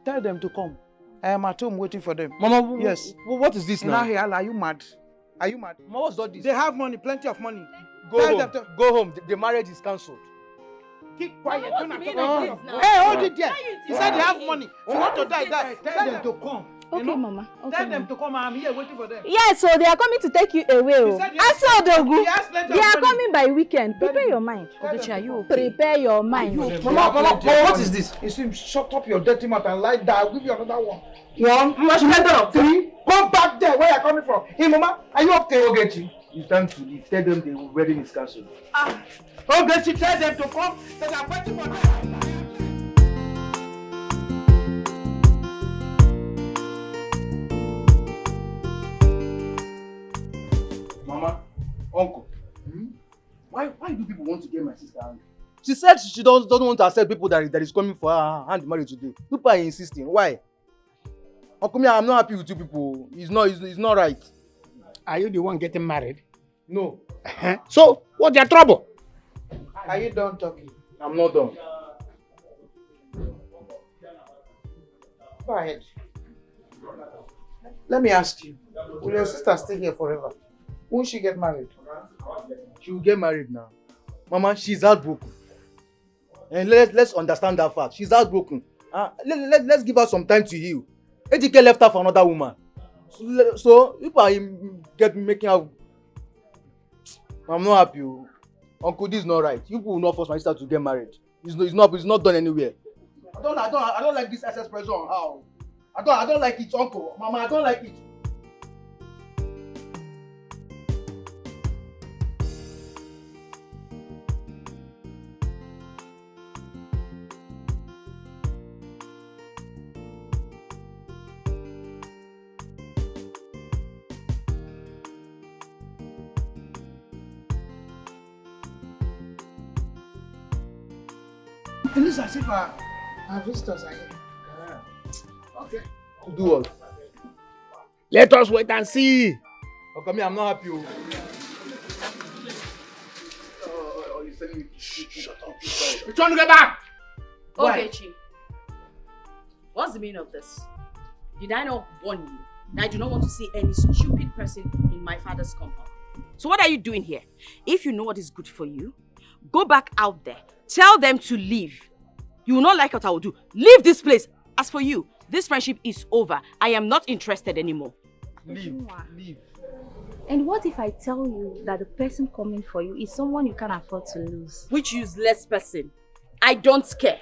Tell them to come. I am at home waiting for them. Mama, yes. What is this now? Are you mad? Are you mad? Mama, what's all this? They have money, plenty of money. Go home. Go home. The marriage is cancelled. Keep quiet. Hey, hold it there. He said they have money. If you want to die. Tell them to come. Okay, Mama. Okay, Tell them to come. I'm here waiting for them. Yes, so they are coming to take you away. I saw Dogu. They are coming by weekend. Prepare your mind. Ogechi, are you okay? Prepare your mind. Mama, what is this? You see, shut up your dirty mouth and lie down. I'll give you another one. 1, 3. Come back there. Where you coming from? Hey, Mama, are you okay, Ogechi? It's time to leave. Tell them the wedding is cancelled. Ogechi, tell them to come. They are waiting for them. Mama, uncle, why do people want to get my sister angry? She said she doesn't want to accept people that is coming for her hand marriage today. People are insisting. Why? Uncle, I'm not happy with you people. It's not right. Are you the one getting married? No. So, what's your trouble? Are you done talking? I'm not done. Go ahead. Let me ask you. Will your sister stay here forever? Won't she get married? She will get married now. Mama, she's heartbroken. And let's understand that fact. She's heartbroken. Let's give her some time to heal. Dikeh left her for another woman. So if I get making her, I'm not happy. Uncle, this is not right. You will not force my sister to get married. It's not done anywhere. I don't like this excess pressure on her. I don't like it, Uncle. Mama, I don't like it. It looks as if our visitors are here. Okay. To do what? Let us wait and see. Okay, I'm not happy. Shut up. We're trying to get back. Okay, Chi. What's the meaning of this? Did I not warn you that I do not want to see any stupid person in my father's compound? So what are you doing here? If you know what is good for you, go back out there. Tell them to leave. You will not like what I will do. Leave this place. As for you, this friendship is over. I am not interested anymore. Leave. And what if I tell you that the person coming for you is someone you can't afford to lose? Which useless person? I don't care.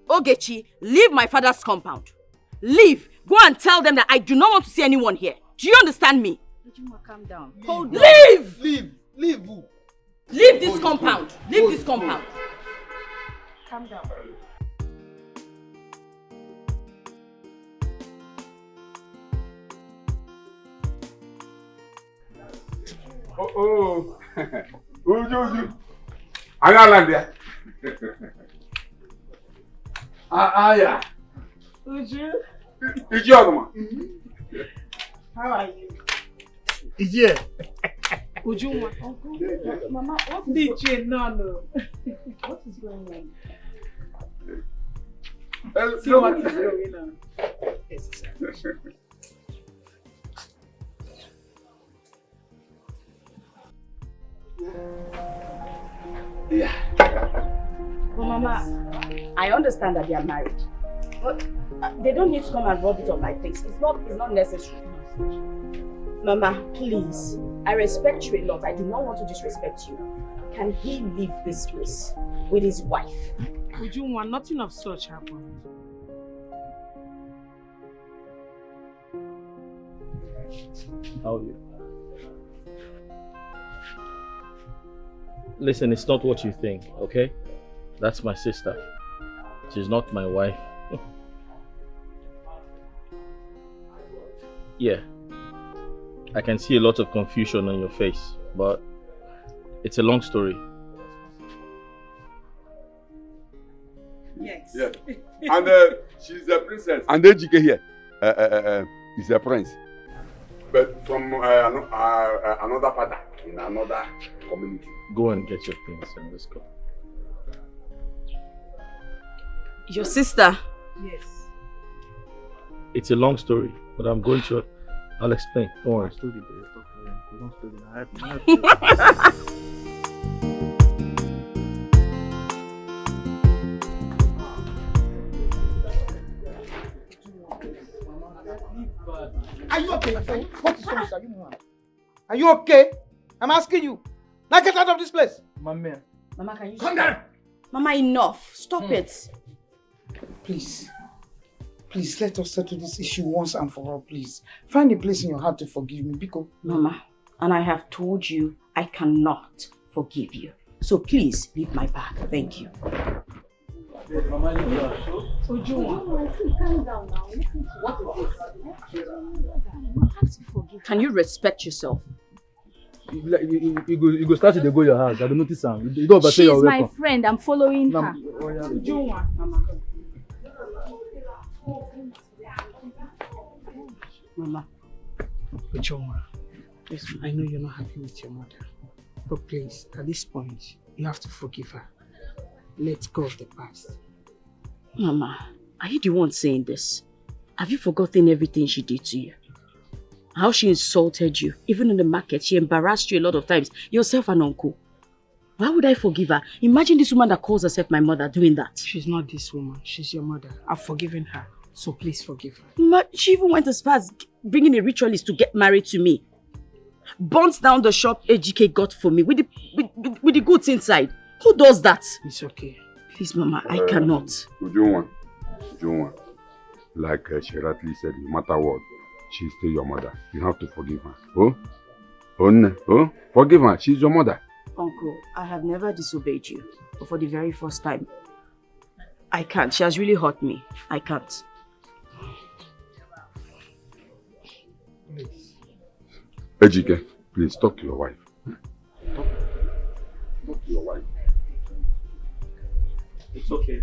Ogechi, leave my father's compound. Leave. Go and tell them that I do not want to see anyone here. Do you understand me? Ujuma, calm down. Leave! Leave. Leave this compound. Leave this compound. Calm down. Oh. Uju. Agalandia. Yeah. Uju. Ijoma. How are you? Yeah. Ujuma. Mama, what is going on? What is going on? See what is going on. Yeah. Well, Mama, I understand that they are married, but they don't need to come and rub it on my face. It's not necessary. Mama, please. I respect you a lot. I do not want to disrespect you. Can he leave this place with his wife? Ujunwa, nothing of such happened. How are you? Listen, it's not what you think, okay? That's my sister. She's not my wife. Yeah. I can see a lot of confusion on your face, but it's a long story. Yes. Yeah. And she's a princess. And then Dikeh here is a prince. But from another father in another community. Go and get your things and let's go. Your sister? Yes. It's a long story, but I'll explain. Don't worry. Are you okay? What is wrong? Are you okay? I'm asking you. Now get out of this place. Mama, can you calm down? Mama, enough. Stop it. Please, let us settle this issue once and for all, please. Find a place in your heart to forgive me, Biko. Mama, and I have told you I cannot forgive you. So please leave my bag. Thank you. Calm down now. Listen to what it is. Can you respect yourself? You go start to go your house. I don't notice am. You don't say you're welcome. She's my friend. I'm following her. Mama, Ujoma, listen, I know you're not happy with your mother, but please, at this point, you have to forgive her. Let go of the past. Mama, are you the one saying this? Have you forgotten everything she did to you? How she insulted you, even in the market, she embarrassed you a lot of times, yourself and uncle. Why would I forgive her? Imagine this woman that calls herself my mother doing that. She's not this woman, she's your mother. I've forgiven her, so please forgive her. She even went as far as bringing a ritualist to get married to me. Burnt down the shop AGK got for me with the goods inside. Who does that? It's okay. Please, Mama, I cannot. Ujoma, like she rightly said, no matter what, she's still your mother. You have to forgive her. Forgive her. She's your mother. Uncle, I have never disobeyed you, but for the very first time, I can't. She has really hurt me. I can't. Ejike, please talk to your wife. Talk to your wife. It's okay.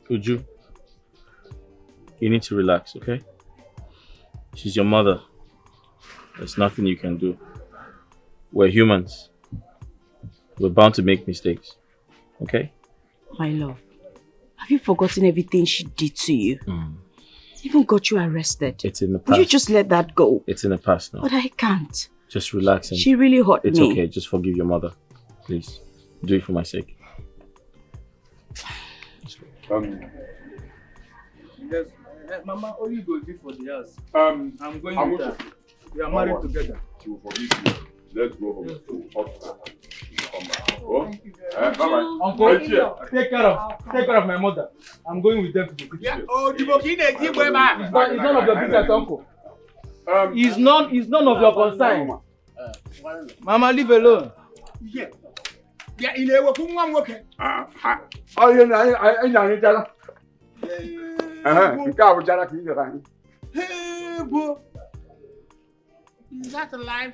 Uju, you need to relax, okay? She's your mother. There's nothing you can do. We're humans. We're bound to make mistakes, okay? My love, have you forgotten everything she did to you? Even got you arrested. It's in the past. Will you just let that go? It's in the past now. But I can't. Just relax and... She really hurt me. It's okay, just forgive your mother. Please, do it for my sake. Yes, Mama, only go do for the house. I'm going with her. We are married together. She will forgive you. Let's go home to hospital. Come back. Oh, bye-bye. Uncle, take care of my mother. I'm going with them to the kitchen. It's none of your business, Uncle. It's none of your concern. Mama, leave alone. Yeah, in a work, oh, you know, I know. Hey, boo. Is that life?